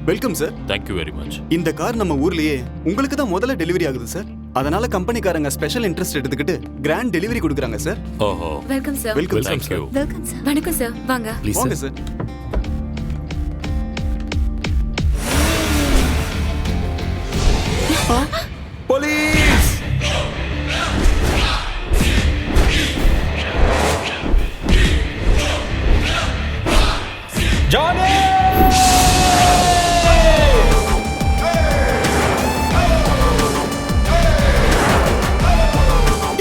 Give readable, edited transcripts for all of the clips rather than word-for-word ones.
Welcome sir. Thank you very much. இந்த car நம்ம ஊர்லயே உங்களுக்கு தான் முதல்ல டெலிவரி ஆகுது சார். அதனால கம்பெனிக்காரங்க ஸ்பெஷல் இன்ட்ரெஸ்ட் எடுத்துக்கிட்டு கிராண்ட் டெலிவரி கொடுக்குறாங்க சார். ஓஹோ. Welcome sir. Welcome thank you. Welcome sir. வணக்கம் சார். வாங்க. வாங்க சார். போலீஸ்! ஜானி!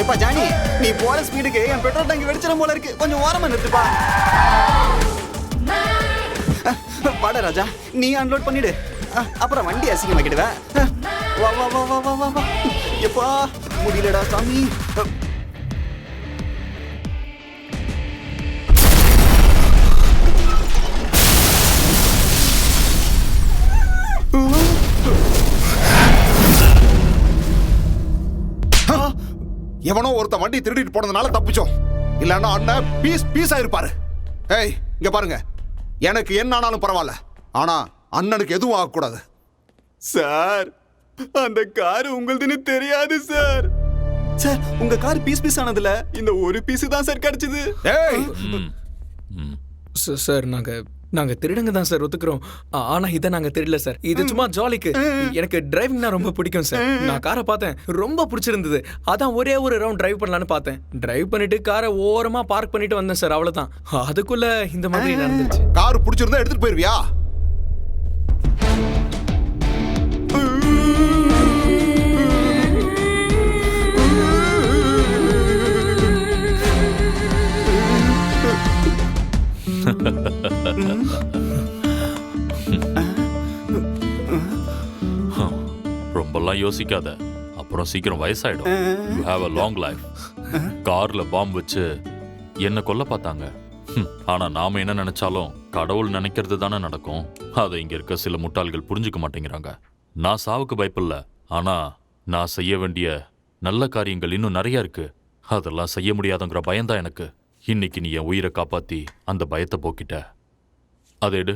எப்பா ஜானி, நீ போற ஸ்பீடுக்கு என் பெட்ரோல் டேங்க் வெடிச்சிடும் போல இருக்கு. கொஞ்சம் ஓரமா நிறுத்துப்பா. வாடா ராஜா, நீ அன்லோட் பண்ணிடு. அப்புறம் வண்டி அசிங்கமாக்கிடுவ. வா வா வா வா வா வா வா. எப்பா முடியலடா சாமி. எவனோ ஒருத்த வண்டி திருடிட்டு போனதுனால தப்பிச்சோம். இல்லன்னா அண்ணன் பீஸ் ஆயிருப்பாரு. ஏய் இங்க பாருங்க, எனக்கு என்ன ஆனாலும் பரவாயில்ல, ஆனா அண்ணனுக்கு எதுவும் ஆகக்கூடாது. சார், அந்த கார் உங்களுதுன்னு தெரியாது சார். சார், உங்க கார் பீஸ் ஆனதுல இந்த ஒரு பீஸ் தான் சார் கிடைச்சது. ஏய் சார், நாங்க திருடங்க தான் சார் ஒத்துக்கிறோம். ஆனா இதை நாங்க தெரியல சார். இது சும்மா ஜாலிக்கு. எனக்கு டிரைவிங்னா ரொம்ப பிடிக்கும் சார். நான் காரை பார்த்தேன், ரொம்ப பிடிச்சிருந்தது. அதான் ஒரே ஒரு ரவுண்ட் டிரைவ் பண்ணலான்னு பார்த்தேன். டிரைவ் பண்ணிட்டு காரை ஓரமா பார்க் பண்ணிட்டு வந்தேன் சார். அவ்வளவுதான். அதுக்குள்ள இந்த மாதிரி நடந்துச்சு. கார் பிடிச்சிருந்தா எடுத்துட்டு போயிருவியா? ரொம்பலாம் யோசிக்காத, அப்புறம் சீக்கிரம் வயசாயிடும். You have a long life. கார்ல பாம்பு வச்சு என்ன கொல்ல பார்த்தாங்க. ஆனா நாம என்ன நினைச்சாலும் கடவுள் நினைக்கிறது தானே நடக்கும். அதை இங்க இருக்க சில முட்டாள்கள் புரிஞ்சுக்க மாட்டேங்கிறாங்க. நான் சாவுக்கு பயப்படல, ஆனா நான் செய்ய வேண்டிய நல்ல காரியங்கள் இன்னும் நிறைய இருக்கு. அதெல்லாம் செய்ய முடியாதுங்கிற பயம்தான் எனக்கு. இன்னைக்கு நீ என் உயிரை காப்பாத்தி அந்த பயத்தை போக்கிட்ட. அதை எடு.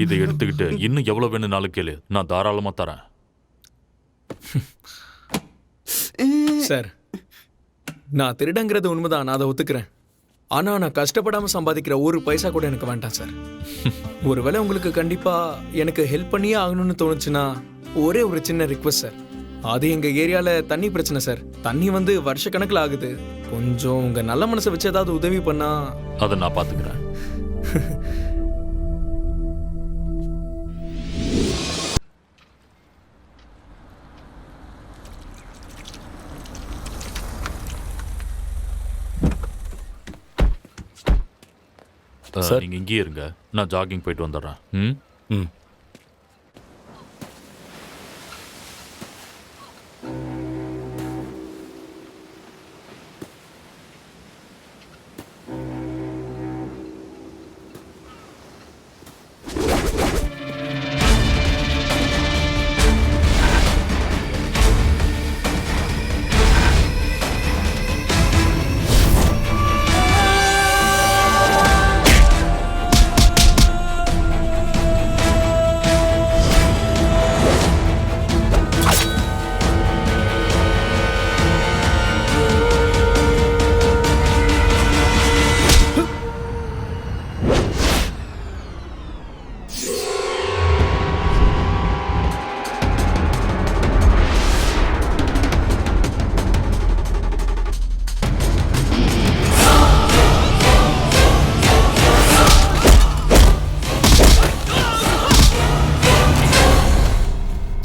இதை எடுத்துக்கிட்டு இன்னும் எவ்வளவு வேணும்னாலும் கேளு, நான் தாராளமா தரேன். சார், நான் திருடங்கிறது உண்மைதான், நான் அதை ஒத்துக்கிறேன். ஆனா நான் கஷ்டப்படாம சம்பாதிக்கிற ஒரு பைசா கூட எனக்கு வேண்டாம் சார். ஒருவேளை உங்களுக்கு கண்டிப்பா எனக்கு ஹெல்ப் பண்ணியே ஆகணும்னு தோணுச்சுன்னா ஒரே ஒரு சின்ன ரிக்வெஸ்ட் சார். அது எங்க ஏரியால தண்ணி பிரச்சனை சார். தண்ணி வந்து வருஷ கணக்கில் ஆகுது. கொஞ்சம் உங்க நல்ல மனசை வச்சு ஏதாவது உதவி பண்ணா. அதை நான் பாத்துக்கிறேன். நீங்க இங்கேயே இருங்க, நான் ஜாகிங் போயிட்டு வந்துடுறேன். ம்.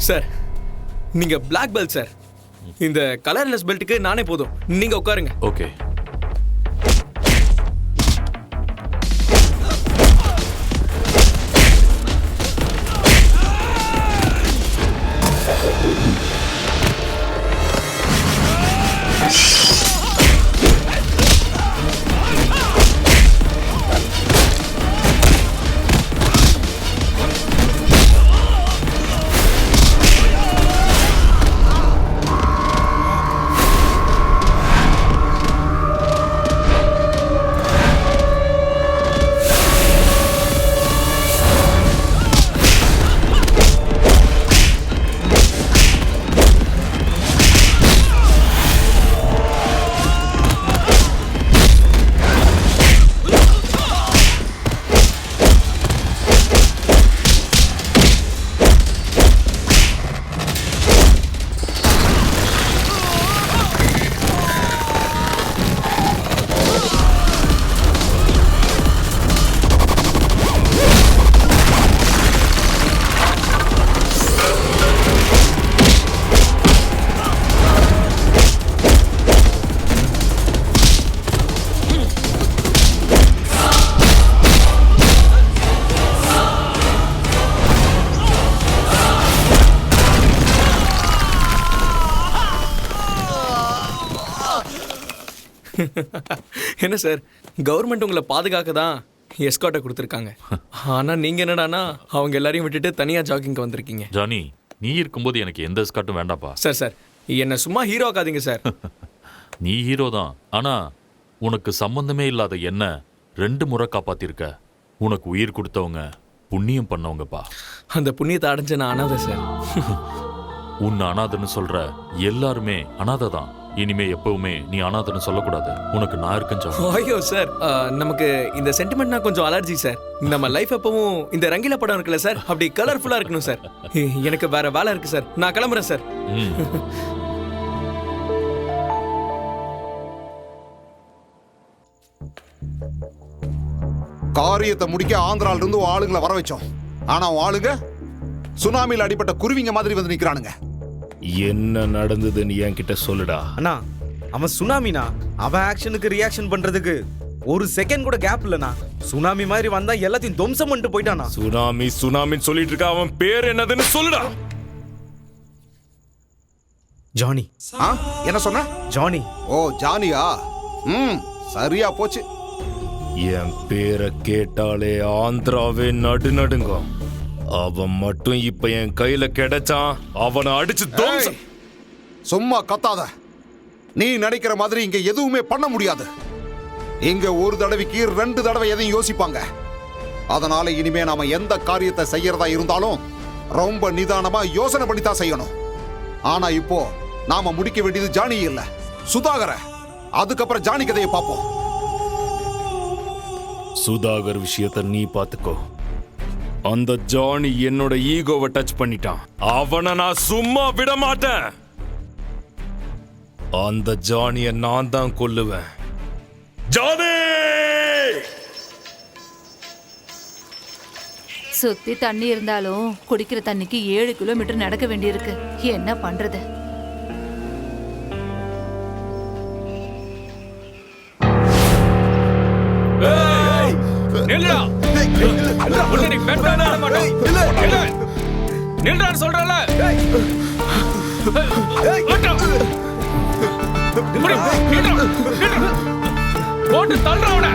சார், நீங்க பிளாக் பெல்ட் சார். இந்த கலர்லெஸ் பெல்ட்டுக்கு நானே போதும். நீங்க உட்காருங்க. ஓகே. என்ன சார், கவர்மெண்ட் உங்களை பாதுகாக்க தான் எஸ்கார்ட்டை கொடுத்துருக்காங்க. ஆனா நீங்க என்னடானா அவங்க எல்லாரையும் விட்டுட்டு தனியா ஜாகிங்க்கு வந்திருக்கீங்க. ஜானி, நீ இருக்கும்போது எனக்கு எந்த ஸ்காட்டும் வேண்டாப்பா. சார் என்ன சும்மா ஹீரோ ஆக்காதீங்க சார். நீ ஹீரோ தான், ஆனா உனக்கு சம்பந்தமே இல்லாத என்ன 2 முறை காப்பாத்திருக்க. உனக்கு உயிர் கொடுத்தவங்க புண்ணியம் பண்ணவங்கப்பா. அந்த புண்ணியத்தை அடைஞ்ச நான் அனாதை சார். உன்னை அனாதைன்னு சொல்ற எல்லாருமே அனாதை தான். இனிமே எப்பவுமே நீ அனாதைன்னு சொல்லக்கூடாது. உனக்கு நான் இருக்கேன் ஜானி. ஐயோ சார், நமக்கு இந்த சென்டிமெண்ட்னா கொஞ்சம் அலர்ஜி சார். நம்ம லைஃப் எப்பவும் இந்த ரங்கில படம் இருக்குல்ல சார், அப்படி கலர்ஃபுல்லா இருக்கணும் சார். எனக்கு வேற வேலை இருக்கு சார், நான் கிளம்புறேன் சார். காரியத்தை முடிக்க ஆந்திரால இருந்து ஆளுங்களை வர வச்சோம். ஆனா ஆளுங்க சுனாமியில் அடிப்பட்ட குருவிங்க மாதிரி வந்து நிக்கிறானுங்க. என்ன நடந்ததுன்னு என்கிட்ட சொல்லுடா. அண்ணா, அவன் சுனாமினா, அவன் ஆக்ஷனுக்கு ரியாக்ஷன் பண்றதுக்கு ஒரு செகண்ட் கூட கேப் இல்லனா. சுனாமி மாதிரி வந்தா எல்லாத்தையும் துவம்சம் பண்ணிட்டு போயிட்டானா. சுனாமின்னு சொல்லிட்டு இருக்க, அவன் பேர் என்னதுன்னு சொல்லுடா. ஜானி. என்ன சொன்ன? ஜானி. ஓ ஜானியா? சரியா போச்சு. என் பேரை கேட்டாலே ஆந்திராவே நடுநடுங்கும். அவன் மட்டும் இப்ப என் கையில கிடைச்சான், அவனை அடிச்சு துவம்சம். சும்மா கத்தாத. நீ நினைக்கிற மாதிரி இங்க எதுவுமே பண்ண முடியாது. இங்க ஒரு தடவைக்கு 2 தடவை எதையும் யோசிப்பாங்க. அதனால இனிமே நாம எந்த காரியத்தை செய்யறதா இருந்தாலும் ரொம்ப நிதானமா யோசனை பண்ணி தான் செய்யணும். ஆனா இப்போ நாம முடிக்க வேண்டியது ஜானி இல்ல, சுதாகர. அதுக்கப்புறம் ஜானி கதையை பார்ப்போம். சுதாகர் விஷயத்தை நீ பாத்துக்கோ. அந்த ஜானி என்னோட ஈகோவை டச் பண்ணிட்டான். அவனை நான் சும்மா விட மாட்டேன். அந்த ஜானிய நான் தான் கொல்லுவேன். ஜானி! சுத்தி தண்ணி இருந்தாலும் குடிக்கிற தண்ணிக்கு 7 கிலோமீட்டர் நடக்க வேண்டியிருக்கு. என்ன பண்றது? சொல்றல போட்டு தள்ளுறவன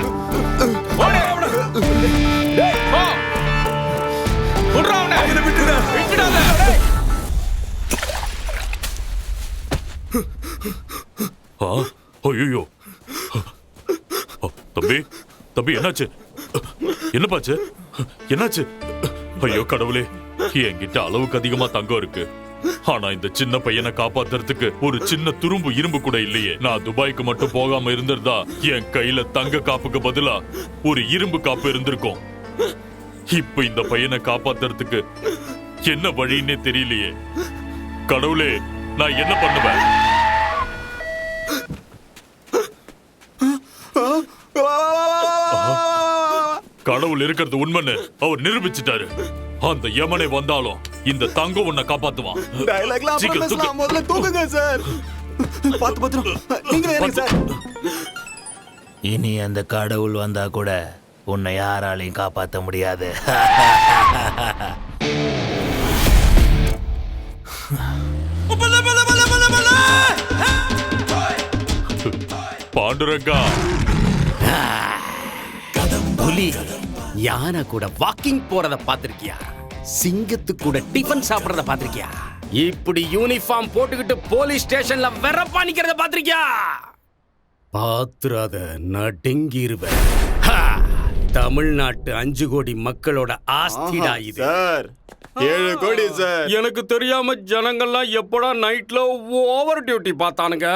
ஐயோ தம்பி, தம்பி என்னாச்சு? என்னப்பாச்சு? என்னாச்சு? ஐயோ கடவுளே, என்கிட்ட அளவுக்கு அதிகமா தங்கம் இருக்கு. ஆனா இந்த சின்ன பையனை காப்பாத்துறதுக்கு ஒரு சின்ன துரும்பு இரும்பு கூட இல்லையே. நான் துபாய்க்கு மட்டும் போகாம இருந்திருந்தா என் கையில தங்க காப்புக்கு பதிலா ஒரு இரும்பு காப்பு இருந்திருக்கும். இப்ப இந்த பையனை காப்பாத்துறதுக்கு என்ன வழின்னே தெரியலையே. கடவுளே, நான் என்ன பண்ணுவேன்? கடவுள் இருக்கிறது உண்மைன்னு அவர் நிரூபிச்சிட்டாரு. அந்த யமனை வந்தாலும் இந்த தங்கம் உன்னை காப்பாத்துவான். முதல்ல தூக்குங்க சார். பாத்து பத்திரம். நீங்க ஏறுங்க சார். இனி அந்த கடவுள் வந்தா கூட உன்னை யாராலையும் காப்பாற்ற முடியாது. பாண்டுரங்கா, புலி யானை கூட வாக்கிங் போறத பாத்திருக்கியா? சிங்கத்து கூட டிஃபன் சாப்பிடுறத பாத்திருக்கியா? இப்படி யூனிஃபார்ம் போட்டுக்கிட்டு போலீஸ் ஸ்டேஷன்ல வெறப்பா நிக்கிறத பாத்திருக்கியா? பாத்துறாத, நடுங்கிருவேன். தமிழ்நாட்டு 5 கோடி மக்களோட ஆஸ்திடா இது. சார் 7 கோடி சார். எனக்கு தெரியாம ஜனங்கள்லாம் எப்படா நைட்ல ஓவர் டியூட்டி பார்த்தானுங்க.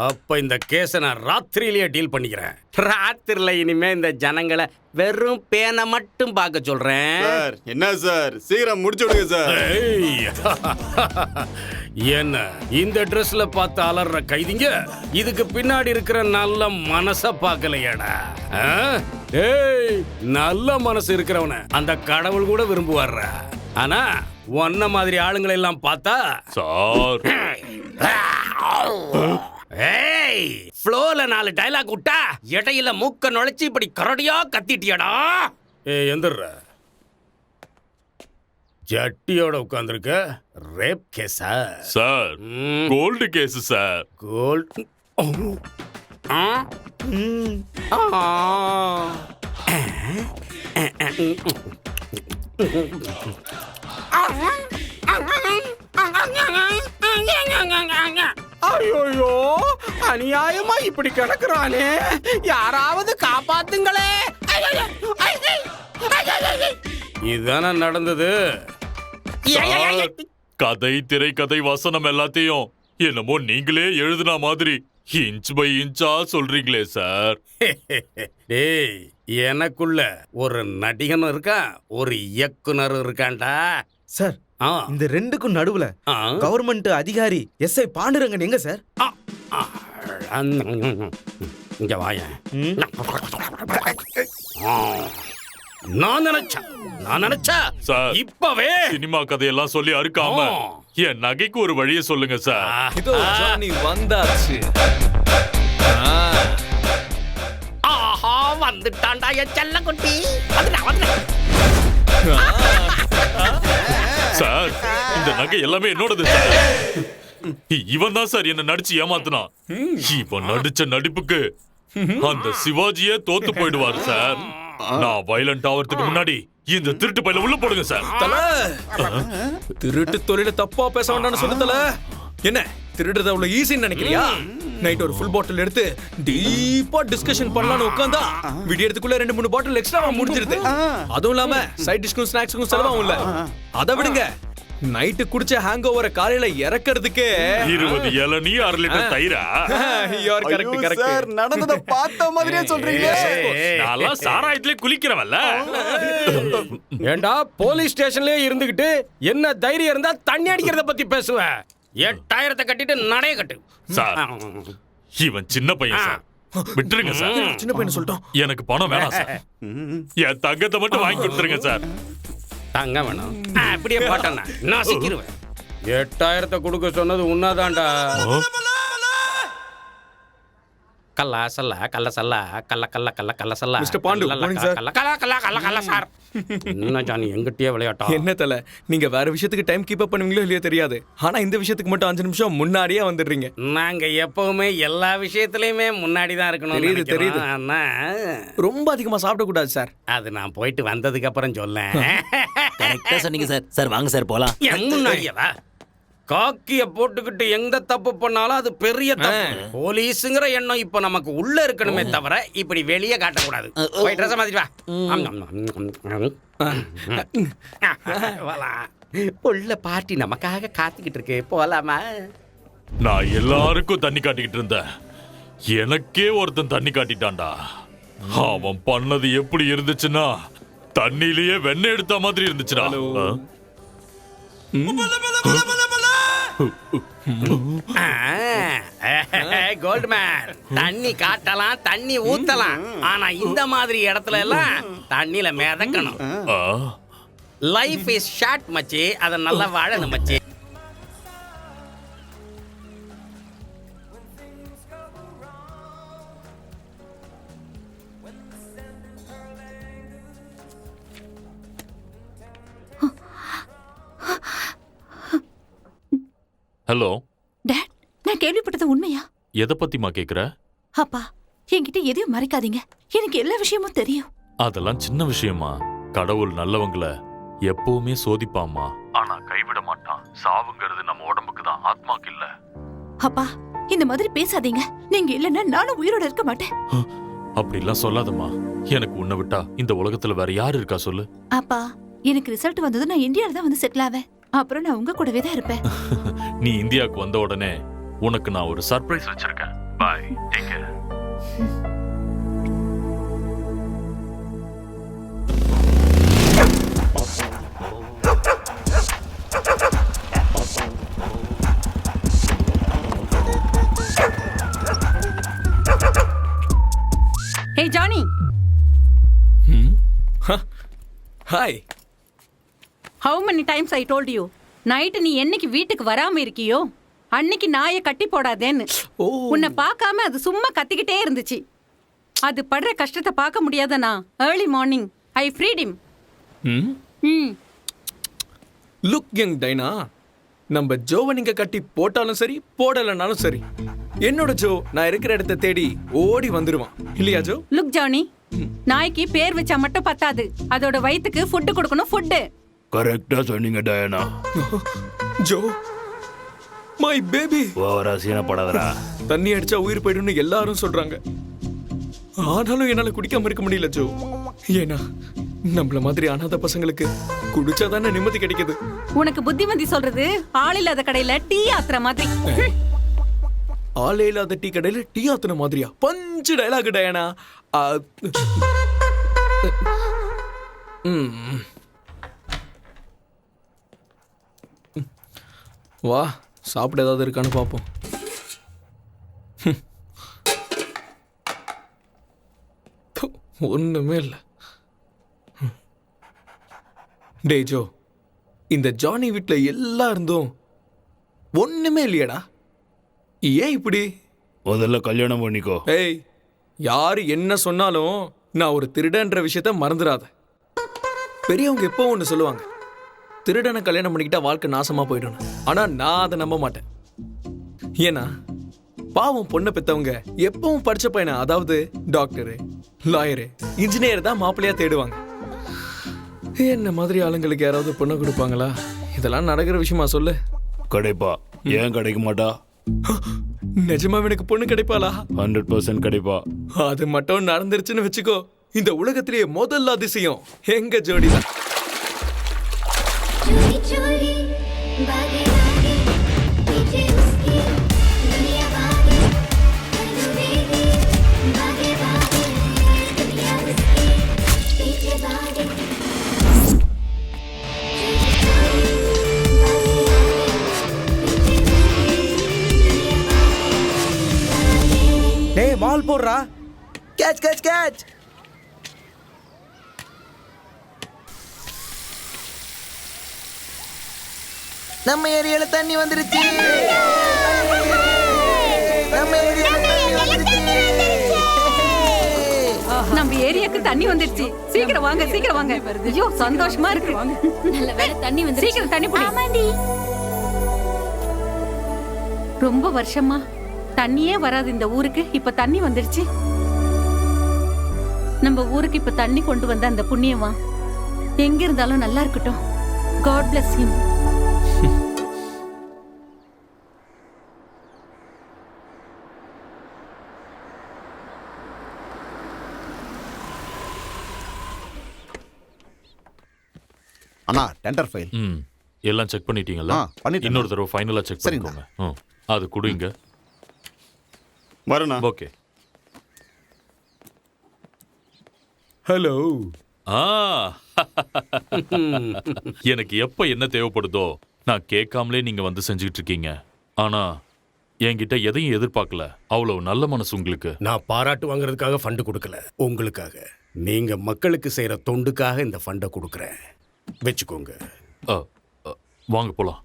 அப்ப இந்த கேஸ நான் ராத்திரியிலேயே டீல் பண்ணிக்கிறேன். ராத்திரில இனிமே இந்த ஜனங்களை வெறும் பேனை மட்டும் பார்க்க சொல்றேன். சார் என்ன சார், சீக்கிரம் முடிச்சு விடுங்க சார். என்ன இந்த ட்ரெஸ்ல பார்த்து அலற கைதிங்க இதுக்கு பின்னாடி இருக்கிற நல்ல மனச பார்க்கலையாடா? ஏய், நல்ல மனசு இருக்கிறவன அந்த கடவுள் கூட விரும்புவார். ஆனா ஒன்ன மாதிரி ஆளுங்களை எல்லாம் பார்த்தா சார், ஏய், ஃப்ளோல 4 டயலாக் விட்டா இடையில மூக்க நுழைச்சு இப்படி கரடியா கத்திட்டியடா. ஏய், எந்திர ஜட்டியோட உட்கார்ந்துருக்க. ரேப் கேஸா? Sir cold case sir. Cold? ஐயோ அநியாயமா இப்படி கிடக்குறானே, யாராவது காப்பாத்துங்களே. இதுதானே நடந்தது. கதை திரைக்கதை வசனம் எல்லாத்தையும் என்னமோ நீங்களே எழுதுன மாதிரி இன்ச் பை இன்ச்சா சொல்றீங்களே சார். டேய், எனக்குள்ள ஒரு நடிகனும் இருக்கான், ஒரு இயக்குனர் இருக்கான்டா. சார், இந்த ரெண்டுக்கும் நடுவுல கவர்மெண்ட் அதிகாரி எஸ்ஐ பாண்டுரங்கன் எங்க சார்? இங்க வாயேன். நான் நினைச்சா சார், இப்பவே சினிமா கதையெல்லாம் சொல்லி அறுக்காம என் நகைக்கு ஒரு வழியை சொல்லுங்க சார். இதோ ஜானி வந்தாச்சு. ஆஹா, வந்துட்டான்டா என் செல்ல குட்டி. சார், இந்த நகை எல்லாமே என்னோடது சார். இவன் தான் சார் என்ன நடிச்சு ஏமாத்துனான். இவன் நடிச்ச நடிப்புக்கு அந்த சிவாஜியே தோத்து போயிடுவாரு சார். நான் வயலண்ட் ஆவறதுக்கு முன்னாடி இந்த திருட்டு பையில உள்ள போடுங்க சார். திருட்டு தொழில தப்பா பேச வேண்டாம்னு சொன்னதுல என்ன திருடுறது அவ்வளவு ஈஸின்னு நினைக்கிறியா? நைட் ஒரு ஃபுல் பாட்டில் எடுத்து டீப்பா டிஸ்கஷன் பண்ணலாம்னு உட்கார்ந்தா விடியறதுக்குள்ள 2-3 பாட்டில் எக்ஸ்ட்ராவா முடிஞ்சிருது. அதுவும் இல்லாம சைட் டிஷ்க்கும் ஸ்நாக்ஸ்க்கும் செலவாகும் இல்ல. அதை விடுங்க, நைட்டு குடிச்ச ஹேங் ஓவரை காலையில இறக்கிறதுக்கே 20 இளநீ 1/2 லிட்டர் தயிரா? சார், நடந்தத பார்த்த மாதிரியே சொல்றீங்க. நான் சாராயத்திலே குளிக்கிறவல்ல. ஏண்டா போலீஸ் ஸ்டேஷன்லயே இருந்துகிட்டு என்ன தைரியம் இருந்தா தண்ணி அடிக்கிறத பத்தி பேசுவேன். 8000 கட்டிட்டு நடைய கட்டு சார். இவன் சின்ன பையன் சார், விட்டுருங்க சார். சின்ன பையன் சொல்லிட்டோம். எனக்கு பணம் வேணாம் சார். என் தங்கத்தை மட்டும் வாங்கி கொடுத்துருங்க சார். தங்க வேணும் அப்படியே போட்டேன் நான் சிக்கிருவேன். 8000 கொடுக்க சொன்னது உன்னாதான்டா. கல்லா சல்லா கல்ல சல்லா கல்ல கல்ல கல்ல கல்ல சல்லா மிஸ்டர் பாண்டு, morning sir. கல்ல கல்ல கல்ல கல்ல கல்ல சார். என்ன ஜானி எங்கிட்டயே விளையாட்டா? என்ன தல, நீங்க வேற விஷயத்துக்கு டைம் கீப் அப் பண்ணுவீங்களோ இல்லையோ தெரியாது, ஆனா இந்த விஷயத்துக்கு மட்டும் 5 நிமிஷம் முன்னாடியே வந்துடுறீங்க. நாங்க எப்பவுமே எல்லா விஷயத்துலயுமே முன்னாடி தான் இருக்கணும். தெரியுது. ஆனா ரொம்ப அதிகமா சாப்பிட கூடாது சார். அது நான் போயிட்டு வந்ததுக்கு அப்புறம் சொல்லேன். கரெக்டா சொன்னீங்க சார். சார் வாங்க சார் போலாம். என் முன்னாடியவா காக்கிய போட்டுக்கிட்டு எந்த தப்பு பண்ணாலும் அது பெரிய தப்பு. போலீஸுங்கிற எண்ணம் இப்ப நமக்கு உள்ள இருக்கணுமே தவிர இப்படி வெளியே காட்டக்கூடாது. போய் ட்ரெஸ் மாத்திட்டு வா. உள்ள பார்ட்டி நமக்காக காத்துக்கிட்டு இருக்கு, போலாமா? நான் எல்லாருக்கும் தண்ணி காட்டிக்கிட்டு இருந்தேன், எனக்கே ஒருத்தன் தண்ணி காட்டிட்டான்டா. அவன் பண்ணது எப்படி இருந்துச்சுன்னா தண்ணியிலேயே வெண்ணெய் எடுத்த மாதிரி இருந்துச்சுடா. கோல்ட்மேன், தண்ணி காட்டலாம், தண்ணி ஊத்தலாம், ஆனா இந்த மாதிரி இடத்துல எல்லாம் தண்ணியில மிதக்கணும். லைஃப் இஸ் ஷார்ட் மச்சி, அத நல்லா வாழணும் மச்சி. ஹலோ டாட், நான் கேள்விப்பட்டது உண்மையா? எதை பத்திமா கேக்குற? அப்பா, என்கிட்ட எதையும் மறைக்காதீங்க, எனக்கு எல்லா விஷயமும் தெரியும். அதெல்லாம் சின்ன விஷயமா? கடவுள் நல்லவங்கள எப்பவுமே சோதிப்பாமா, ஆனா கைவிட மாட்டான். சாவுங்கிறது நம்ம உடம்புக்கு தான், ஆத்மாக்கு இல்ல. அப்பா, இந்த மாதிரி பேசாதீங்க, நீங்க இல்லைன்னா நானும் உயிரோட இருக்க மாட்டேன். அப்படிலாம் சொல்லாதம்மா. எனக்கு உன்னை விட்டா இந்த உலகத்துல வேற யாரு இருக்கா சொல்லு? அப்பா, எனக்கு ரிசல்ட் வந்தது நான் இந்தியால தான் வந்து செட்டில் ஆவேன். அப்புறம் நான் உங்க கூடவே தான் இருப்பேன். நீ இந்தியாவுக்கு வந்த உடனே உனக்கு நான் ஒரு சர்ப்ரைஸ் வச்சிருக்கேன். Bye, take care. Hey Johnny. Hi. How many times I told you? Night நீ என்னைக்கு வீட்டுக்கு வராம இருக்கியோ அன்னைக்கு நாயை கட்டி போடாதேன்னு. உன்னை பார்க்காம அது சும்மா கத்திக்கிட்டே இருந்துச்சு. அது படுற கஷ்டத்தை பார்க்க முடியாதனா early morning I freed him. Look young Diana, நம்ம ஜோவை நீங்க கட்டி போட்டாலும் சரி போடலைனாலும் சரி, என்னோட ஜோ நான் இருக்கிற இடத்தை தேடி ஓடி வந்துருவான். இல்லையா ஜோ? லுக் ஜானி, நாய்க்கு பேர் வச்சா மட்டும் பத்தாது, அதோட வயித்துக்கு ஃபுட்டு கொடுக்கணும். ஃபுட்டு கரெக்டா சொன்னீங்க டயானா. Joe, my baby. ஓவரா சீனப்படாதடா. தண்ணி அடிச்சா உயிர் போயிடும்னு எல்லாரும் சொல்றாங்க. ஆனாலும் என்னால குடிக்காம இருக்க முடியல ஜோ. ஏன்னா நம்மள மாதிரி அனாதை பசங்களுக்கு குடிச்சாதானே நிம்மதி கிடைக்குது. உனக்கு புத்திமதி சொல்றது ஆள் இல்லாத கடையில டீ ஆத்துற மாதிரி. ஆளே இல்லாத டீ கடையில டீ ஆத்துன மாதிரியா? பஞ்சு டயலாக் டயானா. வா, சாப்பிட ஏதாவது இருக்கான்னு பார்ப்போம். ஒண்ணுமே இல்லை. டே ஜோ, இந்த ஜானி வீட்டுல எல்லாம் இருந்தும் ஒண்ணுமே இல்லையடா. ஏன் இப்படி? முதல்ல கல்யாணம் பண்ணிக்கோ. ஏய், யாரு என்ன சொன்னாலும் நான் ஒரு திருடன்ற விஷயத்த மறந்துடாத. பெரியவங்க எப்போ ஒன்று சொல்லுவாங்க, திருடனை கல்யாணம் பண்ணிக்கிட்டா வாழ்க்கை நாசமா போயிடும். ஆனா நான் அதை நம்ப மாட்டேன். ஏன்னா பாவம் பொண்ணை பெத்தவங்க எப்பவும் படிச்ச பையனை, அதாவது டாக்டரு, லாயரு, இன்ஜினியர் தான் மாப்பிள்ளையா தேடுவாங்க. என்ன மாதிரி ஆளுங்களுக்கு யாராவது பொண்ணை கொடுப்பாங்களா? இதெல்லாம் நடக்கிற விஷயமா சொல்லு. கிடைப்பா. ஏன் கிடைக்க மாட்டா? நிஜமா எனக்கு பொண்ணு கிடைப்பாளா? 100% கிடைப்பா. அது மட்டும் நடந்துருச்சுன்னு வச்சுக்கோ, இந்த உலகத்திலேயே முதல் அதிசயம் எங்க ஜோடி தான். டேய் பால் போடுறா. Catch catch catch. நம்ம ஏரியால தண்ணி வந்துருச்சு. நம்ம ஏரியால தண்ணி வந்துருச்சு. நம்ம ஏரியாக்கு தண்ணி வந்துருச்சு. சீக்கிரம் வாங்க, சீக்கிரம் வாங்க. ஐயோ சந்தோஷமா இருக்கு. நல்ல வேளை தண்ணி வந்து. சீக்கிரம் தண்ணி பிடி. ரொம்ப வருஷமா தண்ணியே வராது இந்த ஊருக்கு, இப்ப தண்ணி வந்துருச்சு. நம்ம ஊருக்கு இப்ப தண்ணி கொண்டு வந்த அந்த புண்ணியமா எங்க இருந்தாலும் நல்லா இருக்கட்டும். God bless him. அண்ணா, டெண்டர் ஃபைல். எல்லாம் செக் பண்ணிட்டீங்களா? பண்ணிட்டேன். இன்னொரு தடவை ஃபைனலா செக் சரிங்க. பண்ணிக்கோங்க. அது குடுங்க. வரணும். ஓகே. ஹலோ. எனக்கு எப்ப என்ன தேவைப்படுதோ நான் கேட்காமலே நீங்க வந்து செஞ்சுக்கிட்டு இருக்கீங்க. ஆனா என்கிட்ட எதையும் எதிர்பார்க்கல. அவ்வளவு நல்ல மனசு உங்களுக்கு. நான் பாராட்டு வாங்குறதுக்காக ஃபண்டு கொடுக்கல, உங்களுக்காக. நீங்க மக்களுக்கு செய்யற தொண்டுக்காக இந்த ஃபண்டை கொடுக்குறேன். வச்சுக்கோங்க. வாங்க போலாம்.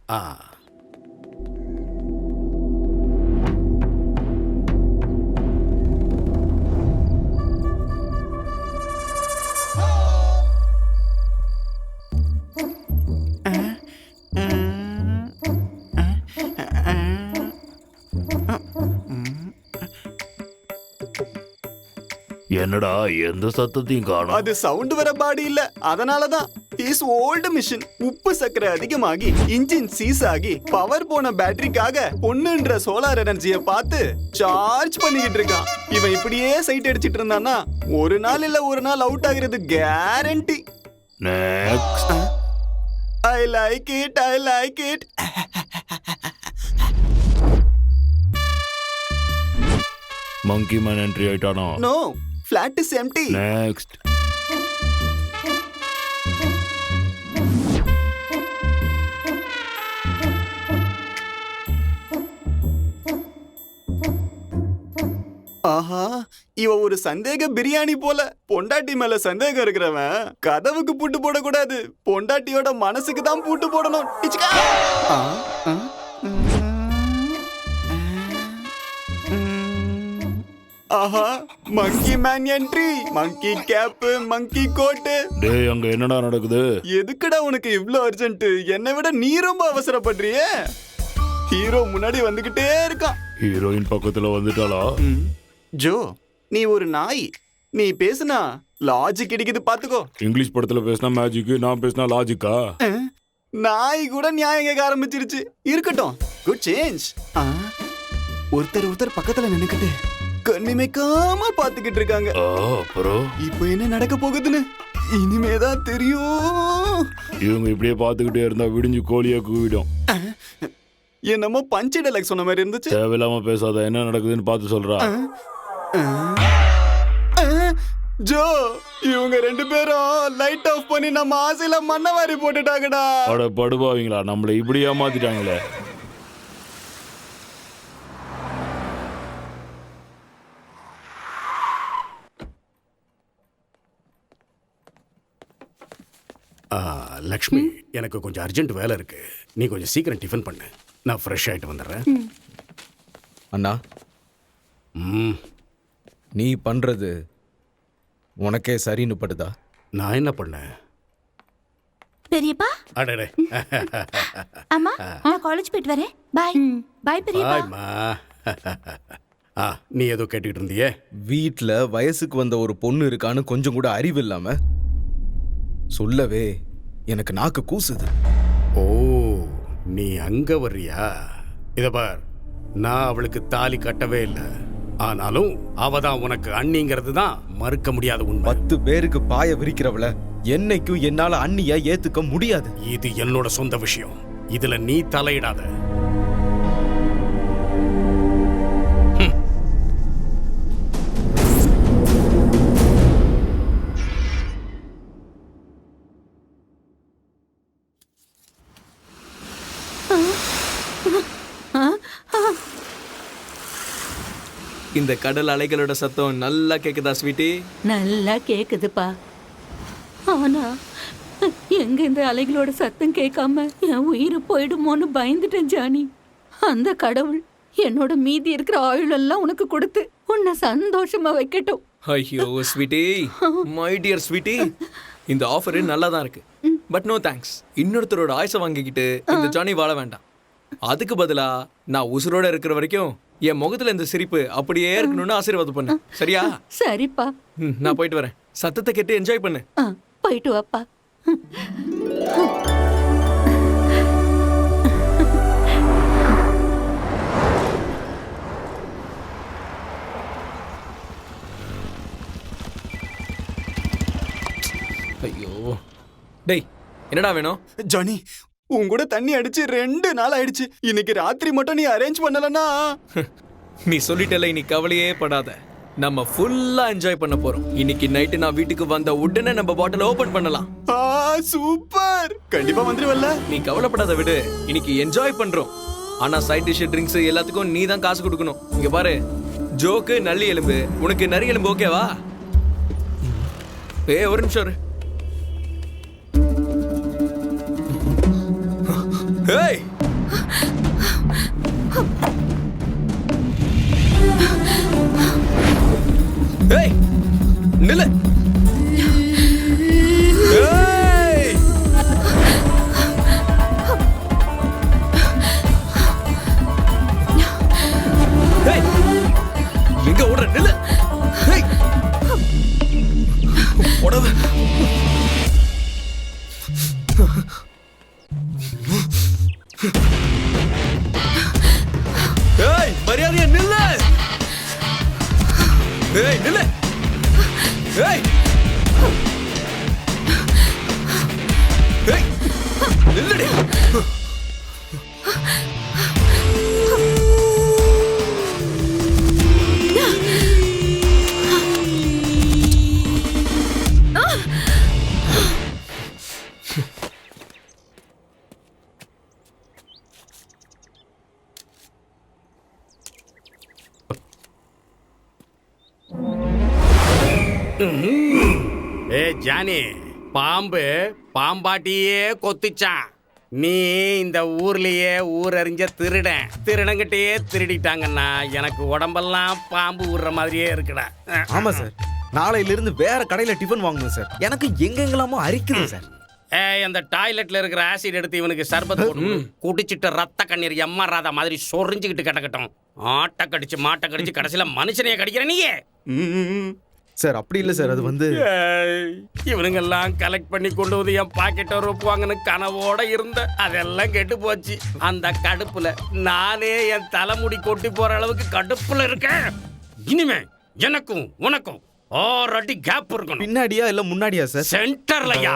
என்னடா எந்த சத்தத்தையும் காணோம்? அது சவுண்ட் வர பாடி இல்ல, அதனாலதான். Is old machine. உப்பு சக்கரை அதிகமாகி இன்ஜின் சீஸ் ஆகி பவர் போன பேட்டரிக்காக பொண்ணுன்ற சோலார் எனர்ஜியை பார்த்து சார்ஜ் பண்ணிக்கிட்டு இருக்கான். இவன் இப்படியே சைட் அடிச்சிட்டு இருந்தானா ஒரு நாள் இல்ல ஒரு நாள் அவுட் ஆகிறது guarantee. Next. I like it, I like it. Monkey man entry ஆயிட்டானோ? No, flat is empty. Next. ஆஹா, இவ ஒரு சந்தேக பிரியாணி போல. பொண்டாட்டி மேல சந்தேகம் இருக்கிறவன் கதவுக்கு பூட்டு போடக்கூடாது, பொண்டாட்டியோட மனசுக்கு தான் பூட்டு போடணும். இச்சுக்கா. ஆஹா, மங்கி மேன் என்ட்ரி, மங்கி கேப், மங்கி கோட். டேய் அங்க என்னடா நடக்குது? எதுக்குடா உனக்கு இவ்ளோ அர்ஜென்ட்? என்னை விட நீ ரொம்ப அவசரப்படுறியே. ஹீரோ முன்னாடி வந்துகிட்டே இருக்கான். ஹீரோயின் பக்கத்துல வந்துட்டாளா? ஜோ, நீ ஒரு நாய். நீ பேசுனா லாஜிக் கிடைக்குது பாத்துக்கோ. இங்கிலீஷ் படத்துல பேசினா மேஜிக், நான் பேசினா லாஜிக்கா? நாய் கூட நியாயம் கேட்க ஆரம்பிச்சிருச்சு. இருக்கட்டும், குட் சேஞ்ச். ஒருத்தர் பக்கத்துல நின்னுக்கிட்டு கண்ணிமைக்காம பாத்துக்கிட்டு இருக்காங்க. அப்புறம் இப்போ என்ன நடக்க போகுதுன்னு இனிமேதான் தெரியும். இவங்க இப்படியே பாத்துக்கிட்டே இருந்தா விடிஞ்சு கோழியா கூவிடும். என்னமோ பஞ்சு டைலாக் சொன்ன மாதிரி இருந்துச்சு. தேவையில்லாம பேசாத, என்ன நடக்குதுன்னு பார்த்து சொல்றா. ஜோ, இவங்க 2 பேரும் லைட் ஆஃப் பண்ணி நம்ம ஆசையில மண்ணவாரி போட்டுட்டாங்கடா. அட படுபாவீங்களா, நம்மள இப்படி ஏமாத்திட்டாங்களே. லக்ஷ்மி, எனக்கு கொஞ்சம் அர்ஜென்ட் வேலை இருக்கு. நீ கொஞ்சம் சீக்கிரம் டிஃபன் பண்ணு, நான் ஃப்ரெஷ் ஆயிட்டு வந்துடுறேன். அண்ணா, நீ பண்றது உனக்கே சரின்னு படுதா? நான் என்ன பண்ணேன்? பெரியப்பா, அடடே, அம்மா, நான் காலேஜ் போயிட்டு வரேன். பாய் பாய் பெரியப்பா. பாய்மா. நீ ஏதோ கேட்டுக்கிட்டு இருந்தியே. வீட்டில் வயசுக்கு வந்த ஒரு பொண்ணு இருக்கான்னு கொஞ்சம் கூட அறிவு இல்லாம சொல்லவே எனக்கு நாக்கு கூசுது. ஓ, நீ அங்க வர்றியா? இத பார், நான் அவளுக்கு தாலி கட்டவே இல்லை. ஆனாலும் அவ தான் உனக்கு அண்ணிங்கிறது தான் மறுக்க முடியாத உண்மை. 10 பேருக்கு பாய விரிக்கிறவள என்னைக்கும் என்னால அண்ணிய ஏத்துக்க முடியாது. இது என்னோட சொந்த விஷயம், இதுல நீ தலையிடாத. இந்த கடல் அலைகளோட சத்தம் நல்லா கேக்குதா ஸ்வீட்டி? நல்லா கேக்குதுப்பா. ஆனா எங்க இந்த அலைகளோட சத்தம் கேட்காம என் உயிர் போயிடுமோன்னு பயந்துட்டேன் ஜானி. அந்த கடவுள் என்னோட மீதி இருக்கிற ஆயுள் எல்லாம் உனக்கு கொடுத்து உன்னை சந்தோஷமா வைக்கட்டும். ஐயோ ஸ்வீட்டி, மை டியர் ஸ்வீட்டி, இந்த ஆஃபர் நல்லா தான் இருக்கு. But no thanks. இன்னொருத்தரோட ஆயுசை வாங்கிக்கிட்டு இந்த ஜானி வாழ வேண்டாம். அதுக்கு பதிலா நான் உசுரோட இருக்கிற வரைக்கும் என் முகத்துல இந்த சிரிப்பு அப்படியே இருக்கணும்னு ஆசீர்வாதம் பண்ணு, சரியா? சரிப்பா. நான் போயிட்டு வரேன். சத்தத்தை கேட்டு என்ஜாய் பண்ணு. போயிட்டு வாப்பா. ஐயோ டேய், என்னடா வேணும்? ஜானி, உன் கூட தண்ணி அடிச்சு 2 நாள் ஆயிடுச்சு. இன்னைக்கு ராத்திரி மட்டும் நீ அரேஞ்ச் பண்ணலன்னா. நீ சொல்லிட்டல, நீ கவலையே படாத. நம்ம ஃபுல்லா என்ஜாய் பண்ண போறோம். இன்னைக்கு நைட்டு நான் வீட்டுக்கு வந்த உடனே நம்ம பாட்டில் ஓபன் பண்ணலாம். சூப்பர், கண்டிப்பா வந்துருவல்ல? நீ கவலைப்படாத, விடு. இன்னைக்கு என்ஜாய் பண்றோம். ஆனா சைட் டிஷ், ட்ரிங்க்ஸ் எல்லாத்துக்கும் நீ தான் காசு கொடுக்கணும். இங்க பாரு, ஜோக்கு நல்லி எலும்பு, உனக்கு நரி எலும்பு ஓகேவா? ஒரு நிமிஷம் இரு. ஏய், ஏய், நில்லு. ஏய், ஏய், எங்க ஓடுற? நில்லு. ஏய், உடவு. ஏய், மரியாதையா நில்லு. ஏய், நில்லு. ஏய், ஏய், நில்லுடி. ஏ ஜானி, பாம்பு பாம்பாட்டியே கொத்துச்சான். நீ இந்த ஊர்லயே ஊரறிஞ்ச திருடங்கிட்டே திருடிட்டாங்கன்னா எனக்கு உடம்பெல்லாம் பாம்பு ஊறுற மாதிரியே இருக்குடா. ஆமா சார், நாளையில இருந்து வேற கடையில டிஃபன் வாங்கணும் சார். எனக்கு எங்கெங்கெல்லாமோ அரிக்குது சார். அந்த டாய்லெட்ல இருக்கிற ஆசிட் எடுத்து இவனுக்கு சர்பத் போட்டு குடிச்சிட்டு ரத்த கண்ணீர் எம்மறாத மாதிரி சொரிஞ்சுக்கிட்டு கிடக்கட்டும். ஆட்டை கடிச்சு மாட்டை கடிச்சு கடைசியில மனுஷனையே கடிக்கிற நீயே. சார் அப்படி இல்லை சார், அது வந்து இவனுங்கெல்லாம் கலெக்ட் பண்ணி கொண்டு வந்து என் பாக்கெட்டை ரொப்புவாங்கன்னு கனவோட இருந்த அதெல்லாம் கெட்டு போச்சு. அந்த கடுப்புல நானே என் தலைமுடி கொட்டி போற அளவுக்கு கடுப்புல இருக்கேன். இனிமே எனக்கும் உனக்கும் 6 அடி கேப் இருக்கணும். பின்னாடியா இல்ல முன்னாடியா சார்? சென்டர்லயா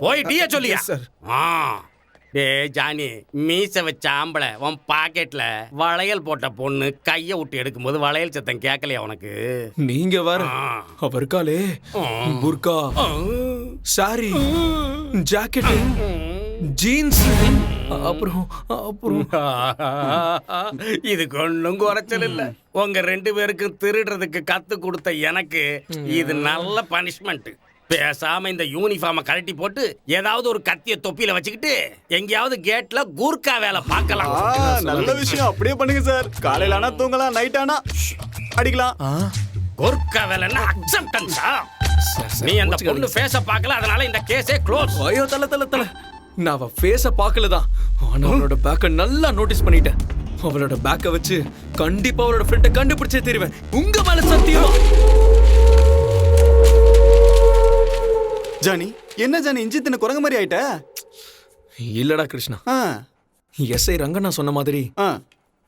போயிட்டியா சொல்லியா சார். ஜானி, மீச வச்ச ஆம்பளை உன் பாக்கெட்ல வளையல் போட்ட பொண்ணு கைய விட்டு எடுக்கும்போது வளையல் சத்தம் கேட்கலையா உனக்கு? நீங்க வர அவருக்காலே புர்கா, சாரி, ஜாக்கெட், ஜீன்ஸ், அப்புறம் இது ஒன்றும் குறைச்சல் இல்ல. உங்க 2 பேருக்கு திருடுறதுக்கு கத்து கொடுத்த எனக்கு இது நல்ல பனிஷ்மெண்ட். பேசாம இந்த யூனிஃபார்மை கழட்டி போட்டு ஏதாவது ஒரு கத்திய தொப்பியில வச்சுக்கிட்டு எங்கேயாவது கேட்ல கூர்க்கா வேலை பார்க்கலாம். நல்ல விஷயம், அப்படியே பண்ணுங்க சார். காலையில ஆனா தூங்கலாம், நைட் ஆனா அடிக்கலாம். கூர்க்கா வேலைன்னா அக்செப்டன்ஸா? நீ அந்த பொண்ணு ஃபேஸ பார்க்கல, அதனால இந்த கேஸே க்ளோஸ். ஐயோ தல நான் அவ ஃபேஸ பார்க்கலதான், ஆனா அவளோட பேக்க நல்லா நோட்டீஸ் பண்ணிட்டேன். அவளோட பேக்க வச்சு கண்டிப்பா அவளோட ஃப்ரெண்டை கண்டுபிடிச்சே தெரிவேன். உங்க மேல சத்தியமா. ஜானி, என்ன ஜானி இஞ்சி தின்ன குரங்கு மாதிரி ஆயிட்ட? இல்லடா கிருஷ்ணா, எஸ்ஐ ரங்கண்ணா சொன்ன மாதிரி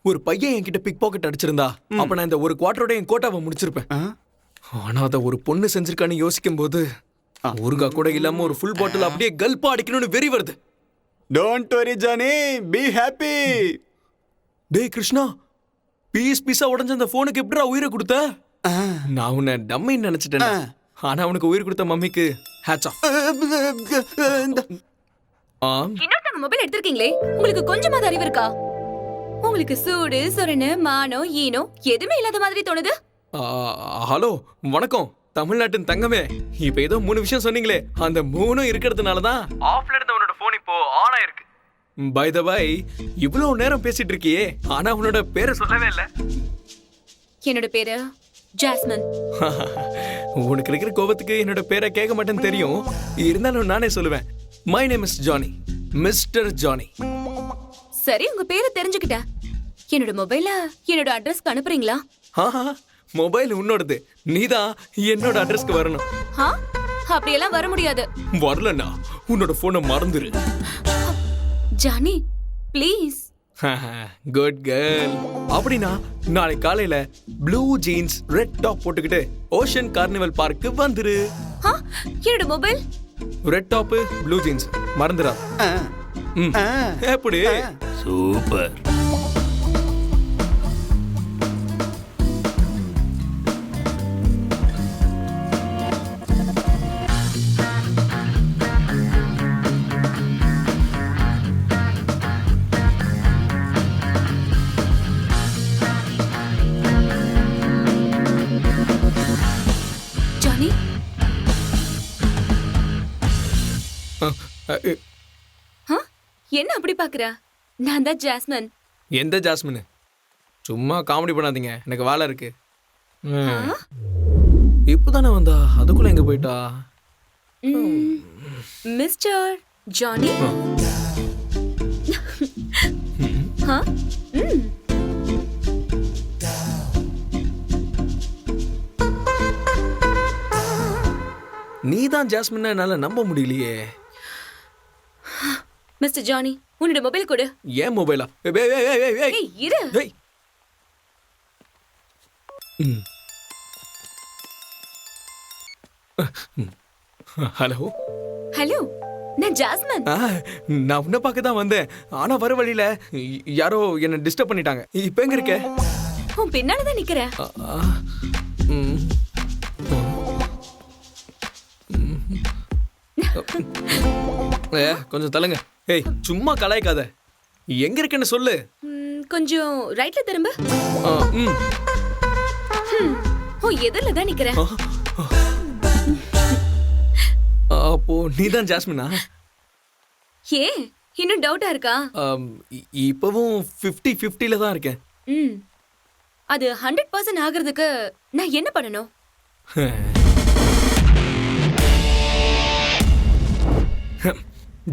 ஒரு பையன் என்கிட்ட பிக் பாக்கெட் அடிச்சிருந்தா அப்ப நான் இந்த ஒரு குவார்டரோட என் கோட்டாவை முடிச்சிருப்பேன். ஆனா அத ஒரு பொண்ணு செஞ்சிருக்கான்னு யோசிக்கும் போது ஊருகா கூட இல்லாம ஒரு ஃபுல் பாட்டில் அப்படியே கல்பா அடிக்கணும்னு வெறி வருது. Don't worry Johnny, be happy. டேய் கிருஷ்ணா, பீஸா உடைஞ்ச அந்த போனுக்கு எப்படிடா உயிரை கொடுத்த? நான் உன்னை டம்மின்னு நினைச்சிட்டேன். ஆனா உனக்கு உயிர் கொடுத்த மம்மிக்கு ஹேட்ஸ் ஆஃப். இன்னொருத்தங்க மொபைல் எடுத்திருக்கீங்களே, உங்களுக்கு கொஞ்சமாவது அறிவு இருக்கா? உங்களுக்கு சூடு சொரணு மானம் ஈனோ எதுவுமே இல்லாத மாதிரி தோணுது. ஹலோ வணக்கம் தமிழ்நாட்டின் தங்கமே. இப்ப ஏதோ 3 விஷயம் சொன்னீங்களே, அந்த 3 இருக்கிறதுனாலதான் ஆஃப்ல இருந்த உன்னோட போன் இப்போ ஆன் ஆயிருக்கு. பை த பை, இவ்வளவு நேரம் பேசிட்டு இருக்கியே, ஆனா உன்னோட பேரை சொல்லவே இல்ல. என்னோட பேரு ஜாஸ்மின். உனக்கு இருக்கிற கோபத்துக்கு என்னோட பேரை கேட்க மாட்டேன்னு தெரியும். இருந்தாலும் நானே சொல்லுவேன், my name is Johnny, mister Johnny. சரி, உங்க பேரை தெரிஞ்சுக்கிட்டேன். என்னோட மொபைல என்னோட அட்ரஸ்க்கு அனுப்புறீங்களா? மொபைல் உன்னோடது, நீதான் என்னோட அட்ரஸ்க்கு வரணும். அப்படியெல்லாம் வர முடியாது. வரலன்னா உன்னோட போனை மறந்துரு. Johnny please. Good girl. அப்படின்னா நாளை காலையில ப்ளூ ஜீன்ஸ் ரெட் டாப் போட்டுக்கிட்டு ஓஷன் கார்னிவல் பார்க்கு வந்துரு. என்னோட mobile red top blue jeans மறந்துடா. எப்படி? சூப்பர். என்ன அப்படி பாக்குற? நான் தான் ஜாஸ்மின். எந்த ஜாஸ்மின்? சும்மா காமெடி பண்ணாதீங்க, எனக்கு வேலை இருக்கு. இப்பதானே வந்தா, அதுக்குள்ள எங்க போயிட்டா? Mister Johnny. நீதான் ஜாஸ்மின், என்னால நம்ப முடியலையே. மிஸ்டர் ஜானி, உன்னோட மொபைல் கொடு. ஏன் மொபைலா? இரு. ஹலோ ஹலோ, நான் ஜாஸ்மின். நான் உன்னை பார்க்க தான் வந்தேன். ஆனா வர வழியில யாரோ என்ன டிஸ்டர்ப் பண்ணிட்டாங்க. இப்ப எங்க இருக்க? உன் பின்னால தான் நிக்கிறேன். கொஞ்சம் தள்ளுங்க. ஏய், சும்மா கலாய்க்காத. எங்க இருக்கேன்னு சொல்லு. கொஞ்சம் ரைட்ல திரும்ப. எதிரில தான் நிக்கிறேன். அப்போ நீதான் ஜாஸ்மினா? ஏன் இன்னும் டவுட்டா இருக்கா? இப்பவும் 50-50ல தான் இருக்கேன். ம். அது 100% ஆகிறதுக்கு நான் என்ன பண்ணணும்?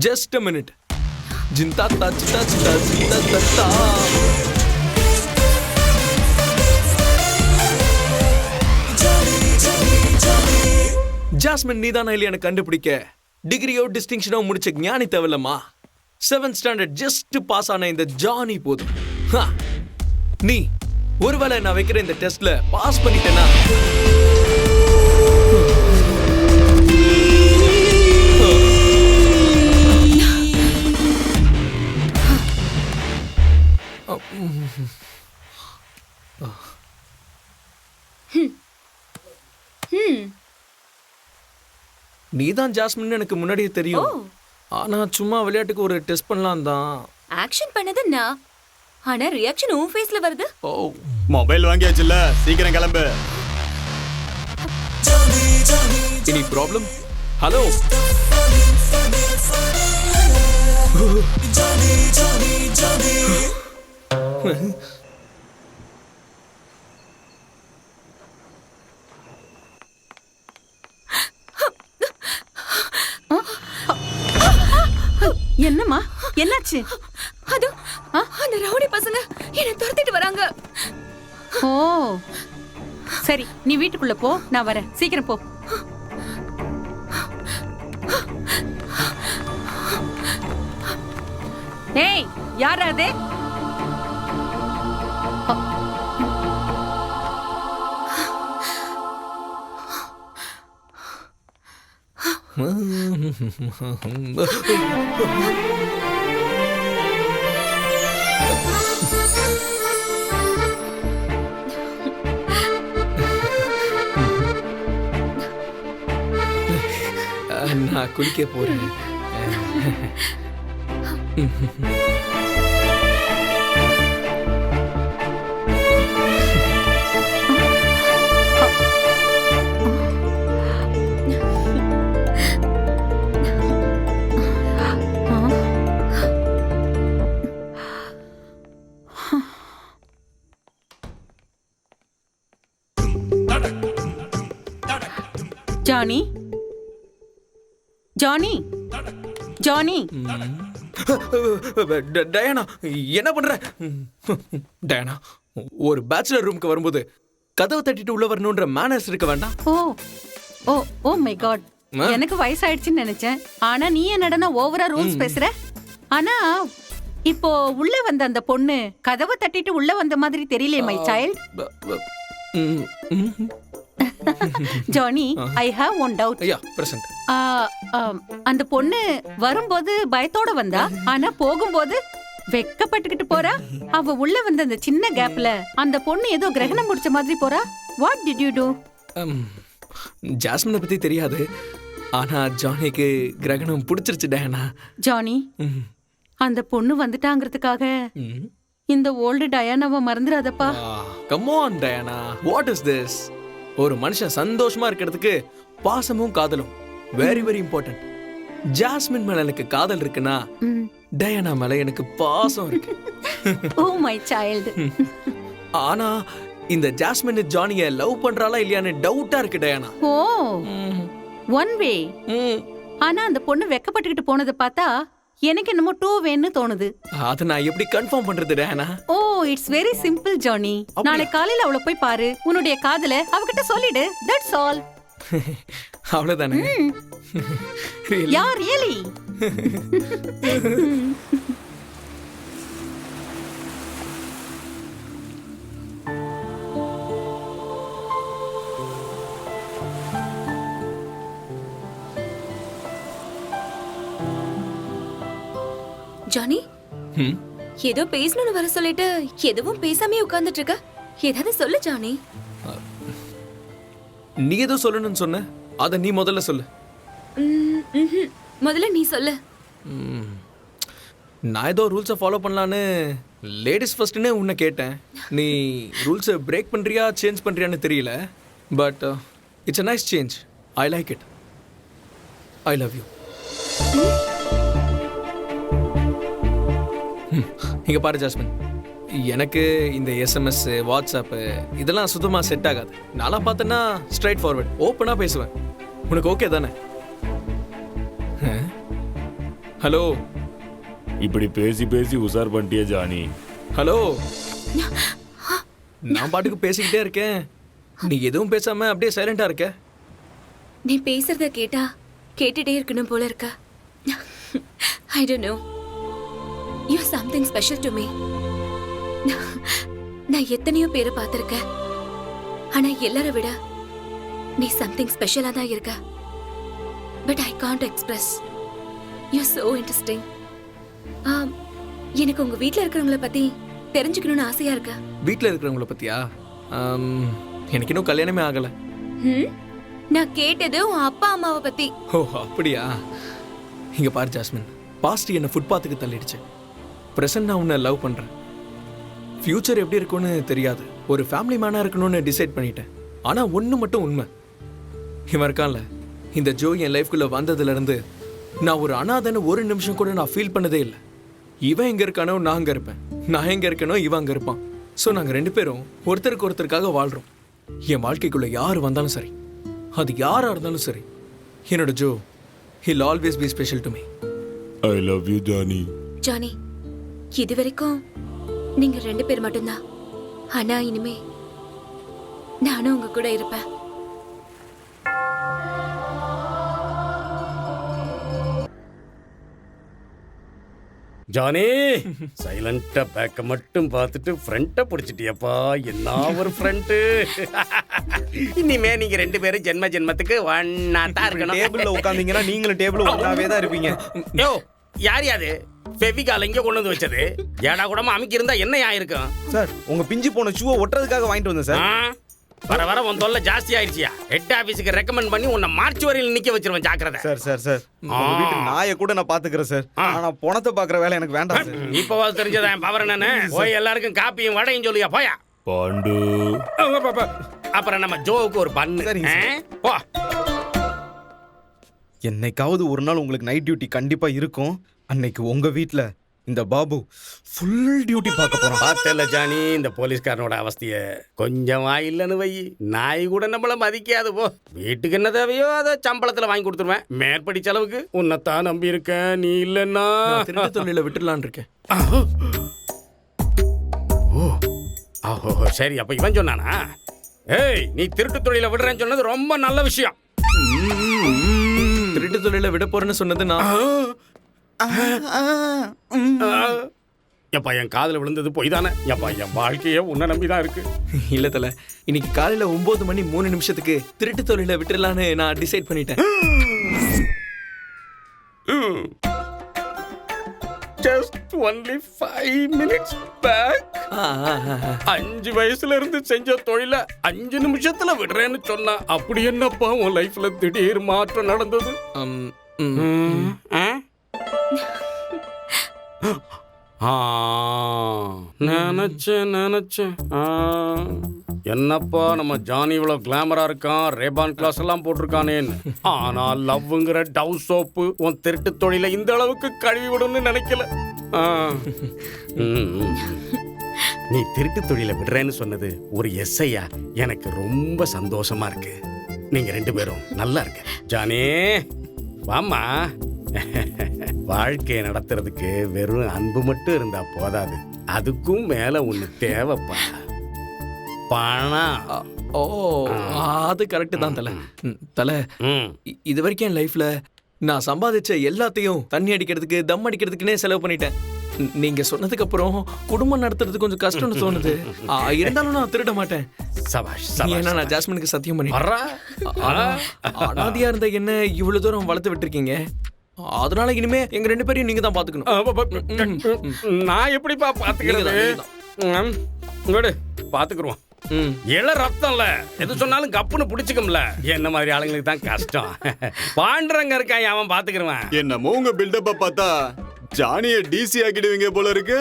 Just a minute. Jinta ta chita chita jinta ta ta. Jasmine நீதானா இல்லையான்னு கண்டுபிடிக்க டிகிரியோ டிஸ்டிங்ஷனோ முடிச்ச ஞானி தேவையில்லம்மா. 7th ஸ்டாண்டர்ட் ஜஸ்ட் பாஸ் ஆன இந்த ஜானி போதும். நீ ஒருவேளை நான் வைக்கிற இந்த டெஸ்ட்ல பாஸ் பண்ணிட்டேன்னா நீதான் ஜாஸ்மின் எனக்கு முன்னாடியே தெரியும். ஆனா சும்மா விளையாட்டுக்கு ஒரு டெஸ்ட் பண்ணலாம் தான். ஆக்ஷன் பண்ணது நான். ஆனா ரியாக்ஷன் உன் ஃபேஸ்ல வருது. ஓ, மொபைல் வாங்கியாச்சுல்ல, சீக்கிரம் கிளம்பு. Any problem? ஹலோ. என்னம்மா, என்னாச்சு? அது அந்த ரவுடி பசங்க என்ன துரத்திட்டு வராங்க. ஓ சரி, நீ வீட்டுக்குள்ள போ, நான் வரேன். சீக்கிரம் போ. ஏய், யார் அது? நான் குளிக்க போறேன். Johnny, Johnny, Johnny. டயானா, என்ன பண்ற? டயானா, ஒரு பேச்சுலர் ரூமுக்கு வரும்போது கதவை தட்டிட்டு உள்ள வரணும்ன்ற மேனர்ஸ் இருக்க வேண்டாம்? ஓ ஓ ஓ மை காட், எனக்கு வயசாயிடுச்சுன்னு நினைச்சேன். ஆனா நீ என்னடனா ஓவரா ரூல்ஸ் பேசுற. ஆனா இப்போ உள்ள வந்த அந்த பொண்ணு கதவை தட்டிட்டு உள்ள வந்த மாதிரி தெரியலையே my child. Johnny, I have one doubt. ஐயா, பிரசன்ட். அந்த பொண்ணு வரும்போது பயத்தோட வந்தா, ஆனா போகும்போது வெக்கப்பட்டுக்கிட்டு போறா. அவ உள்ள வந்த அந்த சின்ன கேப்ல அந்த பொண்ணு ஏதோ கிரகணம் முடிச்ச மாதிரி போறா. What did you do? ஜாஸ்மினை பத்தி தெரியாது, ஆனா ஜானிக்கு கிரகணம் பிடிச்சிருச்சு டயானா. ஜானி, அந்த பொண்ணு வந்துட்டாங்கிறதுக்காக இந்த ஓல்டு டயானாவை மறந்துடாதப்பா. Come on Diana, what is this? ஒரு மனுஷன் சந்தோஷமா இருக்கிறதுக்கு பாசமும் காதலும் வெரி வெரி இம்பார்ட்டன்ட். ஜாஸ்மின் மேல எனக்கு காதல் இருக்குன்னா டயானா மேல எனக்கு பாசம் இருக்கு. Oh my child. ஆனா இந்த ஜாஸ்மின் ஜானிய லவ் பண்றாளா இல்லையான்னு டவுட்டா இருக்கு டயானா. ஓ, ஒன் வே. ஆனா அந்த பொண்ணு வெக்கப்பட்டுக்கிட்டு போனதை பார்த்தா எனக்கு என்னமோ டூ வேன்னு தோணுது. அத நான் எப்படி கன்ஃபார்ம் பண்றது Diana? Oh, it's very simple Johnny. நாளை காலையில அவளை போய் பாரு, உன்னுடைய காதல அவகிட்ட சொல்லிடு. That's all. அவ்வளவுதானே? Yeah really? ஜானி, ஏதோ பேசணும்னு வர சொல்லிட்டு எதுவும் பேசாமே உட்கார்ந்துட்டு இருக்க. ஏதாவது சொல்லு ஜானி. நீ ஏதோ சொல்லணும்னு சொன்ன, அத நீ முதல்ல சொல்லு. முதல்ல நீ சொல்லு. நான் ஏதோ ரூல்ஸை ஃபாலோ பண்ணலான்னு லேடிஸ் ஃபர்ஸ்ட்னு உன்னை கேட்டேன். நீ ரூல்ஸை பிரேக் பண்றியா சேஞ்ச் பண்றியான்னு தெரியல. But it's a nice change. I like it. I love you. இங்கே பாரு ஜாஸ்மின், எனக்கு இந்த எஸ்எம்எஸ் வாட்ஸ்அப்பு இதெல்லாம் சுத்தமாக செட் ஆகாது. நான்லாம் பார்த்தேன்னா ஸ்ட்ரைட் ஃபார்வர்ட் ஓப்பனாக பேசுவேன். உனக்கு ஓகே தானே? ஹலோ, இப்படி பேசி பேசி உசார் பண்ணிட்டியே ஜானி. ஹலோ, நான் பாட்டுக்கு பேசிக்கிட்டே இருக்கேன், நீ எதுவும் பேசாம அப்படியே சைலண்டா இருக்க. நீ பேசுறத கேட்டா கேட்டுட்டே இருக்கணும் போல இருக்கா. I don't know, you or something special to me. நான் எத்தனையோ பேரை பார்த்திருக்கேன், ஆனா எல்லாரை விட நீ சம்திங் ஸ்பெஷலா தான் இருக்க. But I can't express. You are so interesting. எனக்கு உங்க வீட்ல இருக்கிறவங்கள பத்தி தெரிஞ்சுக்கணும்னு ஆசையா இருக்கு. வீட்டில் இருக்கிறவங்கள பத்தியா? எனக்கு இன்னும் கல்யாணமே ஆகலை. நான் கேட்டது உன் அப்பா அம்மாவை பத்தி. ஓ அப்படியா? இங்க பாரு ஜாஸ்மின், பாஸ்ட் என்னை ஃபுட்பாத்துக்கு தள்ளிடுச்சு. ப்ரெசன்ட் நான் உன்னை லவ் பண்றேன். ஃபியூச்சர் எப்படி இருக்கும்னு தெரியாது. ஒரு ஃபேமிலி மேனா இருக்கணும்னு டிசைட் பண்ணிட்டேன். ஆனா ஒன்று மட்டும் உண்மை, இவன் இருக்கான்ல, இந்த ஜோ என் லைஃப்குள்ள வந்ததுல இருந்து நான் ஒரு அனாதைன்னு ஒரு நிமிஷம் கூட நான் ஃபீல் பண்ணதே இல்லை. இவன் எங்க இருக்கானோ நான் அங்க இருப்பேன், நான் எங்க இருக்கனோ இவன் அங்க இருப்பான். ஸோ நாங்கள் 2 பேரும் ஒருத்தருக்கு ஒருத்தருக்காக வாழ்றோம். என் வாழ்க்கைக்குள்ள யார் வந்தாலும் சரி, அது யாரா இருந்தாலும் சரி, என்னோட Jo he'll always be special to me. I love you Johnny. Johnny, இது வரைக்கும் நீங்க 2 பேர் மட்டும்தான். ஆனா இனிமே நானும் உங்க கூட இருப்பேன். ஜானி, சைலண்டா பேக்க மட்டும் பார்த்துட்டு ஃப்ரண்ட்ட பிடிச்சிட்டியப்பா. என்ன ஒரு ஃப்ரண்ட். இனிமே நீங்க 2 பேரும் ஜென்ம ஜென்மத்துக்கு ஒண்ணா தான் இருக்கணும். டேபிள்ல உட்கார்ந்தீங்கன்னா நீங்களும் டேபிள் ஒண்ணாவே தான் இருப்பீங்க. யோ, யார் யாது ஃபெவிகால் எங்க கொண்டு வந்து வச்சது? ஏடா கூடமா அமைக்கி இருந்தா என்ன ஆயிருக்கும்? சார், உங்க பிஞ்சு போன ஷூவை ஒட்டுறதுக்காக வாங்கிட்டு வந்தேன் சார். வர வர உன் தொல்லை ஜாஸ்தி ஆயிடுச்சியா? ஹெட் ஆபீஸுக்கு ரெக்கமெண்ட் பண்ணி உன்னை மார்ச் வரையில் நிக்க வச்சிருவேன், ஜாக்கிரதை. சார் சார் சார், உங்க வீட்டு நாயை கூட நான் பாத்துக்கிறேன் சார். ஆனா பணத்தை பாக்குற வேலை எனக்கு வேண்டாம் சார். இப்பவா தெரிஞ்சதா என் பவர் என்னன்னு? போய் எல்லாருக்கும் காப்பியும் வடையும் சொல்லியா போயா. பாண்டு, அப்புறம் நம்ம ஜோவுக்கு ஒரு பண்ணு. போ. என்னைக்காவது ஒரு நாள் உங்களுக்கு நைட் டியூட்டி கண்டிப்பா இருக்கும். அன்னைக்கு உங்க வீட்ல இந்த பாபு ஃபுல் டியூட்டி பார்க்க போறான். பார்த்தல ஜானி, இந்த போலீஸ்காரனோட அவஸ்தைய. கொஞ்சம் வாயில்லன்னு வை, நாய் கூட நம்மள மதிக்காது. போ, வீட்டுக்கு என்ன தேவையோ அதை சம்பளத்துல வாங்கி கொடுத்துருவேன். மேற்படி செலவுக்கு உன்னைத்தான் நம்பி இருக்கேன். நீ இல்லன்னா திருட்டு தொழில விட்டுலான் இருக்கேன். ஓஹோ, சரி. அப்ப இவன் சொன்னானா? ஏய், நீ திருட்டு தொழில விடுறேன்னு சொன்னது ரொம்ப நல்ல விஷயம். திருட்டு தொழில விட போறேன்னு சொன்னது நான். எப்பா, என் காதுல விழுந்தது போய் தானே? எப்பா, என் வாழ்க்கையே உன்னை நம்பிதான் இருக்கு. இல்ல தல, இன்னைக்கு காலையில 9 மணி 3 நிமிஷத்துக்கு திருட்டு தொழில விட்டுலான்னு நான் டிசைட் பண்ணிட்டேன். Just only 5 minutes back. 5 வயசுல இருந்து செஞ்ச தொழில 5 நிமிஷத்துல விடுறேன்னு சொன்னா, அப்படி என்னப்பா உன் லைஃப்ல திடீர் மாற்றம் நடந்தது? நினைச்சேன். என்னப்பா நம்ம ஜானி இவ்வளவு கிளாமரா இருக்கான், ரேபான் கிளாஸ் எல்லாம் போட்டிருக்கானேன்னு. ஆனா லவ்ங்கிற டவ் சோப்பு உன் திருட்டு தொழில இந்த அளவுக்கு கழுவி விடும்னு நினைக்கல. நீ திருட்டு தொழில விடுறேன்னு சொன்னது ஒரு எஸ்ஐயா எனக்கு ரொம்ப சந்தோஷமா இருக்கு. நீங்க 2 பேரும் நல்லா இருக்க. ஜானி, வாமா. வாழ்க்கையை நடத்துறதுக்கு வெறும் அன்பு மட்டும் இருந்தா போதாது, அதுக்கும் மேல ஒண்ணு தேவைப்பா. பணம். ஓ, அது கரெக்ட் தான் தல. தல, இது வரைக்கும் என் லைஃப்ல நான் சம்பாதிச்ச எல்லாத்தையும் தண்ணி அடிக்கிறதுக்கு, தம் அடிக்கிறதுக்குன்னே செலவு பண்ணிட்டேன். நீங்க சொன்னதுக்கு அப்புறம் குடும்பம் நடத்துறது கொஞ்சம் கஷ்டம்னு தோணுது. இருந்தாலும் நான் திருட மாட்டேன். ஏன்னா நான் ஜாஸ்மினுக்கு சத்தியம் பண்ணிட்டேன். அனாதியா இருந்த என்ன இவ்வளவு தூரம் வளர்த்து விட்டுருக்கீங்க. அதனால இனிமே எங்க 2 பேரையும் நீங்க தான் பாத்துக்கணும். நான் எப்படிப்பா பாத்துக்கிறது? பாத்துக்குருவோம். இள ரத்தம்ல எது சொன்னாலும் கப்புன்னு பிடிச்சுக்கும்ல. என்ன மாதிரி ஆளுங்களுக்கு தான் கஷ்டம். பாண்டரங்க இருக்கான், அவன் பாத்துக்குருவான். என்னமோ உங்க பில்டப்ப பார்த்தா ஜானிய டிசி ஆக்கிடுவீங்க போல இருக்கு.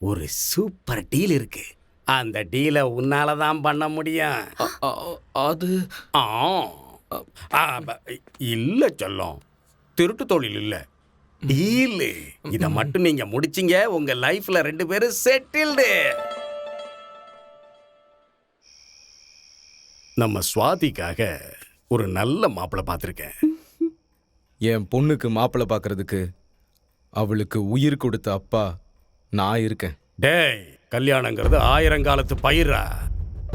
ஒரு சூப்பர் டீல் இருக்கு. அந்த டீலை உன்னால தான் பண்ண முடியும். அது இல்ல சொல்லும். திருட்டு தொழில் இல்ல, டீல். இத மட்டும் நீங்க முடிச்சீங்க, உங்க லைஃப்ல 2 பேரும் செட்டில்டு. நம்ம சுவாதிக்காக ஒரு நல்ல மாப்பிள்ளை பார்த்துருக்கேன். என் பொண்ணுக்கு மாப்பிள்ளை பார்க்கறதுக்கு அவளுக்கு உயிர் கொடுத்த அப்பா நான் இருக்கேன். டேய், கல்யாணங்கிறது 1000 காலத்து பயிரா.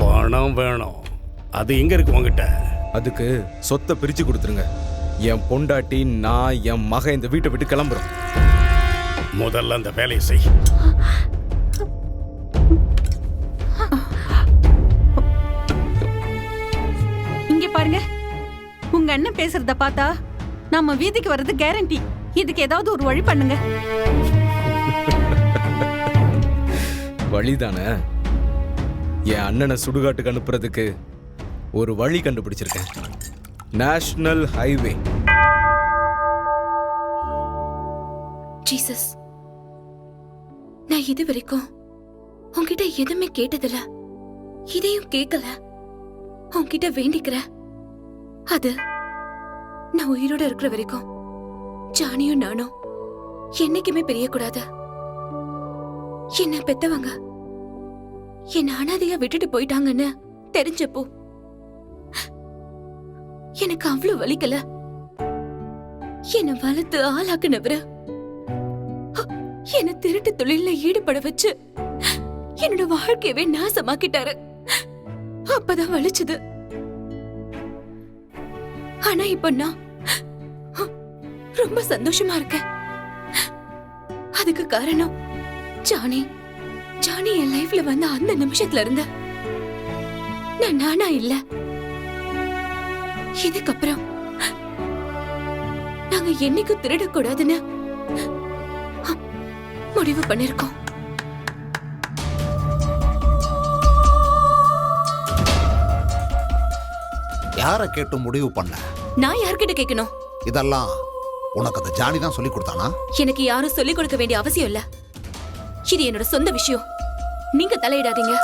பணம் வேணும். அது எங்க இருக்கு உங்ககிட்ட? அதுக்கு சொத்தை பிரிச்சு கொடுத்துருங்க. என் பொண்டாட்டி நான் என் மகன் இந்த வீட்டை விட்டு கிளம்புறோம். முதல்ல அந்த வேலையை செய். இங்க பாருங்க, உங்க அண்ணன் பேசுறத பார்த்தா நம்ம வீதிக்கு வர்றது கேரண்டி. இதுக்கு ஏதாவது ஒரு வழி பண்ணுங்க. வழிதானே? என் அண்ணனை சுடுகாட்டுக்கு அனுப்புறதுக்கு ஒரு வழி கண்டுபிடிச்சிருக்கேன். National highway. ஜீசஸ், நான் இது வரைக்கும் உன்கிட்ட எதுவுமே கேட்டதில்ல, இதையும் கேட்கல. உன்கிட்ட வேண்டிக்கிறேன், அது நான் உயிரோட இருக்கிற வரைக்கும் ஜானியும் நானும் என்னைக்குமே பிரியக்கூடாது. என்ன பெத்தவங்க என்ன அனாதையா விட்டுட்டு போயிட்டாங்கன்னு தெரிஞ்சப்போ எனக்கு அவ்வளவு வலிக்கல. என்ன வளர்த்து ஆளாக்குனவரு என்ன திருட்டு தொழில ஈடுபட வச்சு என்னோட வாழ்க்கையவே நாசமாக்கிட்டாரு. அப்பதான் வலிச்சது. ஆனா இப்ப நான் ரொம்ப சந்தோஷமா இருக்கேன். அதுக்கு காரணம் ஜானி. ஜானி என் லைஃப்ல வந்த அந்த நிமிஷத்துல இருந்த நான் நானா இல்ல. இதுக்கப்புறம் நாங்க என்னைக்கும் திருடக்கூடாதுன்னு முடிவு பண்ணிருக்கோம். யாரை கேட்டு முடிவு பண்ண? நான் யார்கிட்ட கேட்கணும்? இதெல்லாம் உனக்கு அந்த ஜானி தான் சொல்லி கொடுத்தானா? எனக்கு யாரும் சொல்லிக் கொடுக்க வேண்டிய அவசியம் இல்ல. இது என்னோட சொந்த விஷயம். நீங்க தலையிடாதீங்க.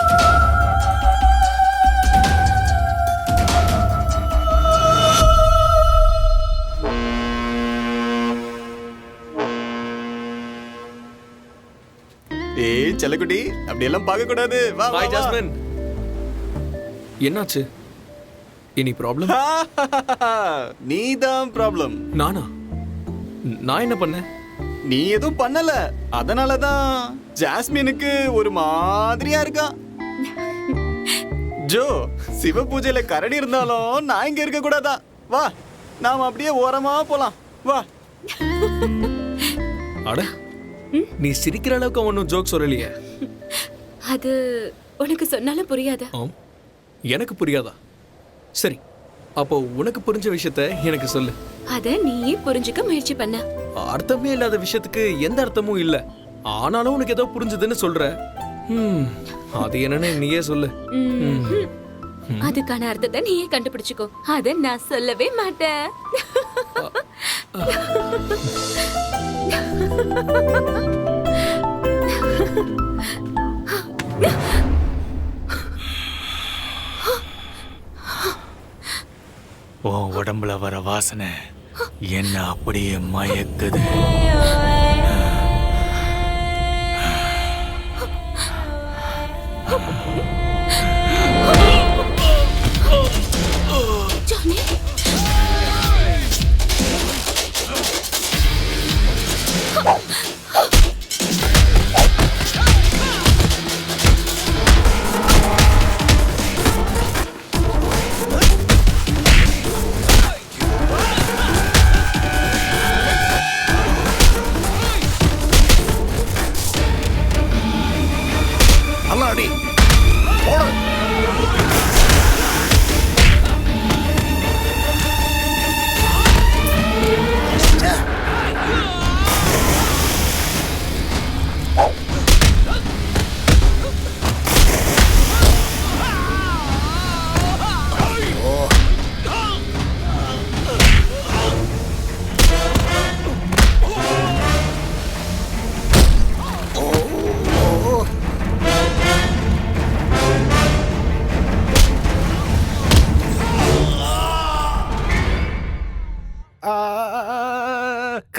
ஏய் செல்லக்குட்டி, அப்படி எல்லாம் பார்க்க கூடாது. வா வா ஹாய் வா. ஜாஸ்மின். என்னாச்சு? Any problem? நீதான் ப்ராப்ளம். நானா? நான் என்ன பண்ணேன்? நீ எதுவும் பண்ணல. அதனாலதான் ஜாஸ்மினுக்கு ஒரு மாதிரியா இருக்கா. ஜோ, சிவ பூஜையில கரடி இருந்தாலும் நான் இங்க இருக்க கூடாதா? வா, நாம அப்படியே ஓரமா போலாம். வா. அட, நீ சிரிக்கிற அளவுக்கு ஒன்றும் ஜோக் சொல்லலையே. அது உனக்கு சொன்னாலும் புரியாது. ஆம், எனக்கு புரியாதா? சரி, அப்போ உனக்கு புரிஞ்ச விஷயத்த எனக்கு சொல்லு. அத நீயே புரிஞ்சுக்க முயற்சி பண்ண. அர்த்தமே இல்லாத விஷயத்துக்கு எந்த அர்த்தமும் இல்ல. ஆனாலும் உனக்கு ஏதோ புரிஞ்சதுன்னு சொல்ற. அது என்னன்னு நீயே சொல்லு. அதுக்கான அர்த்தத்தை நீயே கண்டுபிடிச்சுக்கோ. அத நான் சொல்லவே மாட்டேன். உன் உடம்புல வர வாசனை என்ன அப்படியே மயக்குது. ஜானி,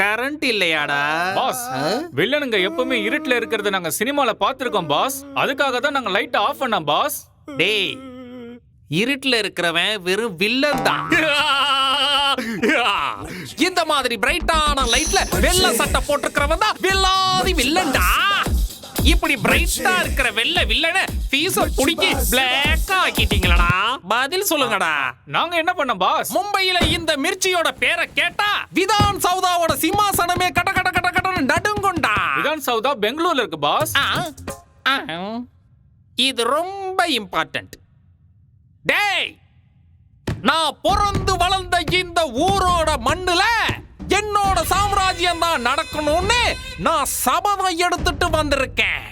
கரண்ட் இல்லையாடா? பாஸ் வில்லனுங்க எப்பவுமே இருட்டுல இருக்கிறத நாங்க சினிமால பாத்துருக்கோம் பாஸ். அதுக்காக தான் நாங்க லைட் ஆஃப் பண்ணோம் பாஸ். டேய், இருட்டுல இருக்கிறவன் வெறும் வில்லன் தான். இந்த மாதிரி பிரைட்டான லைட்ல வெள்ளை சட்டை போட்டுக்கிறவன் தான் வில்லாதி வில்லன்டா. இப்படி பிரைட்டா இருக்கிற வெள்ளை வில்லனை பீஸ புடிக்கி பிளாக் ஆக்கிட்டீங்களடா. பதில் சொல்லுங்கடா. நாங்க என்ன பண்ணோம் பாஸ்? மும்பையில இந்த மிர்ச்சியோட பேரை கேட்டா விதான் சௌதாவோட சிம்மாசனமே கட கட கட கடன்னு நடுங்குண்டா. விதான் சௌதா பெங்களூர்ல இருக்கு பாஸ். இது ரொம்ப இம்பார்ட்டன்ட். டேய், நான் பிறந்து வளர்ந்த இந்த ஊரோட மண்ணுல என்னோட சாம்ராஜ்யம் தான் நடக்கணும்னு நான் சபதம் எடுத்துட்டு வந்திருக்கேன்.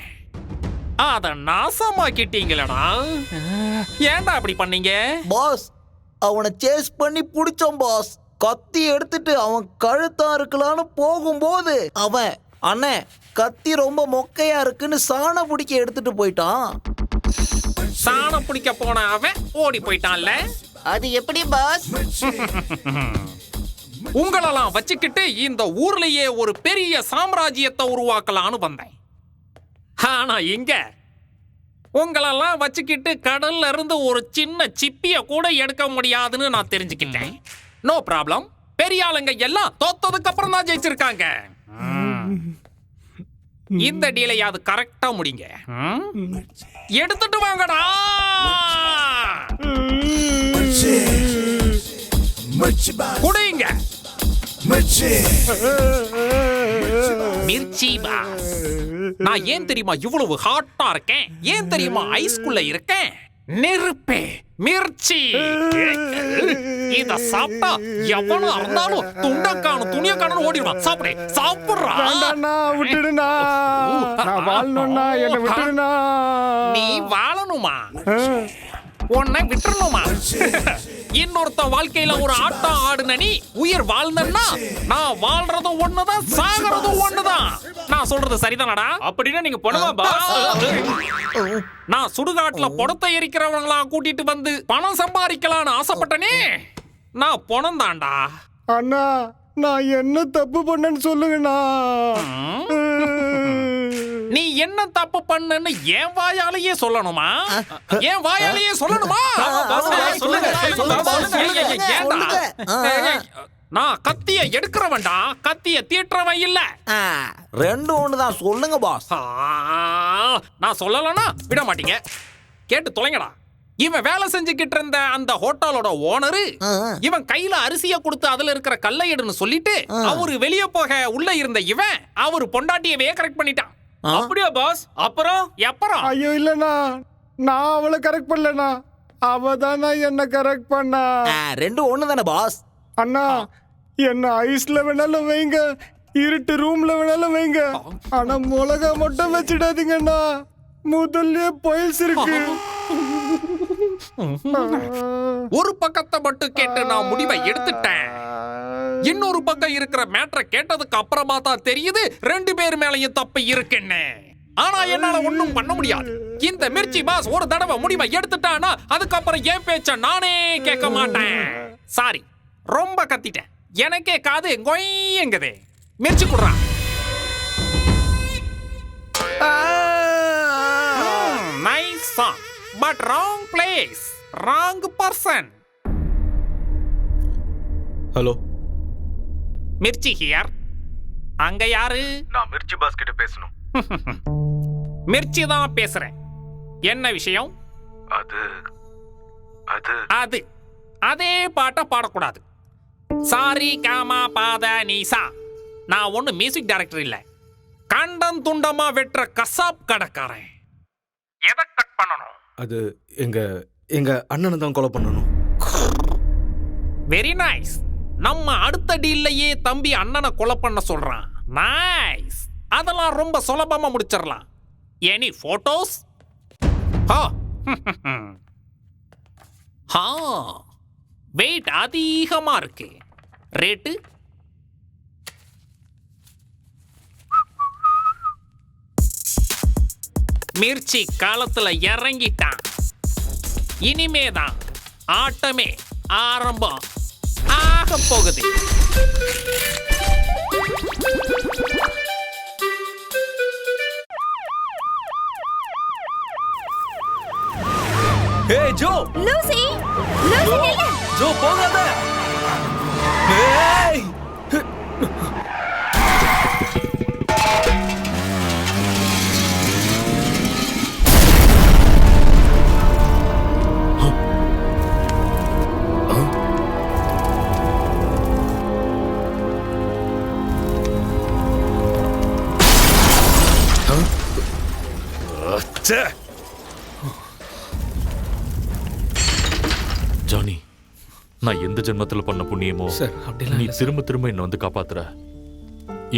அத நாசமாக்கிட்டீங்களடா. ஏன்டா அப்படி பண்ணீங்க? பாஸ், அவனை சேஸ் பண்ணி பிடிச்சோம் பாஸ். கத்தி எடுத்துட்டு அவன் கழுத்தா இருக்கலான்னு போகும்போது அவன் அண்ணே கத்தி ரொம்ப மொக்கையா இருக்குன்னு சாண பிடிக்க எடுத்துட்டு போயிட்டான். சாணம் பிடிக்க போன அவன் ஓடி போயிட்டான்ல. அது எப்படி பாஸ்? உங்களெல்லாம் வச்சுக்கிட்டு இந்த ஊர்லயே ஒரு பெரிய சாம்ராஜ்யத்தை உருவாக்கலான்னு வந்தேன். ஆனா இங்க உங்களெல்லாம் வச்சுக்கிட்டு கடல்ல இருந்து ஒரு சின்ன சிப்பிய கூட எடுக்க முடியாதுன்னு நான் தெரிஞ்சுக்கிட்டேன். No problem. பெரிய ஆளுங்க எல்லாம் தோத்ததுக்கு அப்புறம் தான் ஜெயிச்சிருக்காங்க. இந்த டீலையாவது கரெக்டா முடிங்க. எடுத்துட்டு வாங்கடா. குடிங்க மிர்ச்சி பாஸ். நான் ஏன் தெரியுமா இவ்வளவு ஹாட்டா இருக்கேன்? ஏன் தெரியுமா ஐஸ்குள்ள இருக்கேன்? நெருப்பே மிர்ச்சி. இத சாப்பிட்டா எவனா இருந்தாலும் துண்டக்கான துணியக்கான ஓடிடுவான். சாப்பிடு, சாப்பிடுறா. விட்டுடுனா, நான் வாழணும்னா என்ன விட்டுடுனா. நீ வாழணுமா? உன்னை விட்டுறணுமா? இன்னொருத்த வாழ்க்கையில ஒரு ஆட்டம் ஆடுன நீ உயிர் வாழ்ந்தன்னா நான் வாழ்றதும் ஒண்ணுதான், சாகிறதும் ஒண்ணுதான். நான் சொல்றது சரிதானடா? அப்படின்னா நீங்க போனவா பாஸ்? நான் சுடுகாட்டுல பணத்தை எரிக்கிறவங்களா கூட்டிட்டு வந்து பணம் சம்பாதிக்கலான்னு ஆசைப்பட்டனே. நான் பணம் தான்டா. அண்ணா, நான் என்ன தப்பு பண்ணேன்னு சொல்லுங்கண்ணா. நீ என்ன தப்பு பண்ணன்னு என் வாயாலேயே சொல்லணுமா? என் வாயாலேயே சொல்லணுமா? நான் கத்திய எடுக்கிறவன்டா, கத்திய தீட்டுறவன் இல்ல. ரெண்டும் ஒண்ணுதான். சொல்லுங்க பாஸ். நான் சொல்லலன்னா விட மாட்டீங்க. கேட்டு தொலைங்கடா. இவன் வேலை செஞ்சுக்கிட்டு இருந்த அந்த ஹோட்டலோட ஓனரு இவன் கையில அரிசிய கொடுத்து அதுல இருக்கிற கல்லை எடுன்னு சொல்லிட்டு அவரு வெளியே போக உள்ள இருந்த இவன் அவரு பொண்டாட்டியவே கரெக்ட் பண்ணிட்டான். அப்படியா பாஸ்? அப்புறம் ஐயோ இல்லண்ணா, நான் அவளை கரெக்ட் பண்ணலண்ணா, அவ தானே என்ன கரெக்ட் பண்ணா. ரெண்டும் ஒண்ணுதானே பாஸ்? அண்ணா, என்ன ஐஸ்ல வேணாலும் வைங்க, இருட்டு ரூம்ல வேணாலும் வைங்க, ஆனா மிளகா மட்டும் வச்சிடாதீங்கண்ணா. முதல்ல பாயில்ஸ் இருக்கு. ஒரு பக்கத்தை மட்டும் கேட்டு நான் முடிவை எடுத்துட்டேன். இன்னொரு பக்கம் இருக்கிற மேட்டரை கேட்டதுக்கு அப்புறமா தான் தெரியுது ரெண்டு பேர் மேலயும் தப்பு இருக்குன்னு. ஆனா என்னால ஒண்ணும் பண்ண முடியாது. இந்த மிர்ச்சி பாஸ் ஒரு தடவை முடிவை எடுத்துட்டானா அதுக்கப்புறம் என் பேச்ச நானே கேட்க மாட்டேன். சாரி, ரொம்ப கத்திட்டேன். எனக்கே காது கொய்யுங்குது. மிர்ச்சி குடுறான். Nice song, but wrong place, wrong person. Hello, Mirchi here. அங்க யாரு? நான் மிர்ச்சி பாஸ் கிட்ட பேசணும். மிர்ச்சி தான் பேசுறேன். என்ன விஷயம்? அது அதே பாட்டை பாடக்கூடாது. சாரி காமா பாத நீசா. நான் ஒண்ணு மியூசிக் டைரக்டர் இல்ல, கண்டம் துண்டமா வெற்ற கசாப் கடைக்காரன். எதை கட் பண்ணணும்? அது எங்க அண்ணனை தான் கொலை பண்ணணும். Very nice. நம்ம அடுத்த டீல்லையே தம்பி அண்ணனை கொலை பண்ண சொல்றான். நைஸ். அதெல்லாம் ரொம்ப சுலபமா முடிச்சிடலாம். Any photos? வெயிட் அதிகமா இருக்கு. ரேட்டு? மிர்ச்சி காலத்துல இறங்கிட்டான். இனிமேதான் ஆட்டமே ஆரம்பம் ஆக போகுது. ஏய் ஜோ, லூசி ஜோ, ஜோ போகாத. ஏய் ஜானி, நான் எந்த ஜென்மத்துல பண்ண புண்ணியமோ சார், அப்படிலாம் நீ இல்ல சார். திரும்ப திரும்ப என்ன வந்து காப்பாத்துற.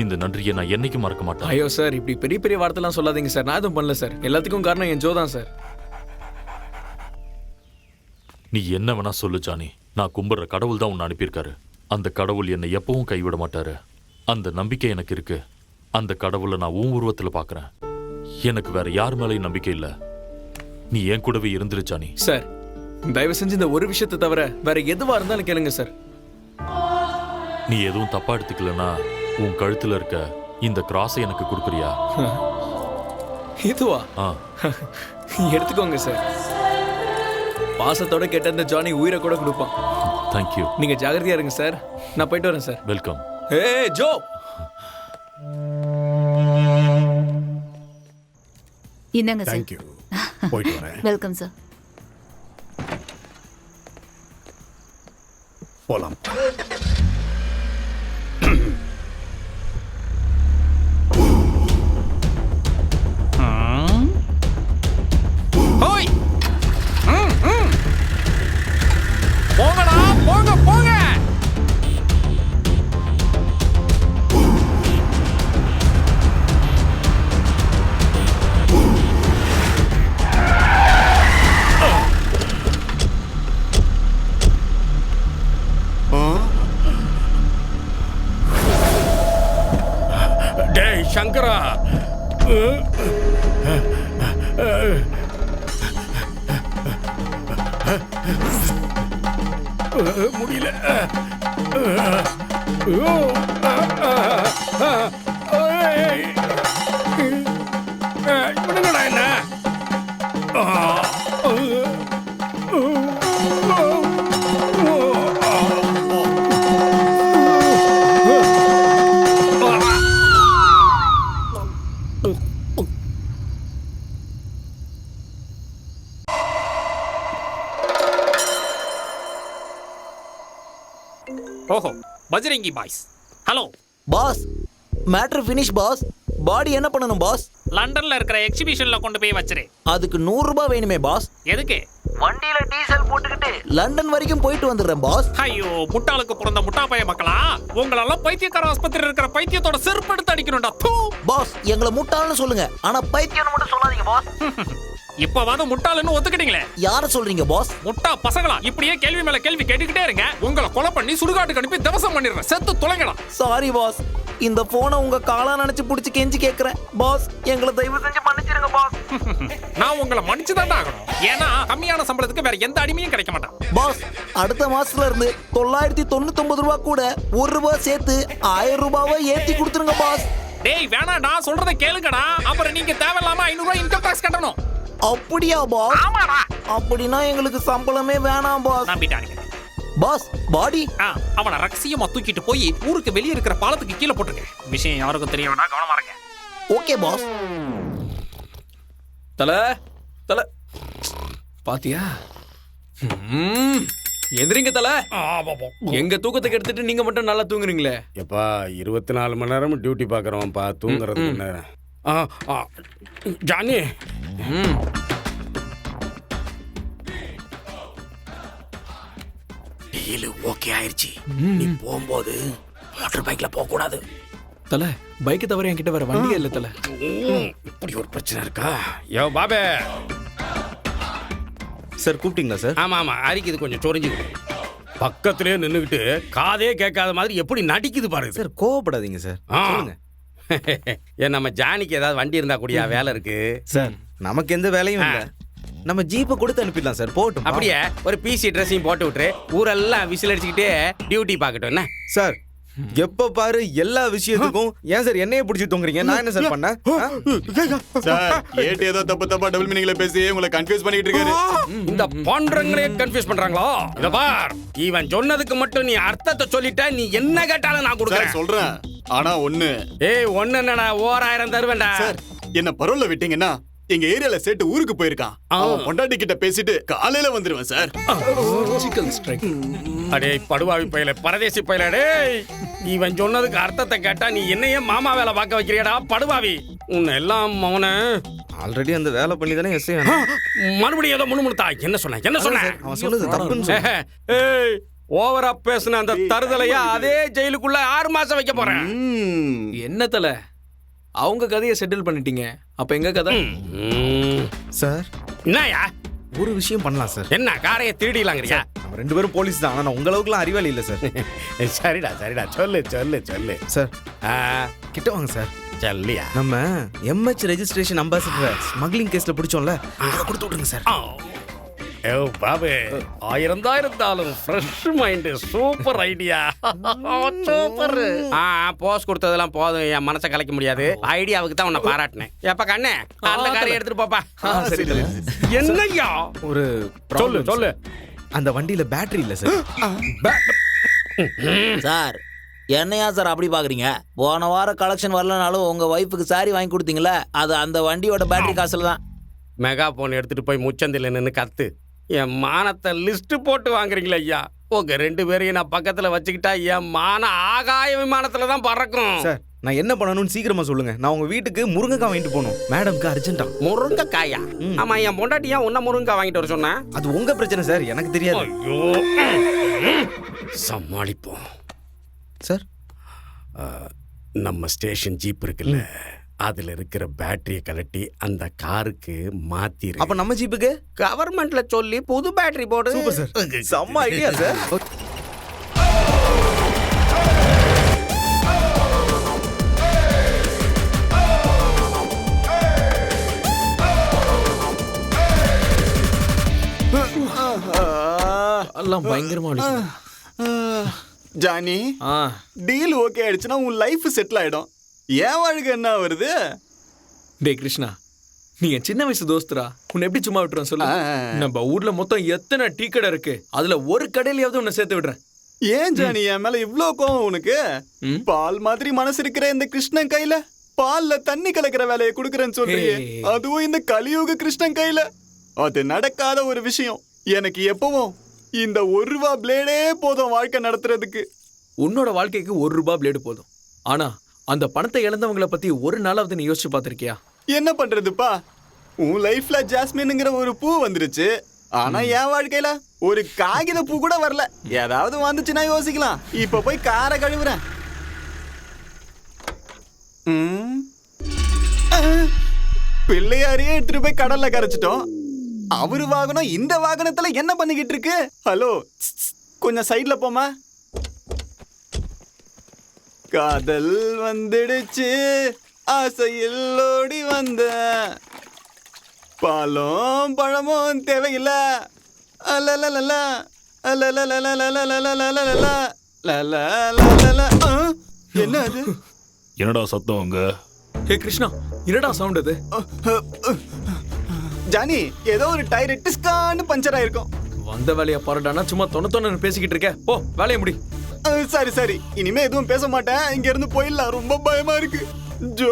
இந்த நன்றியை நான் என்னைக்கும் மறக்க மாட்டேன். ஐயோ சார், இப்படி பெரிய பெரிய வார்த்தைலாம் சொல்லாதீங்க சார். நான் எதுவும் பண்ணல சார். எல்லாத்துக்கும் காரணம் என் ஜோ தான் சார். நீ என்ன வேணா சொல்லு ஜானி, நான் கும்பிடுற கடவுள் தான் உன்னை அனுப்பியிருக்காரு. அந்த கடவுள் என்னை எப்பவும் கைவிட மாட்டாரு. அந்த நம்பிக்கை எனக்கு இருக்கு. அந்த கடவுளை நான் உன் உருவத்துல பாக்குறேன். எனக்கு வேற யார் மேலேயும் நம்பிக்கை இல்ல. நீ என் கூடவே இருந்துரு ஜானி. சார், தயவு செஞ்சு இந்த ஒரு விஷயத்தை தவிர வேற எதுவா இருந்தாலும் கேளுங்க சார். நீ எதுவும் தப்பா எடுத்துக்கலனா உன் கழுத்துல இருக்க இந்த கிராஸை எனக்கு கொடுக்குறியா? இதுவா? எடுத்துக்கோங்க சார். பாசத்தோட கேட்ட இந்த ஜானி உயிரை கூட கொடுப்பான். தேங்க்யூ. நீங்க ஜாகிரதையா இருங்க சார். நான் போயிட்டு வரேன் சார். வெல்கம். ஏய் ஜோ, இந்தாங்க சார். தேங்க்யூ. போயிட்டு வரேன். Welcome sir. போலாம். ஹோய், போங்கடா, போங்க போங்க. டேய் சங்கரா, முடியல. விடுங்கடா என்ன. ஓஹோ, Bajrangi boys. Hello boss, matter finish boss. Body என்ன பண்ணணும் பாஸ்? லண்டன்ல இருக்கிற எக்ஸிபிஷன்ல கொண்டு போய் வச்சிரு. அதுக்கு 100 ரூபாய் வேணுமே பாஸ். எதுக்கு? வண்டியில டீசல் போட்டுக்கிட்டு லண்டன் வரைக்கும் போயிட்டு வந்துடுறேன் பாஸ். ஐயோ, முட்டாளுக்கு பிறந்த முட்டா பைய மக்களா, உங்களெல்லாம் பைத்தியக்கார ஆஸ்பத்திரியில் இருக்கிற பைத்தியத்தோட செருப்பு எடுத்து அடிக்கணும்டா. பாஸ், எங்களை முட்டாள்னு சொல்லுங்க, ஆனா பைத்தியம்னு மட்டும் சொல்லாதீங்க பாஸ். இப்பவாது முட்டாளுன்னு ஒத்துக்கிட்டீங்களே. யார சொல்றீங்க பாஸ்? முட்டா பசங்களா, இப்படியே கேள்வி மேல கேள்வி கேட்டுக்கிட்டே இருங்க. உங்களை கொலை பண்ணி சுடுகாட்டுக்கு அனுப்பி தவசம் பண்ணிடுறேன். செத்து தொலைங்கடா. சாரி பாஸ், இந்த போனை உங்க காலா நினைச்சு புடிச்சு கெஞ்சி கேக்குறேன் பாஸ். எங்களை தயவு செஞ்சு மன்னிச்சிருங்க பாஸ். நான் உங்களை மன்னிச்சுதான் ஆகணும். ஏன்னா கம்மியான சம்பளத்துக்கு வேற எந்த அடிமையும் கிடைக்க மாட்டான். பாஸ், அடுத்த மாசத்துல இருந்து 999 ரூபாய் கூட 1 ரூபாய் சேர்த்து 1000 ரூபாவை ஏத்தி கொடுத்துருங்க பாஸ். டேய் வேணாடா, சொல்றத கேளுங்கடா. அப்புறம் நீங்க தேவையில்லாம 500 ரூபாய் இன்கம் டாக்ஸ் கட்டணும். அப்படியா பாஸ்? அப்படின்னா எங்களுக்கு சம்பளமே வேணாம் பாஸ். நம்பிட்டாங்க பாஸ். பாடி அவனை ரகசியமா தூக்கிட்டு போய் ஊருக்கு வெளியே இருக்கிற பாலத்துக்கு கீழே போட்டுருங்க. விஷயம் யாருக்கும் தெரிய வேணா, கவனமா இருங்க. Okay boss. தல தல பாத்தியா? எதிரிங்க தல. எங்க தூக்கத்தை கெடுத்துட்டு நீங்க மட்டும் நல்லா தூங்குறீங்களே. எப்பா 24 மணி நேரமும் டியூட்டி பார்க்குறவன்ப்பா, தூங்குறது நேரம். ஜானி, டீல் ஓகே ஆயிருச்சு. நீ போகும்போது மோட்டார் பைக்ல போக கூடாது. தல, பைக்கை தவிர என்கிட்ட வேற வண்டியே இல்ல தல. இப்படி ஒரு பிரச்சனை இருக்கா? யோ பாபே. சார் கூப்பிட்டீங்களா சார்? ஆமா ஆமா, அரிக்குது, கொஞ்சம் சொரிஞ்சுது. பக்கத்திலே நின்னுகிட்டு காதே கேட்காத மாதிரி எப்படி நடிக்குது பாருங்க சார். கோவப்படாதீங்க சார். சொல்லுங்க. ஏன் நம்ம ஜானிக்கு ஏதாவது வண்டி இருந்தா கூடியா? வேலை இருக்கு சார். நமக்கு எந்த வேலையும் இல்ல. நம்ம ஜீப்பை கொடுத்து அனுப்பிடலாம் சார். போட்டும். அப்படியே ஒரு பிசி ட்ரெஸ்ஸையும் போட்டு விட்டுரு. ஊரெல்லாம் விசில் அடிச்சுக்கிட்டே டியூட்டி பார்க்கட்டும். என்ன சார், எப்ப பாரு எல்லா விஷயத்துக்கும் ஏன் சார் என்னையே பிடிச்சி தொங்குறீங்க? நான் என்ன சார் பண்ணேன்? சார் ஏட்டு ஏதோ தப்பு தப்பா டபுள் மீனிங்ல பேசி உங்களை கன்ஃபியூஸ் பண்ணிட்டு இருக்காரு. இந்த பாண்டங்களே கன்ஃபியூஸ் பண்றாங்களா? இத பார், இவன் சொன்னதுக்கு மட்டும் நீ அர்த்தத்தை சொல்லிட்ட, நீ என்ன கேட்டாலும் நான் கொடுக்கறேன். சொல்றேன், ஆனா ஒண்ணு. ஏய் ஒண்ணு என்னடா, 1000 தருவேன்டா. சார் என்ன பரோல்ல விட்டீங்கன்னா எங்க ஏரியால சேட்டு ஊருக்கு போயிருக்கான். அவன் பொண்டாட்டி கிட்ட பேசிட்டு காலையில வந்துருவேன் சார். Chicken strike. அடே படுவாவி பையல, பரதேசி பையல, டேய் இவன் சொன்னதுக்கு அர்த்தத்தை கேட்டா நீ என்னையே மாமா வேலை பார்க்க வைக்கிறியடா படுவாவி. உன்னை எல்லாம் அவனை ஆல்ரெடி அந்த வேலை பண்ணி தானே எஸ்ஐ. மறுபடியும் ஏதோ முணுமுணுத்தா. என்ன சொன்ன என்ன சொன்ன? அவன் சொல்லுது தப்புன்னு சொல்லு. ஏய் ஓவரா பேசுன அந்த தருதலையா அதே ஜெயிலுக்குள்ள 6 மாசம் வைக்க போறேன். என்ன தல, அவங்க கதையை செட்டில் பண்ணிட்டீங்க, அப்ப எங்க கதை? சார் என்னயா ஒரு விஷயம் பண்ணலாம் சார். என்ன காரையை திருடிலாங்கறியா? நம்ம 2 பேரும் போலீஸ் தான், ஆனா உங்க அளவுக்குலாம் அறிவாளி இல்ல சார். சரிடா சரிடா, சொல்லு சொல்லு சொல்லு சார். கிட்ட வாங்க சார். சொல்லியா? நம்ம எம்ஹெச் ரெஜிஸ்ட்ரேஷன் அம்பாசிடர் ஸ்மக்லிங் கேஸ்ல பிடிச்சோம்ல, அதை கொடுத்து விட்டுருங்க சார். ஏ பாபு, 1000 தான் இருந்தாலும் fresh mind, super idea, super. Post கொடுத்ததெல்லாம் போதும், என் மனசை கலைக்க முடியாது. ஐடியாவுக்கு தான் உன்னை பாராட்டினேன். எப்ப கண்ணே அந்த காரை எடுத்துட்டு போப்பா. என்னய்யா ஒரு சொல்லு சொல்லு. அந்த வண்டியில பேட்டரி இல்ல சார். சார் என்னையா சார் அப்படி பாக்குறீங்க? போன வாரம் கலெக்ஷன் வரலனாலும் உங்க ஒய்ஃபுக்கு சாரி வாங்கி கொடுத்தீங்களா, அது அந்த வண்டியோட பேட்டரி காசுல தான். மெகா போன் எடுத்துட்டு போய் முச்சந்தில நின்று கத்து. என் மானத்தை லிஸ்ட் போட்டு வாங்குறீங்களா ஐயா? உங்க 2 பேரையும் நான் பக்கத்துல வச்சுக்கிட்டா என் மான ஆகாய விமானத்துல தான் பறக்கும். சார் நான் என்ன பண்ணணும்னு சீக்கிரமா சொல்லுங்க. நான் உங்க வீட்டுக்கு முருங்கைக்காய் வாங்கிட்டு போகணும். மேடம்க்கு அர்ஜென்ட்டா. முருங்கைக்காயா? ஆமா, என் பொண்டாட்டி ஏன் உன்ன முருங்கைக்காய் வாங்கிட்டு வர சொன்னா? அது உங்க பிரச்சனை சார், எனக்கு தெரியாது. ஐயோ சமாளிப்போம் சார். நம்ம ஸ்டேஷன் ஜீப் இருக்குல்ல, அதுல இருக்கிற பேட்டரியை கலட்டி அந்த காருக்கு மாத்திரு. அப்ப நம்ம ஜீப்புக்கு கவர்மெண்ட்ல சொல்லி புது பேட்டரி போடு. சூப்பர் சார், செம்ம ஐடியா சார். எல்லாம் பயங்கரமா வலிக்குது. ஜானி, டீல் ஓகே ஆயிடுச்சுன்னா உன் லைஃப் செட்டில் ஆயிடும். ஏன் வாழ்க்கை என்ன வருது? டே கிருஷ்ணா, நீ என் சின்ன வயசு தோஸ்துரா, உன்னை எப்படி சும்மா விட்டுறேன் சொல்லு? நம்ம ஊர்ல மொத்தம் எத்தனை டீ கடை இருக்கு, அதுல ஒரு கடையிலயாவது உன்னை சேர்த்து விடுறேன். ஏன் ஜானி என் மேல இவ்ளோ கோவம் உனக்கு? பால் மாதிரி மனசு இருக்கிற இந்த கிருஷ்ணன் கையில பால்ல தண்ணி கலக்கிற வேலையை கொடுக்கறேன்னு சொல்றியே, அதுவும் இந்த கலியுக கிருஷ்ணன் கையில. அது நடக்காத ஒரு விஷயம். எனக்கு எப்பவும் இந்த 1 ரூபா பிளேடே போதும் வாழ்க்கை நடத்துறதுக்கு. உன்னோட வாழ்க்கைக்கு 1 ரூபாய் பிளேடு போதும். ஆனா அந்த பணத்தை இழந்தவங்களை பத்தி ஒரு நாளாவது நீ யோசிச்சு பார்த்திருக்கியா? என்ன பண்றதுப்பா, உன் லைஃப்ல ஜாஸ்மின்ங்கிற ஒரு பூ வந்துருச்சு, ஆனா என் வாழ்க்கையில ஒரு காகித பூ கூட வரல. ஏதாவது வந்துச்சுன்னா யோசிக்கலாம். இப்ப போய் காரை கழுவுறேன். பிள்ளையாரையே எடுத்துட்டு போய் கடல்ல கரைச்சிட்டோம். அவரு வாகனம் இந்த வாகனத்துல என்ன பண்ணிக்கிட்டு இருக்கு? ஹலோ, கொஞ்சம் சைட்ல போமா. காதல் வந்துடுச்சு, ஆசையில் ஓடி வந்த, பாலும் பழமும் தேவையில்ல. என்ன அது? என்னடா சத்தம் அங்க? ஹே கிருஷ்ணா, என்னடா சவுண்ட் அது? ஜானி, ஏதோ ஒரு டயர் டிஸ்கான்னு பஞ்சர் ஆயிருக்கும். வந்த வேலையை பாருடானா, சும்மா தொண்ணு பேசிக்கிட்டு இருக்க. ஓ, வேலையை முடி. சரி சரி, இனிமே எதுவும் பேச மாட்டேன். இங்க இருந்து போயிடலாம், ரொம்ப பயமா இருக்கு. ஜோ,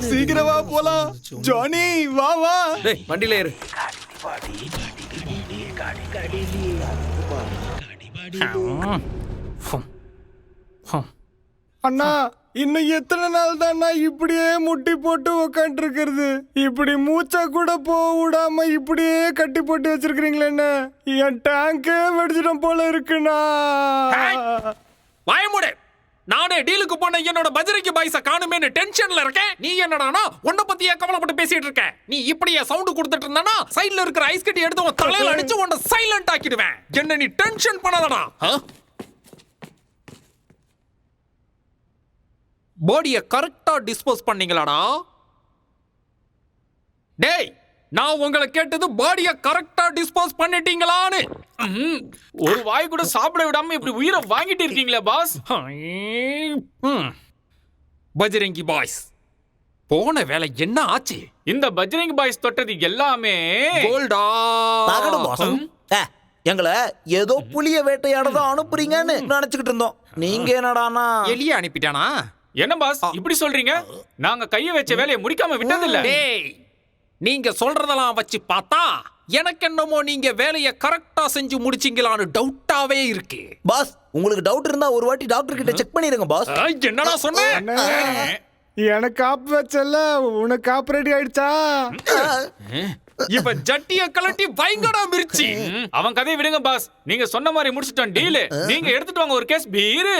சீக்கிரமா போலாம். ஜானி வா வா. டேய் வண்டியில ஏறு. அண்ணா, இன்னும் எத்தனை நாள் தான் இப்படியே முட்டி போட்டு உக்காண்டு இருக்கிறது? இப்படி மூச்சா கூட போக விடாம இப்படியே கட்டி போட்டு வச்சிருக்கீங்களே, என்ன என் டேங்கே வெடிச்சிடும் போல இருக்குண்ணா. வாயமுடு. நானே டீலுக்கு போன என்னோட பஜ்ரங்கி பாய்ஸ காணுமேன்னு டென்ஷன்ல இருக்கேன். நீ என்னடானா உன்னை பத்தியே கவலைப்பட்டு பேசிட்டு இருக்க? நீ இப்படியே சவுண்ட் கொடுத்துட்டு இருந்தானா சைடுல இருக்கிற ஐஸ் கட்டி எடுத்து உன் தலையில அடிச்சு உன்னை சைலண்ட் ஆக்கிடுவேன். என்ன நீ டென்ஷன் பண்ணாதடா. பாடியை கரெக்டா டிஸ்போஸ் பண்ணீங்களாடா? டேய், நான் உங்களை கேட்டது பாடியை கரெக்டா டிஸ்போஸ் பண்ணிட்டீங்களான்னு. ஒரு வாய் கூட சாப்பிட விடாம இப்படி உயிரை வாங்கிட்டு இருக்கீங்களே பாஸ். பஜ்ரங்கி பாய்ஸ், போன வேலை என்ன ஆச்சு? இந்த பஜ்ரங்கி பாய்ஸ் தொட்டது எல்லாமே கோல்டா. தகடு பாஸ். எங்களை ஏதோ புலிய வேட்டையாடதான் அனுப்புறீங்கன்னு நினைச்சுக்கிட்டு இருந்தோம். நீங்க என்னடானா எலிய அனுப்பிட்டானா? என்ன பாஸ் இப்படி சொல்றீங்க? நாங்க கைய வச்ச வேலையை முடிக்காம விட்டதில்ல. டேய், நீங்க சொல்றதெல்லாம் வச்சு பார்த்தா எனக்கு என்னமோ நீங்க வேலையை கரெக்டா செஞ்சு முடிச்சீங்களான்னு டவுட்டாவே இருக்கு. பாஸ், உங்களுக்கு டவுட் இருந்தா ஒரு வாட்டி டாக்டர் கிட்ட செக் பண்ணிருங்க பாஸ். என்னடா சொன்னேன்? எனக்கு ஆப் வச்சல, உனக்கு ஆப் ரெடி ஆயிடுச்சா? இப்ப ஜட்டிய கலட்டி பயங்கடா மிர்ச்சி. அவன் கதையை விடுங்க பாஸ். நீங்க சொன்ன மாதிரி முடிச்சிட்டோம் டீல். நீங்க எடுத்துட்டு வாங்க ஒரு கேஸ் பீர்.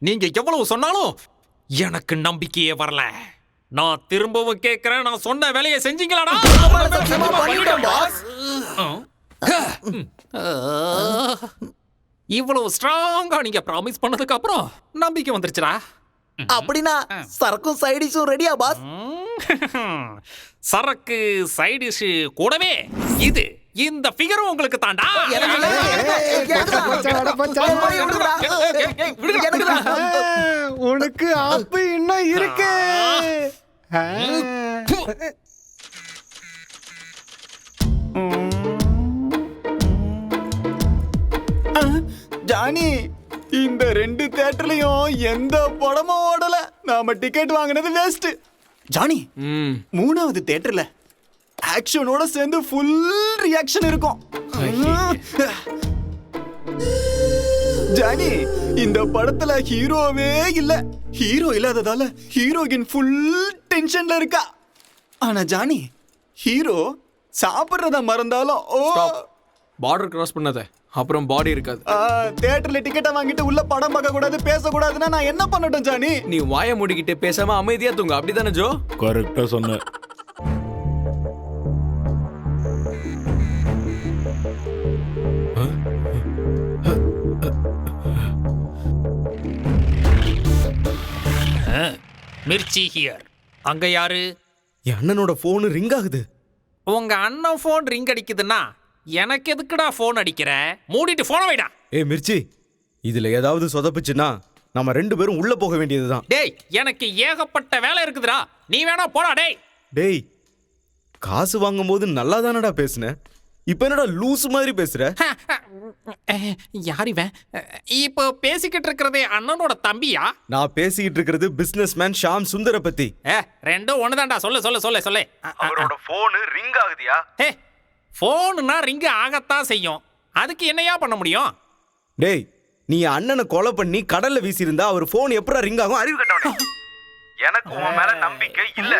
நீங்க எவ்வளவு சொன்னாலும் எனக்கு நம்பிக்கையே வரல. நான் திரும்பவும் கேக்குறேன், நான் சொன்ன வேலையை செஞ்சீங்களாடா? இவ்வளவு ஸ்ட்ராங்கா நீங்க ப்ராமிஸ் பண்ணதுக்கு அப்புறம் நம்பிக்கை வந்துருச்சுடா. அப்படின்னா சரக்கும் சைடிஷும் ரெடியா பாஸ்? சரக்கு சைடிஷ் கூடவே இது இந்த ஃபிகரும் உங்களுக்கு தாண்டா. உனக்கு ஆப்பு இன்னும் இருக்கு. ஜானி, இந்த 2 தியேட்டர்லயும் எந்த படமும் ஓடல. நாம டிக்கெட் வாங்கினது வேஸ்ட். ஜானி, 3வது தியேட்டர்ல ஆக்ஷனோட சேர்ந்து ஃபுல் ரியாக்ஷன் இருக்கும். ஜானி, இந்த படத்துல ஹீரோவே இல்ல. ஹீரோ இல்லாததால ஹீரோயின் ஃபுல் டென்ஷன்ல இருக்கா. ஆனா ஜானி, ஹீரோ சாப்பிடுறத மறந்தாலும் பார்டர் கிராஸ் பண்ணாத, அப்புறம் பாடி இருக்காது. தியேட்டர்ல டிக்கெட்டை வாங்கிட்டு உள்ள படம் பார்க்க கூடாது, பேசக்கூடாதுன்னா நான் என்ன பண்ணட்டும் ஜானி? நீ வாயை மூடிக்கிட்டு பேசாம அமைதியா தூங்க, அப்படிதானே ஜோ? கரெக்டா சொன்ன. மிர்ச்சி ஹியர். அங்க யாரு? என் அண்ணனோட போன் ரிங் ஆகுது. உங்க அண்ணன் போன் ரிங் அடிக்குதுன்னா எனக்கு எதுக்குடா போன் அடிக்கிற? மூடிட்டு போன வைடா. ஏய் மிர்ச்சி, இதுல ஏதாவது சொதப்புச்சுன்னா நம்ம 2 பேரும் உள்ள போக வேண்டியதுதான். டேய், எனக்கு ஏகப்பட்ட வேலை இருக்குதுடா. நீ வேணா போடா. டேய் டேய், காசு வாங்கும் போது நல்லா தானடா பேசுன, இப்ப என்னடா லூஸ் மாதிரி பேசுற? யார் இவன்? இப்போ பேசிக்கிட்டு இருக்கிறதே அண்ணனோட தம்பியா? நான் பேசிக்கிட்டு இருக்கிறது பிசினஸ் மேன் ஷாம் சுந்தர பத்தி. ரெண்டும் ஒண்ணுதான்டா. சொல்லு. அவரோட போன் ரிங் ஆகுதியா? போனுனா ரிங் ஆகத்தான் செய்யும். அதுக்கு என்னையா பண்ண முடியும்? டேய், நீ அண்ணனை கொலை பண்ணி கடல்ல வீசியிருந்தா அவர் போன் எப்படா ரிங் ஆகும்? அறிவு கட்டவனே. எனக்கு உன் மேல நம்பிக்கை இல்ல.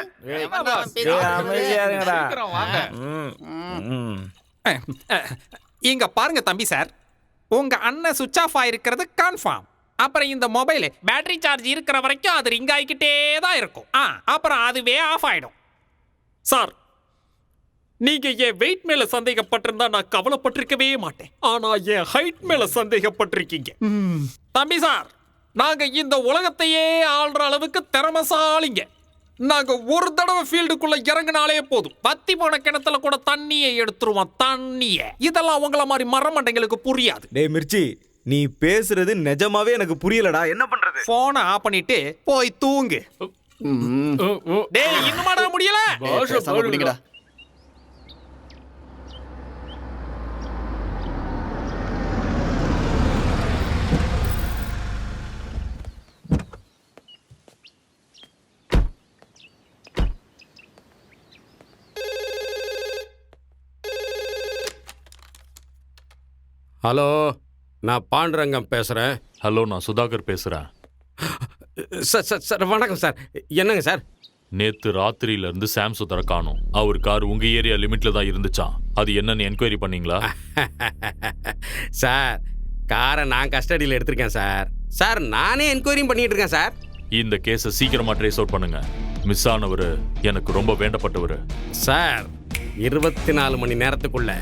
இங்க பாருங்க தம்பி சார், உங்க அண்ணன் சுவிட்ச் ஆஃப் ஆயிருக்கிறது கன்ஃபார்ம். அப்புறம் இந்த மொபைல் பேட்டரி சார்ஜ் இருக்கிற வரைக்கும் அது ரிங் ஆகிக்கிட்டே தான் இருக்கும். அப்புறம் அதுவே ஆஃப் ஆயிடும். சார், நீங்க என் வெயிட் மேல சந்தேகப்பட்டிருந்தா நான் கவலைப்பட்டிருக்கவே மாட்டேன். ஆனா என் ஹைட் மேல சந்தேகப்பட்டிருக்கீங்க. தம்பி சார், நாங்க இந்த உலகத்தையே ஆள்ற அளவுக்கு திறமசாலிங்க. நாங்க ஒரு தடவை ஃபீல்டுக்குள்ள இறங்கினாலே போதும், பத்தி போன கிணத்துல கூட தண்ணியை எடுத்துருவோம். தண்ணிய இதெல்லாம் உங்களை மாதிரி மரமண்டைங்களுக்கு புரியாது. டேய் மிர்ச்சி, நீ பேசுறது நிஜமாவே எனக்கு புரியலடா. என்ன பண்றது? போனை ஆஃப் பண்ணிட்டு போய் தூங்கு. டேய், இன்னுமாடா முடியல? குடிக்கடா. ஹலோ, நான் பாண்டுரங்கம் பேசுகிறேன். ஹலோ, நான் சுதாகர் பேசுகிறேன். சார் வணக்கம் சார். என்னங்க சார்? நேத்து ராத்திரியில இருந்து சாம் சுந்தர காணோம். அவர் கார் உங்க ஏரியா லிமிட்ல தான் இருந்துச்சான். அது என்னன்னு என்கொயரி பண்ணீங்களா? சார், காரை நான் கஸ்டடியில் எடுத்திருக்கேன் சார். சார், நானே என்கொயரியும் பண்ணிட்டு இருக்கேன் சார். இந்த கேஸை சீக்கிரமா ட்ரேஸ் அவுட் பண்ணுங்க. மிஸ் ஆனவர் எனக்கு ரொம்ப வேண்டப்பட்டவர் சார். 24 மணி நேரத்துக்குள்ள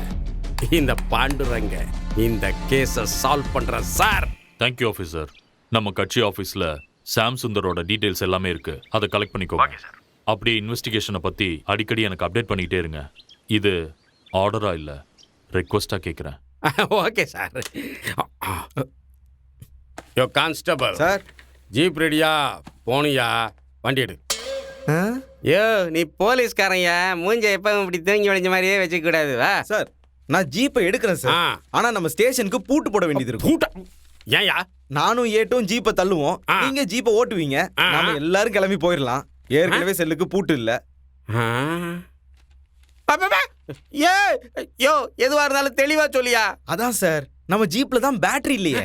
இந்த பாண்டுரங்க இந்த கேஸை சால்வ் பண்ற சார். Thank you officer. நம்ம கட்சி ஆஃபீஸில் சாம் சுந்தரோட டீட்டெயில்ஸ் எல்லாமே இருக்கு. அதை கலெக்ட் பண்ணிக்கோங்க. அப்படியே இன்வெஸ்டிகேஷனை பத்தி அடிக்கடி எனக்கு அப்டேட் பண்ணிக்கிட்டே இருங்க. இது ஆர்டரா இல்ல, ரெக்வஸ்டா கேட்குறேன். Okay sir. Yo constable sir. Jeep ரெடியா? போனியா? வண்டி எடு. யோ நீ போலீஸ்காரையா, மூஞ்ச எப்ப இப்படி தூங்கி வளைஞ்ச மாதிரியே வச்சுக்க கூடாது. வா சார், நான் ஜீப்பை எடுக்கிறேன் சார். ஆனா நம்ம ஸ்டேஷனுக்கு பூட்டு போட வேண்டியது இருக்கு. ஏன்யா? நானும் ஏட்டும் ஜீப்பை தள்ளுவோம், நீங்க ஜீப்பை ஓட்டுவீங்க, நாம எல்லாரும் கிளம்பி போயிடலாம். ஏற்கனவே செல்லுக்கு பூட்டு இல்ல. ஏ யோ எதுவா இருந்தாலும் தெளிவா சொல்லியா. அதான் சார், நம்ம ஜீப்ல தான் பேட்டரி இல்லையே.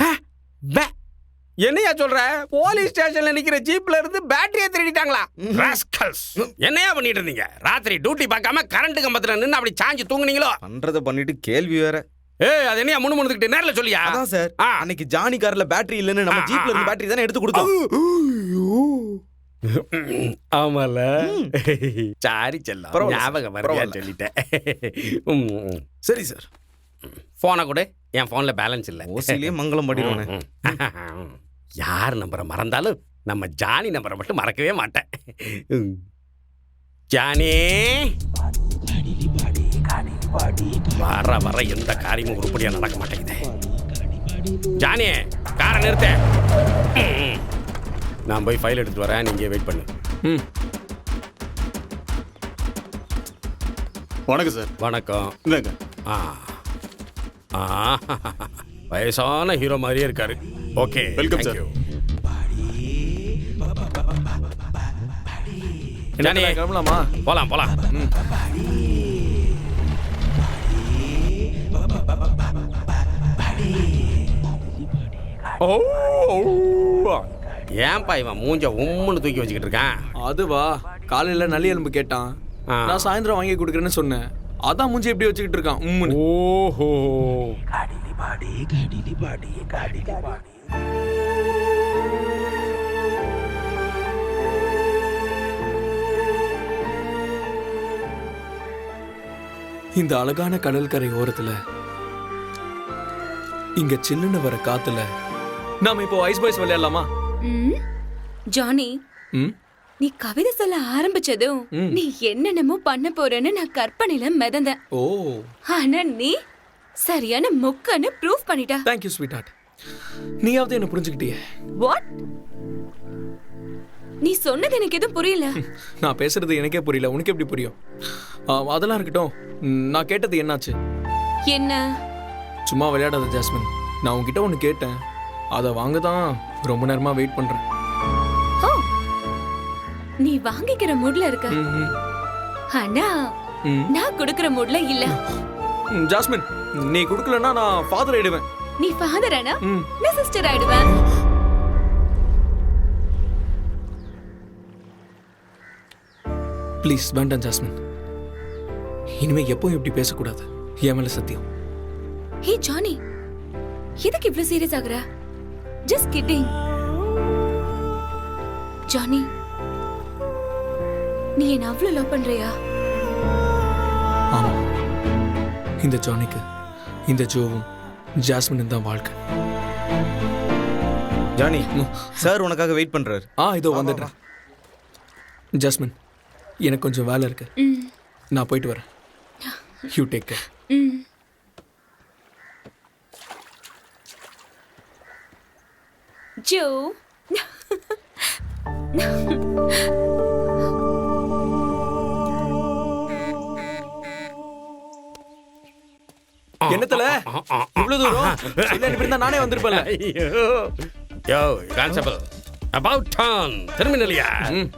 என்னையா சொல்ற? போலீஸ் ஸ்டேஷன்ல நிக்கிற ஜீப்ல இருந்து பேட்டரியை திருடிட்டாங்களா? ராஸ்கல்ஸ். என்னையா பண்ணிட்டு இருந்தீங்க? ராத்திரி டியூட்டி பார்க்காம கரண்ட் கம்பத்துல நின்னு அப்படி சாஞ்சி தூங்குனீங்களோ? பண்றத பண்ணிட்டு கேள்வி வேற. ஏய் அது என்னையா முணுமுணுக்கிட்டு நேர்ல சொல்லியா? அதான் சார், அன்னைக்கு ஜானி கார்ல பேட்டரி இல்லன்னு நம்ம ஜீப்ல இருந்து பேட்டரி தானே எடுத்து கொடுத்தோம். ஆமால. சாரி செல்லம், ஞாபகம் மறதியா சொல்லிட்டேன். சரி சார். போனை கூட, என் போன்ல பேலன்ஸ் இல்ல. ஓசிலே மங்களம் படிடுவானே. யார் நம்பரை மறந்தாலும் நம்ம ஜானி நம்பரை மட்டும் மறக்கவே மாட்டேன். ஜானி வர வர எந்த காரியமும் உருப்படியா நடக்க மாட்டேங்குது. ஜானி காரை நிறுத்த. நான் போய் ஃபைல் எடுத்துட்டு வரேன், நீங்க வெயிட் பண்ணு. வணக்கம் சார். வணக்கம். இந்தாங்க. வயசான ஹீரோ மாதிரியே இருக்காரு. Okay welcome sir. கிளம்பலாமா? போலாம் போலாம். ஏன்பா இவன் மூஞ்ச உம்முன்னு தூக்கி வச்சுக்கிட்டு இருக்கான்? அதுவா, காலையில நல்லி எலும்பு கேட்டான், நான் சாயந்தரம் வாங்கி கொடுக்குறேன்னு சொன்னேன். அதான் மூஞ்சி எப்படி வச்சுக்கிட்டு இருக்கான் உம்முன்னு. ஓஹோ. இந்த அழகான கடற்கரை ஓரத்துல இங்க சில்லுன்னு வர காத்துல நாம இப்போ ஐஸ் பாய்ஸ் விளையாடலாமா? ஜானி, நீ கவிதை சொல்ல ஆரம்பிச்சதும் நீ என்னென்னமோ பண்ண போறேன்னு நான் கற்பனையில மிதந்தேன். ஓ, ஆனா நீ சரியான முக்கன்னு ப்ரூவ் பண்ணிட்ட. Thank you sweetheart. நீயாவது என்ன புரிஞ்சுக்கிட்டியே. வாட்? நீ சொன்னது எனக்கு எதுவும் புரியல. நான் பேசுறது எனக்கே புரியல, உனக்கு எப்படி புரியும்? அதெல்லாம் இருக்கட்டும், நான் கேட்டது என்னாச்சு? என்ன? சும்மா விளையாடாத ஜாஸ்மின், நான் உன்கிட்ட ஒன்று கேட்டேன், அதை வாங்க தான் ரொம்ப நேரமா வெயிட் பண்றேன். நீ வாங்கிக்கிற மூட்ல இருக்க, ஆனா நான் கொடுக்கிற மூட்ல இல்ல. ஜாஸ்மின், நீ கொடுக்கலன்னா நான் ஃபாதர் ஆயிடுவேன். நீ ஃபாதர் ஆனா நான் சிஸ்டர் ஆயிடுவேன். ப்ளீஸ் வேண்டாம் ஜாஸ்மின், இனிமே எப்பவும் இப்படி பேசக்கூடாது, என் மேல சத்தியம். ஹே ஜானி, எதுக்கு இவ்ளோ சீரியஸ் ஆகுற? Just kidding. ஜானி, நீ என்ன அவ்வளவு லவ் பண்றியா? ஆமா, இந்த ஜானிக்கு இந்த ஜோவும் ஜாஸ்மின் தான் வாழ்க்கை. ஜானி சார் உனக்காக வெயிட் பண்றாரு. இதோ வந்துடுறேன். ஜாஸ்மின், எனக்கு கொஞ்சம் வேலை இருக்கு, நான் போயிட்டு வரேன். You take care. ஜோ, என்னத்துல இவ்வளவு தூரம் இல்ல இருந்தா நானே வந்திருப்பேன்ல. யோ கான்ஸ்டபிள், அபௌட் டான் டெர்மினலியா,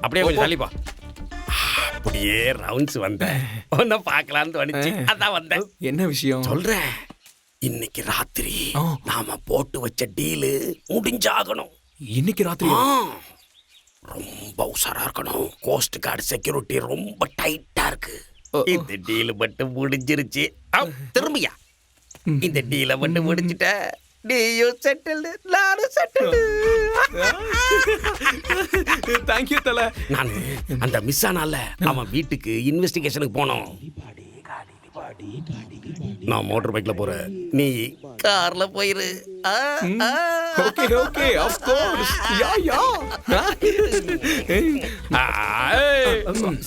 அப்படியே கொஞ்சம் தள்ளிப்பா. அப்படியே ரவுண்ட்ஸ் வந்தேன், உன்னை பார்க்கலான்னு வந்துச்சு, அதான் வந்தேன். என்ன விஷயம் சொல்றேன். இன்னைக்கு ராத்திரி நாம போட்டு வச்ச டீலு முடிஞ்சாகணும். இன்னைக்கு ராத்திரி ரொம்ப உஷாரா இருக்கணும். கோஸ்ட் கார்டு செக்யூரிட்டி ரொம்ப டைட்டா இருக்கு. இந்த டீல் மட்டும் முடிஞ்சிருச்சு. திரும்பியா இந்த டீல மட்டும் முடிஞ்சிட்ட, நீயும் செட்டில்டு, நானும் செட்டில்டு. தேங்க் யூ தல. நான் அந்த மிஸ் ஆனால அவன் வீட்டுக்கு இன்வெஸ்டிகேஷனுக்கு போனோம். நான் மோட்டார் பைக்ல போறேன், நீ கார்ல போயிரு. Okay okay of course yeah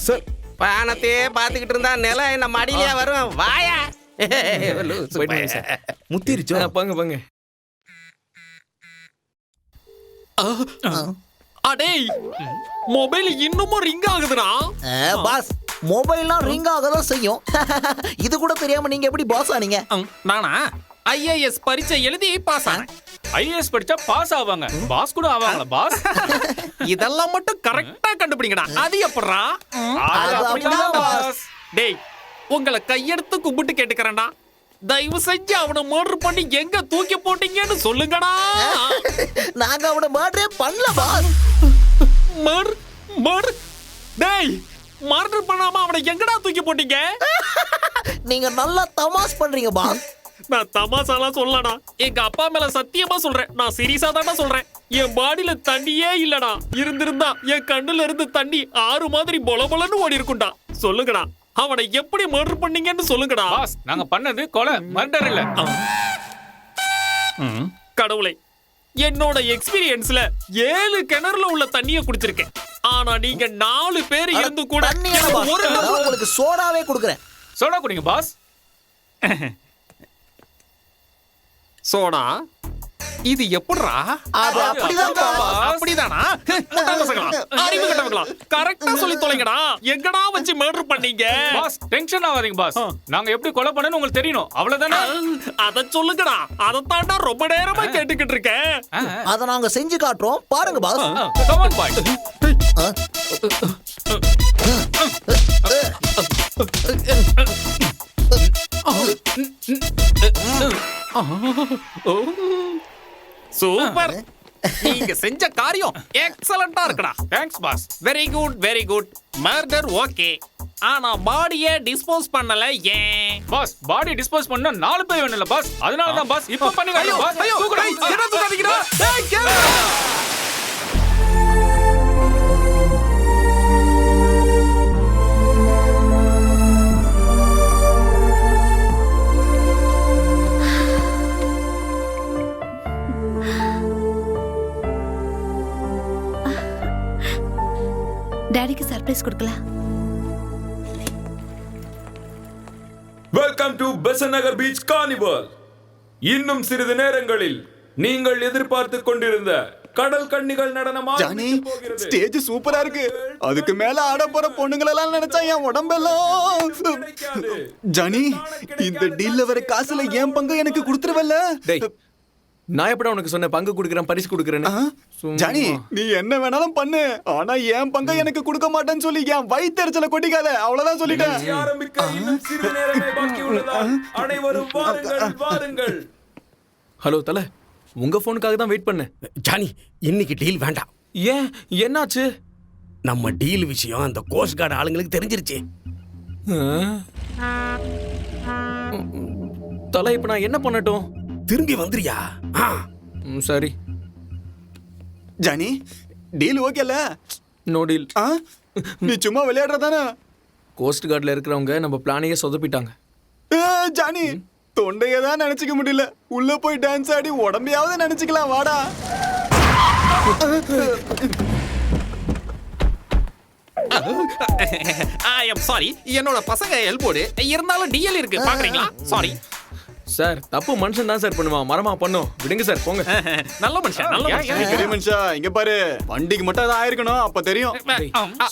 sir பானத்தையே பாத்துக்கிட்டு இருந்தா நிலம் என்ன மடியிலே வரும் வாயா முத்திருச்சோ பாங்க அடேய் மொபைல் இன்னமும் ரிங் ஆகுதுடா. பாஸ் மொபைல்லாம் ரிங் ஆகதான் செய்யும். இது கூட தெரியாம நீங்க எப்படி பாஸ் ஆனீங்க? நானா ஐஏஎஸ் பரீட்சை எழுதி பாஸ் ஆனேன். ஐஏஎஸ் படிச்சா பாஸ் ஆவாங்க, பாஸ் கூட ஆவாங்களா பாஸ்? இதெல்லாம் மட்டும் கரெக்டா கண்டுபிடிங்கடா. அது எப்படிடா? டேய் உங்களை கையெடுத்து கும்பிட்டு கேட்டுக்கிறேன்டா, தயவு செஞ்சு அவனை மர்டர் பண்ணி எங்க தூக்கி போட்டீங்கன்னு சொல்லுங்கடா. நாங்க அவனை மர்டரே பண்ணல பாஸ். மர்டர் டேய் மர்டர் பண்ணாம அவனை எங்கடா தூக்கி போட்டீங்க? நீங்க நல்லா தமாஸ் பண்றீங்க பாஸ். நான் தமாசாலாம் சொல்லடா, எங்க அப்பா மேல சத்தியமா சொல்றேன், நான் சீரியஸா தான்டா சொல்றேன். என் பாடியில தண்ணியே இல்லடா, இருந்திருந்தா என் கண்ணுல இருந்து தண்ணி ஆறு மாதிரி பொல பொலன்னு ஓடி இருக்கும்டா. சொல்லுங்கடா அவனை எப்படி மர்டர் பண்ணீங்கன்னு சொல்லுங்கடா. பாஸ் நாங்க பண்ணது கொலை, மர்டர் இல்ல. கடவுளே, என்னோட எக்ஸ்பீரியன்ஸ்ல 7 கிணறுல உள்ள தண்ணிய குடிச்சிருக்கேன். ஆனா நீங்க 4 பேர் இருந்து கூட உங்களுக்கு சோடாவே கொடுக்குறேன். சோடா குடிங்க பாஸ். சோடா இது எப்படிடா? அப்படிதானா? அறிவு கட்டவங்களா கரெக்டா சொல்லி தொலைங்கடா. எங்கடா வச்சு மர்டர் பண்ணீங்க? பாஸ் டென்ஷன் ஆகாதீங்க பாஸ், நாங்க எப்படி கொலை பண்ணனும் உங்களுக்கு தெரியணும் அவ்வளவுதானே. அத சொல்லுங்கடா, அத தாண்டா ரொம்ப நேரமா கேட்டுக்கிட்டு இருக்கேன். அத நாங்க செஞ்சு காட்டுறோம் பாருங்க boss. Come on boy. Super, நீங்க செஞ்ச காரியம் எக்ஸலண்டா இருக்குடா. Thanks boss. Very good very good. Murder okay, ஆனா பாடியை டிஸ்போஸ் பண்ணல ஏன்? பாஸ் பாடி டிஸ்போஸ் பண்ண 4 பேர் வேணும்ல பாஸ், அதனால தான் பாஸ் இப்ப பண்ணி ஐயோ பாஸ். ஐயோ என்ன தூக்காதீங்கடா. டேய் கேளு. டாடிக்கு சர்ப்ரைஸ் கொடுக்கலாம். Welcome to Besant Nagar beach carnival. இன்னும் சிறிது நேரங்களில் நீங்கள் எதிர்பார்த்து கொண்டிருந்த கடல் கன்னிகள் நடனமா. ஜானி ஸ்டேஜ் சூப்பரா இருக்கு, அதுக்கு மேல ஆட போற பொண்ணுங்களெல்லாம் நினைச்சா என் உடம்பெல்லாம். ஜானி இந்த டீல்ல வர காசுல என் பங்கு எனக்கு கொடுத்துருவல்ல? நான் எப்படா உனக்கு சொன்ன பங்கு கொடுக்குறேன் பரிசு கொடுக்குறேன்னு? ஜானி நீ என்ன வேணாலும் பண்ணு, ஆனா என் பங்கை எனக்கு கொடுக்க மாட்டேன்னு சொல்லி என் வயித்தெரிச்சல கொட்டிக்காத, அவ்வளவுதான் சொல்லிட்டேன். ஆரம்பிக்க இன்னும் சிறிது நேரமே பாக்கி உள்ளதால் அனைவரும் வாருங்கள் வாருங்கள். ஹலோ தல, உங்க போனுக்காக தான் வெயிட் பண்ணேன். ஜானி இன்னைக்கு டீல் வேண்டாம். ஏன் என்னாச்சு? நம்ம டீல் விஷயம் அந்த கோஸ்ட் கார்டு ஆளுங்களுக்கு தெரிஞ்சிருச்சு. தல இப்ப நான் என்ன பண்ணட்டும்? திரும்பி வந்துறியா? சரி ஜானி டீல் ஓகேல? No deal. நீ சும்மா விளையாடுறதானே? கோஸ்ட் கார்டில் இருக்கிறவங்க நம்ம பிளானையே சொதப்பிட்டாங்க. ஜானி தொண்டையை தான் நினைச்சுக்க முடியல, உள்ள போய் டான்ஸ் ஆடி உடம்பையாவது நினைச்சுக்கலாம் வாடா. ஐ அம் சாரி, என்னோட பசங்க எல்போடு இருந்தாலும் டிஎல் இருக்கு பாக்குறீங்களா? சாரி சார், தப்பு மனுஷன் தான் சார் பண்ணுவான், மரமா பண்ணும். விடுங்க சார் போங்க. நல்ல மனுஷன் நல்ல மனுஷன். பெரிய மனுஷா இங்க பாரு, வண்டிக்கு மட்டும் அதான் ஆயிருக்கணும், அப்ப தெரியும்.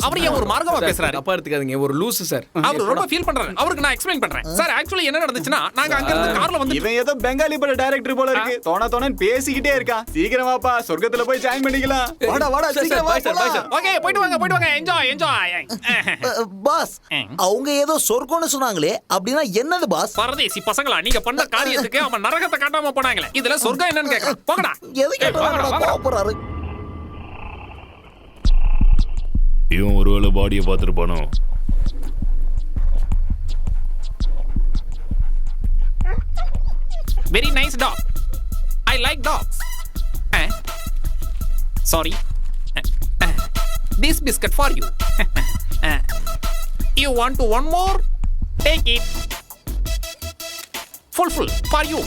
அவர் ஏன் ஒரு மார்க்கமா பேசுறாரு? தப்பா எடுத்துக்காதீங்க, ஒரு லூசு சார். அவர் ரொம்ப ஃபீல் பண்றாரு, அவருக்கு நான் எக்ஸ்பிளைன் பண்றேன். சார் ஆக்சுவலி என்ன நடந்துச்சுன்னா, நாங்க அங்க இருந்து கார்ல வந்து இவன் ஏதோ பெங்காலி பட டைரக்டர் போல இருக்கு, தோண பேசிக்கிட்டே இருக்கான். சீக்கிரம் வாப்பா, சொர்க்கத்துல போய் ஜாயின் பண்ணிக்கலாம். வாடா வாடா சீக்கிரம் வா. ஓகே போய்ட்டு வாங்க என்ஜாய் என்ஜாய். பாஸ் அவங்க ஏதோ சொர்க்கம்னு சொன்னாங்களே, அப்படினா என்னது பாஸ்? பரதேசி பசங்களா, நீங்க பண்ண காரியத்துக்கு அவன் நரகத்தை காட்டாம போனாங்களே, இதுல சொர்க்கம் என்னன்னு கேக்குறான். போங்கடா. எதுக்கு கோபப்படுறாரு? இவன் ஒருவேளை பாடியை பார்த்துருப்பானோ? Very nice dog. I like dogs. Sorry. This biscuit for you. You want to one more? Take it. Full for you.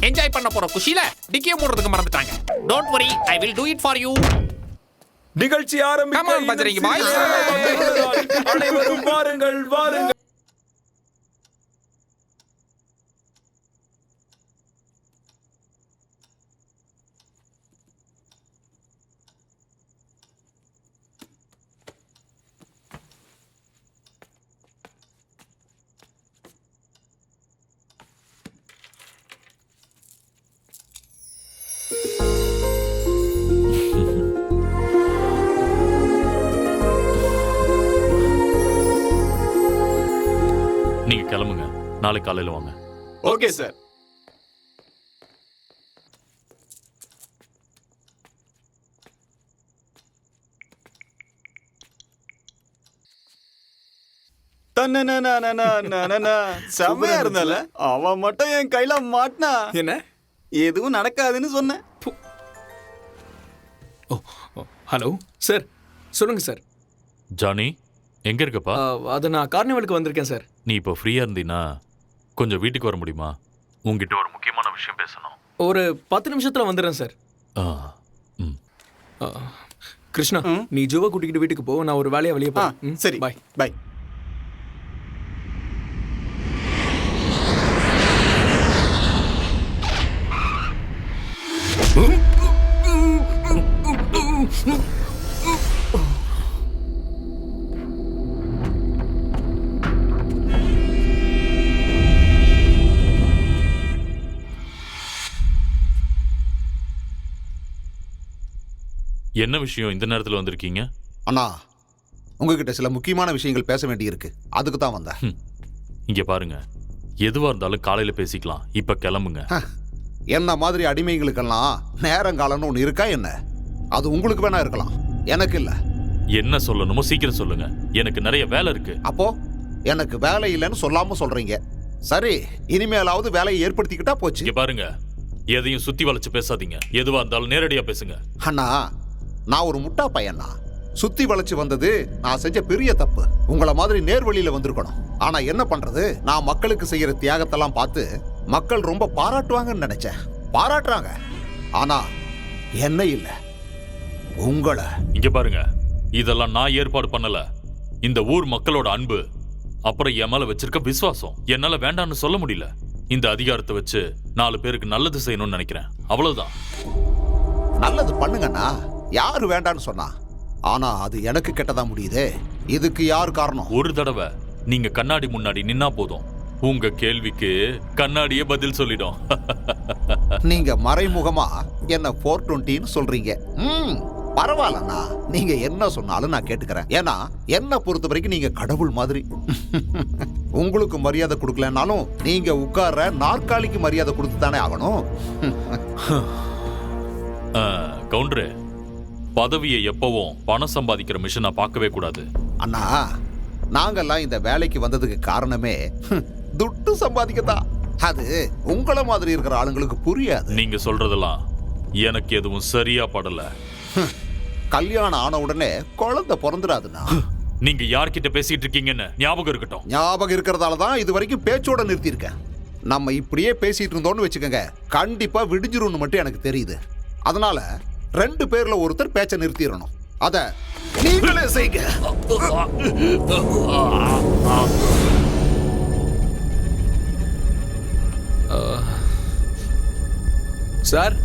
Enjoy பண்ண போற குஷில டிக்கிய மூடுறதுக்கு மறந்துட்டாங்க. Don't worry, I will do it for you. நிகழ்ச்சி Come on, பஜரங்கி boys. அனைவரும் வாருங்கள் வாருங்கள். நீங்க கிளம்புங்க, நாளைக்கு காலையில வாங்க. Okay sir. செம்மையா இருந்தால அவன் மட்டும் என் கையில மாட்டினா என்ன எதுவும் நடக்காதுன்னு சொன்னேன். ஹலோ சார், சொல்லுங்க சார். ஜானி எங்க இருக்கப்பா? அது நான் கார்னிவலுக்கு வந்திருக்கேன் சார். நீ இப்போ ஃப்ரீயா இருந்தீன்னா கொஞ்சம் வீட்டுக்கு வர முடியுமா? உங்ககிட்ட ஒரு முக்கியமான விஷயம் பேசணும். ஒரு 10 நிமிஷத்துல வந்துடுறேன் சார். கிருஷ்ணா, நீ ஜோவை கூட்டிக்கிட்டு வீட்டுக்கு போ, நான் ஒரு வேலையா வெளியே போறேன். சரி, பாய் பாய். என்ன விஷயம் இந்த நேரத்தில் வந்திருக்கீங்க? அண்ணா, உங்ககிட்ட சில முக்கியமான விஷயங்கள் பேச வேண்டியிருக்கு, அதுக்கு தான் வந்தேன். இங்க பாருங்க, எதுவா இருந்தாலும் காலையில பேசிக்கலாம், இப்ப கிளம்புங்க. என்ன மாதிரி அடிமைகளுக்கெல்லாம் நேரங்காலம்னு ஒன்று இருக்கா என்ன? அது உங்களுக்கு வேணா இருக்கலாம், எனக்கு இல்ல. என்ன சொல்லணுமோ சீக்கிரம் சொல்லுங்க, எனக்கு நிறைய வேலை இருக்கு. அப்போ எனக்கு வேலை இல்லைன்னு சொல்லாம சொல்றீங்க. சரி, இனிமேலாவது வேலையை ஏற்படுத்திக்கிட்டா போச்சு. இங்க பாருங்க, எதையும் சுத்தி வளைச்சு பேசாதீங்க, எதுவா இருந்தாலும் நேரடியா பேசுங்க. அண்ணா, நான் ஒரு முட்டா பையனா, சுத்தி வளைச்சு வந்தது நான் செஞ்ச பெரிய தப்பு. உங்களை மாதிரி நேர்வழியில வந்திருக்கணும். ஆனா என்ன பண்றது, நான் மக்களுக்கு செய்யற தியாகத்தெல்லாம் பார்த்து மக்கள் ரொம்ப பாராட்டுவாங்கன்னு நினைச்சேன். பாராட்டுறாங்க, ஆனா என்ன இல்ல, உங்களை. இங்க பாருங்க, இதெல்லாம் நான் ஏற்பாடு பண்ணல. இந்த ஊர் மக்களோட அன்பு, அப்புறம் என் மேல வச்சிருக்க விசுவாசம். என்னால வேண்டாம்னு சொல்ல முடியல. இந்த அதிகாரத்தை வச்சு 4 பேருக்கு நல்லது செய்யணும்னு நினைக்கிறேன், அவ்வளவுதான். நல்லது பண்ணுங்கண்ணா, யாரு வேண்டான்னு சொன்னா? ஆனா அது எனக்கு கெட்டதா முடியுதே. இதுக்கு யார் காரணம்? ஒரு தடவை நீங்க கண்ணாடி முன்னாடி நின்னா போதும், உங்க கேள்விக்கு கண்ணாடியே பதில் சொல்லிடும். நீங்க மறைமுகமா என்ன 420ன்னு சொல்றீங்க. பரவாயில்லண்ணா, நீங்க என்ன சொன்னாலும் நான் கேட்டுக்கிறேன். ஏன்னா என்ன பொறுத்த வரைக்கும் நீங்க கடவுள் மாதிரி. உங்களுக்கு மரியாதை கொடுக்கலனாலும் நீங்க உட்கார்ற நாற்காலிக்கு மரியாதை கொடுத்து தானே ஆகணும். கவுண்டரு, பதவியை எப்பவும் பணம் சம்பாதிக்கிற மிஷனா பார்க்கவே கூடாது. அண்ணா, நாங்கெல்லாம் இந்த வேலைக்கு வந்ததுக்கு காரணமே துட்டு சம்பாதிக்கத்தான். அது உங்களை மாதிரி இருக்கிற ஆளுங்களுக்கு புரியாது. நீங்க சொல்றதெல்லாம் எனக்கு எதுவும் சரியா படல. கல்யாணம் ஆன உடனே குழந்தை பிறந்துடாதுண்ணா. நீங்க யார்கிட்ட பேசிட்டு இருக்கீங்கன்னு ஞாபகம் இருக்கட்டும். ஞாபகம் இருக்கிறதால தான் இது வரைக்கும் பேச்சோட நிறுத்தியிருக்கேன். நம்ம இப்படியே பேசிட்டு இருந்தோம்னு வச்சுக்கோங்க, கண்டிப்பா விடிஞ்சிரும்னு மட்டும் எனக்கு தெரியுது. அதனால 2 பேர்ல ஒருத்தர் பேச்ச நிறுத்திடணும். அத நீங்களே செய்யுங்க. சார்,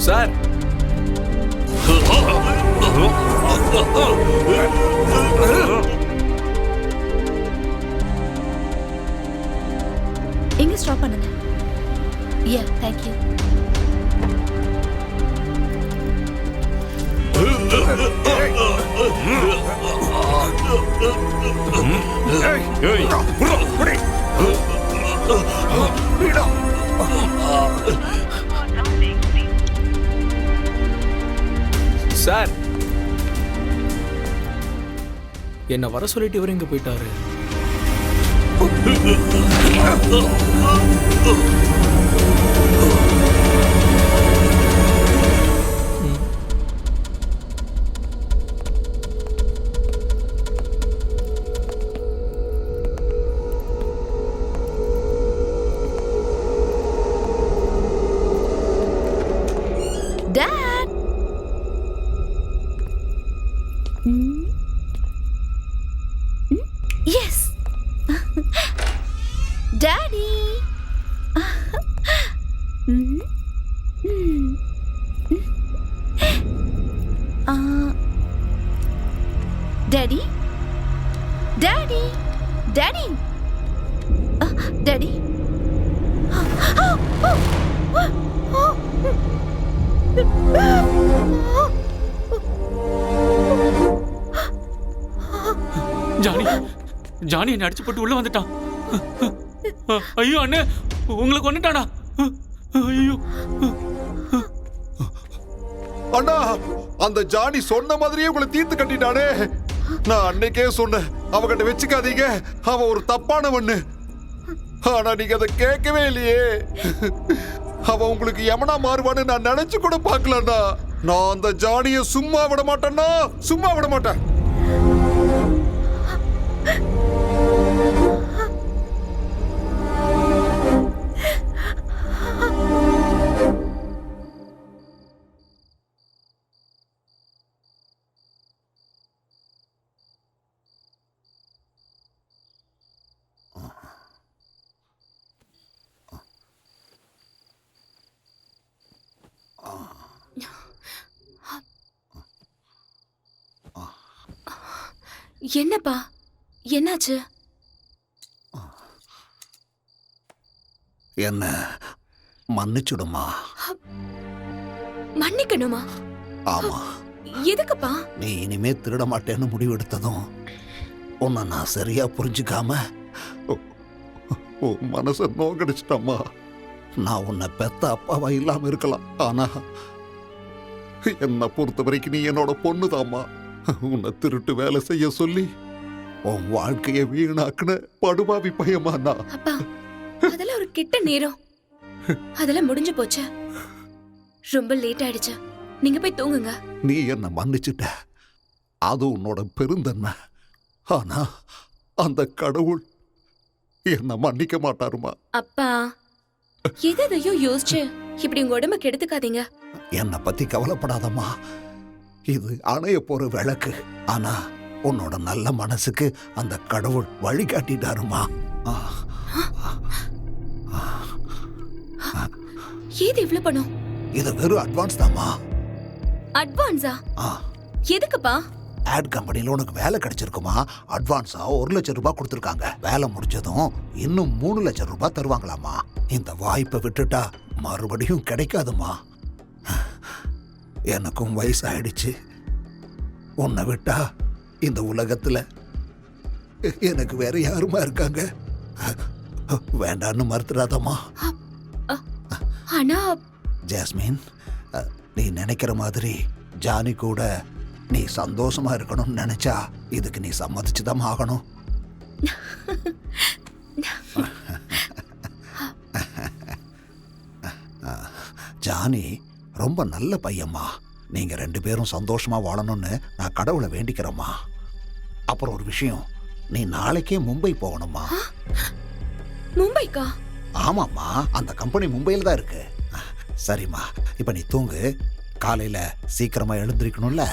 சார், எங்க ஸ்டாப் பண்ணுங்க. யா, தேங்க் யூ. சார், என்ன வர சொல்லிட்டு இவர் எங்க போயிட்டாரு? Daddy daddy daddy daddy Johnny Johnny என்ன அடிச்சு போட்டு உள்ள வந்துட்டான். ஐயோ அண்ணே, உங்களை கொண்டுட்டானா? ஐயோ அண்ணா, அந்த ஜானி சொன்ன மாதிரியே உங்களை தீர்த்து கட்டிட்டானே. நான் அன்னைக்கே சொன்னேன், அவகிட்ட வச்சுக்காதீங்க, அவன் ஒரு தப்பானவன்னு. ஆனா நீங்க அதை கேட்கவே இல்லையே. அவன் உங்களுக்கு யமனா மாறுவான்னு நான் நினைச்சு கூட பார்க்கலண்ணா. நான் அந்த ஜானியை சும்மா விட மாட்டேன்னா, சும்மா விட மாட்டேன். என்னப்பா, என்னாச்சு? என்ன மன்னிச்சுடுமா? மன்னிக்கணுமா? ஆமா. எதுக்குப்பா? நீ இனிமே திருட மாட்டேன்னு முடிவெடுத்ததும் உன்னை நான் சரியா புரிஞ்சுக்காம உன் மனசை நோக்கடிச்சிட்டம்மா. நான் உன்னை பெத்த அப்பாவா இல்லாம இருக்கலாம், ஆனா என்னை பொறுத்த வரைக்கும் நீ என்னோட பொண்ணுதாம்மா. உன்னை திருட்டு வேலை செய்ய சொல்லி உன் வாழ்க்கைய வீணாக்குன படுபாவி பையமாண்ணா. அப்பா, அதெல்லாம் ஒரு கெட்ட நேரம். அதெல்லாம் முடிஞ்சு போச்சு. ரொம்ப லேட் ஆயிடுச்சு. நீங்க போய் தூங்குங்க. நீ என்ன மன்னிச்சுட்ட, அது உன்னோட பெருந்தன்மை. ஆனா அந்த கடவுள் என்ன மன்னிக்க மாட்டாருமா. அப்பா, எதையோ யோசிச்சு இப்படி உங்க உடம்ப கெடுத்துக்காதீங்க. என்னை பத்தி கவலைப்படாதம்மா, இது அணைய போற விளக்கு. ஆனா உன்னோட நல்ல மனசுக்கு அந்த கடவுள் வழி காட்டிட்டாருமா. ஏது இவ்ளோ பணம்? இது வெறும் அட்வான்ஸ் தாமா. அட்வான்ஸா? எதுக்குப்பா? ஆட் கம்பெனில உனக்கு வேலை கிடைச்சிருக்குமா. அட்வான்ஸா 1 லட்சம் ரூபாய் கொடுத்துருக்காங்க. வேலை முடிஞ்சதும் இன்னும் 3 லட்சம் ரூபாய் தருவாங்களாமா. இந்த வாய்ப்பை விட்டுட்டா மறுபடியும் கிடைக்காதுமா. எனக்கும் வயசு ஆயிடுச்சு. உன்னை விட்டா இந்த உலகத்துல எனக்கு வேற யாருமா இருக்காங்க. வேண்டான்னு மறுத்துடாதம்மா. ஆனா ஜாஸ்மின், நீ நினைக்கிற மாதிரி ஜானி கூட நீ சந்தோஷமா இருக்கணும்னு நினைச்சா இதுக்கு நீ சம்மதிச்சுதான் ஆகணும். ஜானி ரொம்ப நல்ல பையம்மா. நீங்க 2 பேரும் சந்தோஷமா வாழணும்னு நான் கடவுளை வேண்டிக்கிறேம்மா. அப்புறம் ஒரு விஷயம், நீ நாளைக்கே மும்பை போகணும்மா. மும்பைக்கா? ஆமாம்மா, அந்த கம்பெனி மும்பையில் தான் இருக்கு. சரிம்மா, இப்ப நீ தூங்கு. காலையில சீக்கிரமா எழுந்திருக்கணும்ல.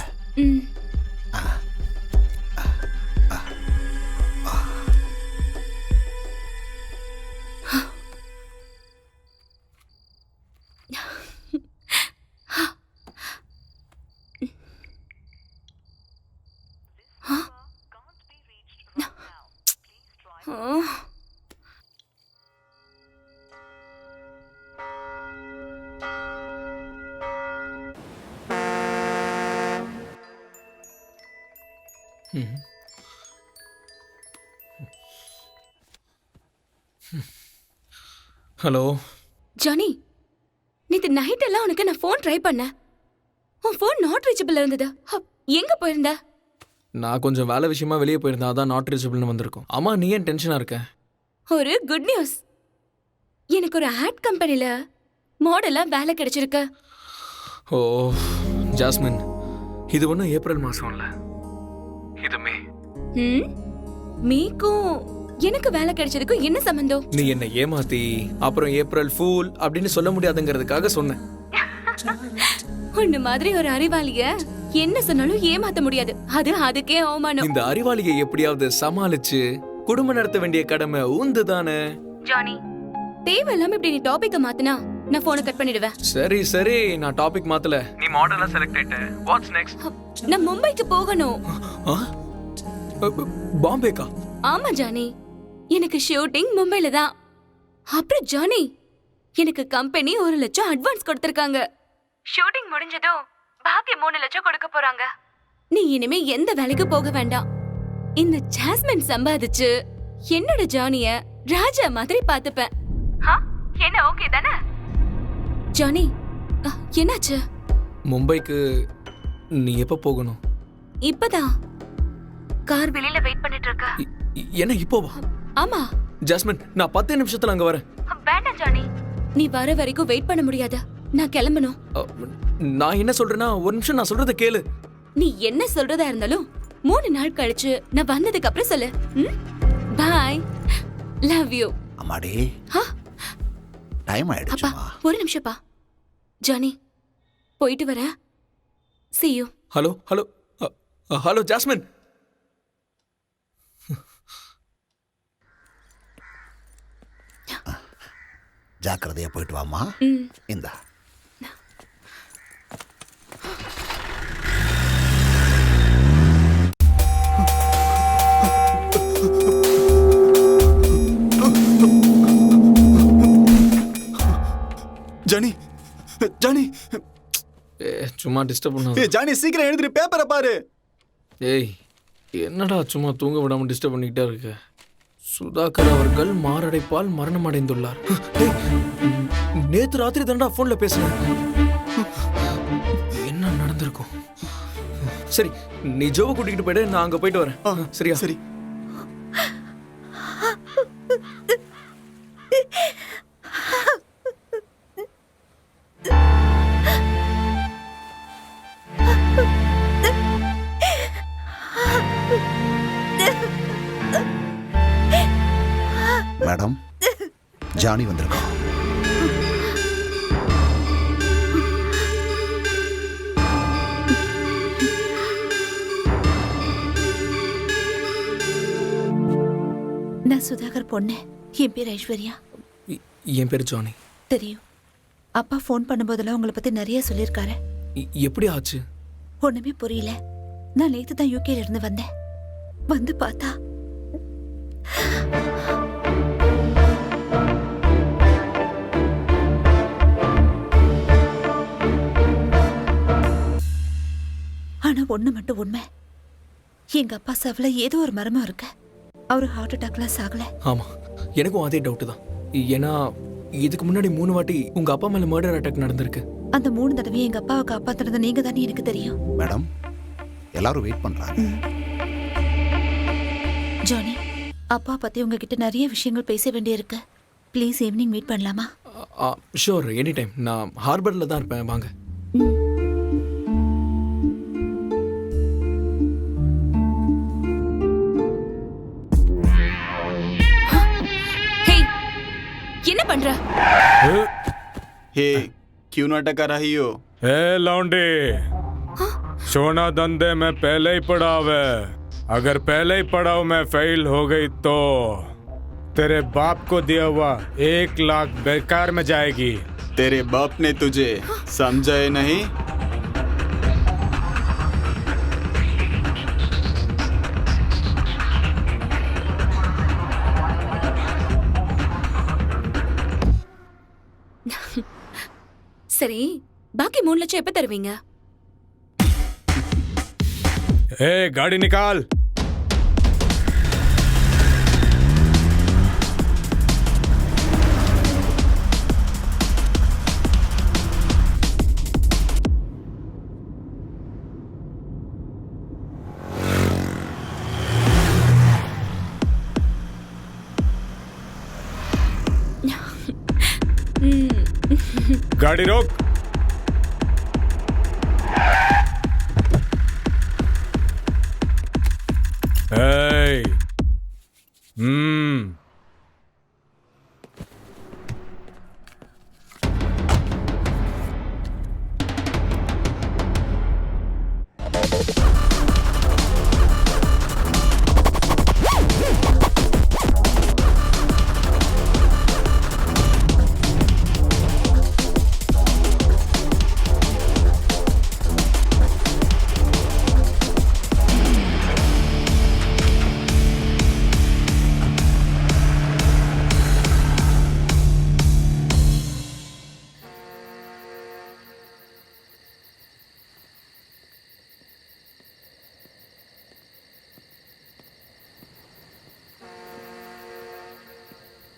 ஹலோ ஜானி, நேத்து நைட் எல்லாம் உனக்கு நான் ஃபோன் ட்ரை பண்ணேன். உன் ஃபோன் நாட் ரீச்சபிள் இருந்தது. எங்க போயிருந்த? நான் கொஞ்சம் வேலை விஷயமா வெளியே போயிருந்தேன், அதான் நாட் ரீச்சபிள்னு வந்திருக்கோம். ஆமா, நீ ஏன் டென்ஷனா இருக்க? ஒரு குட் நியூஸ். எனக்கு ஒரு ஆட் கம்பெனில மாடலா வேலை கிடைச்சிருக்கு. ஓ ஜாஸ்மின், இது ஒன்றும் ஏப்ரல் மாசம் இல்ல, இது மே. மீக்கும் எனக்கு வேலை கிடைச்சதுக்கும் என்ன சம்பந்தம்? நீ என்ன ஏமாத்தி அப்புறம் ஏப்ரல் ஃபூல் அப்படின்னு சொல்ல முடியாதுங்கிறதுக்காக சொன்னேன். உன்ன மாதிரி ஒரு அறிவாளிய என்ன சொன்னாலும் ஏமாத்த முடியாது. அது அதுக்கே அவமானம். இந்த அறிவாளியை எப்படியாவது சமாளிச்சு குடும்பம் நடத்த வேண்டிய கடமை உந்து தானே. ஜானி, தேவையில்லாம இப்படி நீ டாபிக்க மாத்தினா நான் போனை கட் பண்ணிடுவேன். சரி சரி, நான் டாபிக் மாத்தல. நீ மாடலா செலக்ட் ஆயிட்ட. What's next? நான் மும்பைக்கு போகணும். பாம்பேக்கா? ஆமா ஜானி, எனக்கு ஷூட்டிங் மும்பைல தான். அப்புறம் ஜானி, எனக்கு கம்பெனி 1 லட்சம் அட்வான்ஸ் கொடுத்திருக்காங்க. ஷூட்டிங் முடிஞ்சதும் பாக்கி 3 லட்சம் கொடுக்க போறாங்க. நீ இனிமே எந்த வேலைக்கு போக வேண்டாம். இந்த ஜாஸ்மின் சம்பாதிச்சு என்னோட ஜானிய ராஜா மாதிரி பாத்துப்பேன். என்ன ஓகே தானே? ஜானி, என்னாச்சு? மும்பைக்கு நீ எப்ப போகணும்? இப்பதான் கார் வெளியில வெயிட் பண்ணிட்டு இருக்க. என்ன இப்போவா? ஆமா ஜாஸ்மின், நான் 10 நிமிஷத்துல அங்க வரேன். வேண்டாம் ஜானி, நீ வர வரைக்கும் வெயிட் பண்ண முடியாது. நான் கிளம்பணும். நான் என்ன சொல்றேன்னா, ஒரு நிமிஷம் நான் சொல்றத கேளு. நீ என்ன சொல்றதா இருந்தாலும் 3 நாள் கழிச்சு நான் வந்ததுக்கு அப்புறம் சொல்லு. பாய், லவ் யூ. அம்மாடி, டைம் ஆயிடுச்சு. அப்பா ஒரு நிமிஷம்ப்பா. ஜானி, போயிட்டு வரேன். see you. Hello hello hello jasmine. ஜாக்கிரதையா போயிட்டு வாமா. இந்தா. ஜானி, ஜானி, சும்மா டிஸ்டர்ப் பண்ணாத. ஜானி சீக்கிரம் எழுந்திரு, பேப்பரை பாரு. ஏய், என்னடா சும்மா தூங்க விடாம டிஸ்டர்ப் பண்ணிக்கிட்டே இருக்க? சுதாகர் அவர்கள் மாரடைப்பால் மரணம் அடைந்துள்ளார். நேத்து ராத்திரி தான்டா போன்ல பேசுனேன். என்ன நடந்திருக்கும்? சரி, நீ ஜோவை கூட்டிகிட்டு போயிடு, நான் அங்க போயிட்டு வரேன். சரியா? சரி. மேடம், ஜானி வந்திருக்கோம். நான் சுதாகர் பொண்ணு. என் பேர் ஐஸ்வர்யா. என் பேர் ஜானி. தெரியும். அப்பா ஃபோன் பண்ணும்போதெல்லாம் உங்களை பத்தி நிறைய சொல்லியிருக்காரு. எப்படி ஆச்சு? ஒண்ணுமே புரியல. நான் நேத்து தான் யூகேல இருந்து வந்தேன். வந்து பார்த்தா ஆனா ஒண்ணு மட்டும் உண்மை. எங்க அப்பா சவல ஏதோ ஒரு மர்மம் இருக்கு. அவரு ஹார்ட் அட்டாக்ல சாகல. ஆமா, எனக்கும் அதே டவுட் தான். ஏன்னா இதுக்கு முன்னாடி 3 வாட்டி உங்க அப்பா மேல மர்டர் அட்டாக் நடந்திருக்கு. அந்த 3 தடவையும் எங்க அப்பாவை காப்பாத்துறது நீங்க தானே எனக்கு தெரியும். மேடம், எல்லாரும் வெயிட் பண்றாங்க. ஜானி, அப்பா பத்தி உங்ககிட்ட நிறைய விஷயங்கள் பேச வேண்டியிருக்கு. ப்ளீஸ் ஈவினிங் மீட் பண்ணலாமா? Sure, any time. நான் ஹார்பர்ல தான் இருப்பேன், வாங்க. என்ன பண்ற? हे, क्यों नाटक कर रही हो? ए लौंडे, सोना धंधे में पहले ही पड़ा है। अगर पहले ही पढ़ाओ मैं फेल हो गई तो तेरे बाप को दिया हुआ 1 लाख बेकार में जाएगी। तेरे बाप ने तुझे समझा है नहीं? சரி, பாக்கி 3 லட்சம் எப்ப தருவீங்க? ए गाड़ी निकाल। गाड़ी रोक। Hey.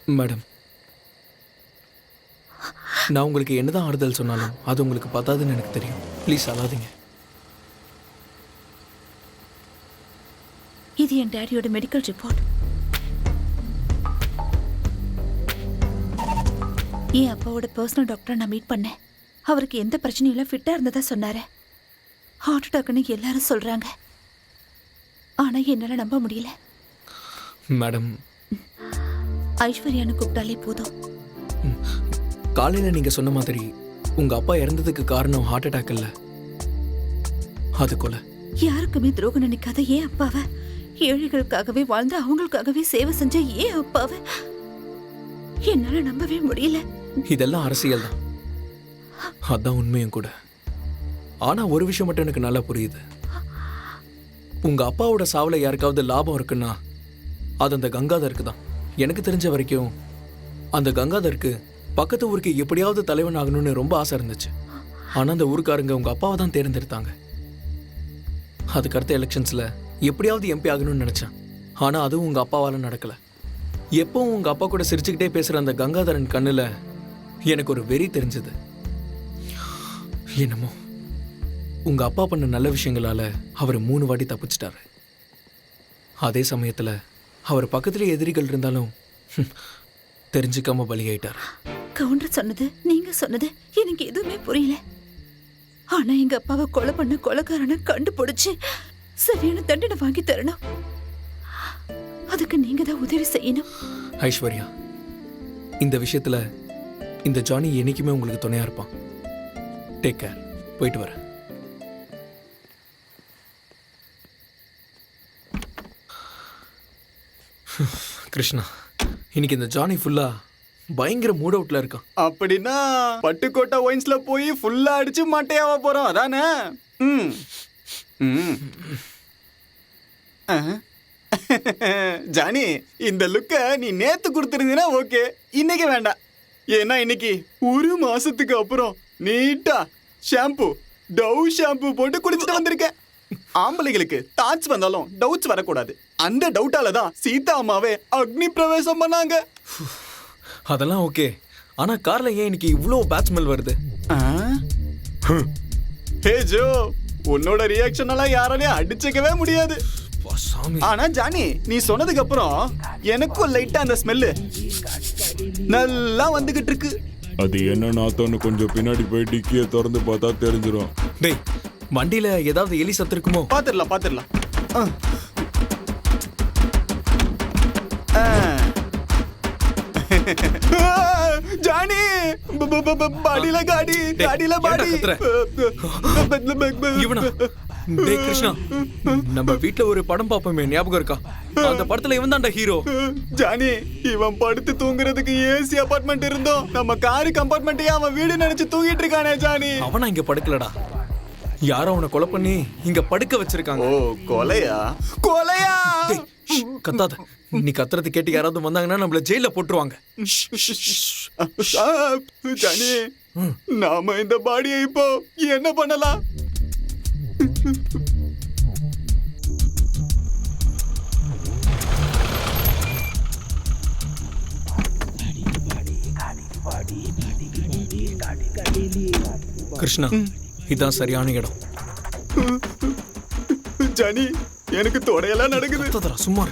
மேடம், நான் உங்களுக்கு என்னதான் ஆறுதல் சொன்னாலும் அது உங்களுக்கு பத்தாதுன்னு எனக்கு தெரியும். ப்ளீஸ் அழாதீங்க. இது என் டேடியோட மெடிக்கல் ரிப்போர்ட். என் அப்பாவோட பர்சனல் டாக்டரை நான் மீட் பண்ணேன். அவருக்கு எந்த பிரச்சனையும் இல்லை, ஃபிட்டா இருந்ததா சொன்னாரு. ஹார்ட் அட்டாக்னு எல்லாரும் சொல்றாங்க. ஆனா என்னால நம்ப முடியல. மேடம், ஐஸ்வர்யான்னு கூப்பிட்டாலே போதும். காலையில நீங்க சொன்ன மாதிரி உங்க அப்பா இறந்ததுக்கு காரணம் ஹார்ட் அட்டாக் இல்ல, அது கொலை. யாருக்குமே துரோகம் நினைக்காத ஏன் அப்பாவை, ஏழைகளுக்காகவே வாழ்ந்து அவங்களுக்காகவே சேவை செஞ்ச ஏன் அப்பாவை என்னால நம்பவே முடியல. இதெல்லாம் அரசியல் தான், அதான் உண்மையும் கூட. ஆனா ஒரு விஷயம் மட்டும் எனக்கு நல்லா புரியுது. உங்க அப்பாவோட சாவுல யாருக்காவது லாபம் இருக்குன்னா அது அந்த கங்காதருக்கு தான். எனக்கு தெரிஞ்ச வரைக்கும் அந்த கங்காதருக்கு பக்கத்து ஊருக்கு எப்படியாவது தலைவன் ஆகணும்னு ரொம்ப ஆசை இருந்துச்சு. ஆனா அந்த ஊருக்காரங்க உங்க அப்பாவை தான் தேர்ந்தெடுத்தாங்க. அதுக்கு அடுத்த எலெக்ஷன்ஸ்ல எப்படியாவது எம்பி ஆகணும்னு நினைச்சேன். ஆனா அதுவும் உங்க அப்பாவால நடக்கல. எப்பவும் உங்க அப்பா கூட சிரிச்சுக்கிட்டே பேசுற அந்த கங்காதரன் கண்ணுல எனக்கு ஒரு வெறி தெரிஞ்சது. என்னமோ உங்க அப்பா பண்ண நல்ல விஷயங்களால அவர் 3 வாட்டி தப்பிச்சிட்டாரு. அதே சமயத்துல அவர் பக்கத்திலே எதிரிகள் இருந்தாலும் தெரிஞ்சுக்காம பலியாயிட்டாரு. கவுண்டர் சொன்னது, நீங்க சொன்னது எனக்கு எதுவுமே புரியல. ஆனா எங்க அப்பாவை கொலை பண்ண கொலைக்காரனை கண்டுபிடிச்சு சரியான தண்டனை வாங்கி தரணும். அதுக்கு நீங்க தான் உதவி செய்யணும். ஐஸ்வர்யா, இந்த விஷயத்துல இந்த ஜானி என்னைக்குமே உங்களுக்கு துணையா இருப்பான். Take care. போயிட்டு வரேன். கிருஷ்ணா, இன்னைக்கு இந்த ஜானி ஃபுல்லா பயங்கர மூட் அவுட்ல இருக்கான். அப்படின்னா பட்டுக்கோட்டை ஒயின்ஸ்ல போய் ஃபுல்லா அடிச்சு மாட்டையாவ போறோம், அதானே? ஜானி, இந்த லுக்க நீ நேத்து கொடுத்திருந்தீனா ஓகே, இன்னைக்கு வேண்டாம். ஏன்னா இன்னைக்கு 1 மாசத்துக்கு அப்புறம் நீட்டா ஷாம்பு, டவ் ஷாம்பு போட்டு குளிச்சுட்டு வந்திருக்கேன். ஆம்பளைகளுக்கு தாட்ஸ் வந்தாலும் டவுட்ஸ் வரக்கூடாது. அந்த டவுட்டால தான் சீதா அம்மாவே அக்னி பிரவேசம் பண்ணாங்க. அதெல்லாம் ஓகே. ஆனா கார்ல ஏன் இன்னைக்கு இவ்ளோ பேட் ஸ்மெல் வருது? ஹே ஜோ, உன்னோட ரியாக்ஷன் எல்லாம் யாராலையும் அடிச்சுக்கவே முடியாது. ஆனா ஜானி, நீ சொன்னதுக்கு அப்புறம் எனக்கும் லைட்டா அந்த ஸ்மெல்லு நல்லா வந்துகிட்டு இருக்கு. அது என்ன நாத்தம்னு கொஞ்சம் பின்னாடி போய் டிக்கிய திறந்து பார்த்தா தெரிஞ்சிடும். டேய், வண்டியில ஏதாவது எலி சத்து இருக்குமோ? பாத்துடலாம். ஜானி, பாடியில காடியில பாடி. இவனா? டேய் கிருஷ்ணா, நம்ம வீட்ல ஒரு படம் பாப்போமே, ஞாபகம் இருக்கா? அந்த படத்துல இவன் தான்டா ஹீரோ. ஜானி, இவன் படுத்து தூங்குறதுக்கு ஏசி அபார்ட்மெண்ட் இருந்தோம். நம்ம காரு கம்பார்ட்மெண்ட்டையே அவன் வீடு நினைச்சு தூங்கிட்டு இருக்கானே ஜானி. அவனா இங்க படுக்கலடா, யாரோ அவனை கொலை பண்ணி இங்க படுக்க வச்சிருக்காங்க. ஓ, கொலையா? கத்தாத. நீ கத்துறது கேட்டு யாராவது வந்தாங்கன்னா நம்மள ஜெயில போட்டுருவாங்க. ஜானி, நாம இந்த பாடியை இப்போ என்ன பண்ணலாம்? கிருஷ்ணா, இதான் சரியான இடம். ஜானி, எனக்கு தொடையெல்லாம் நடக்குது. சும்மா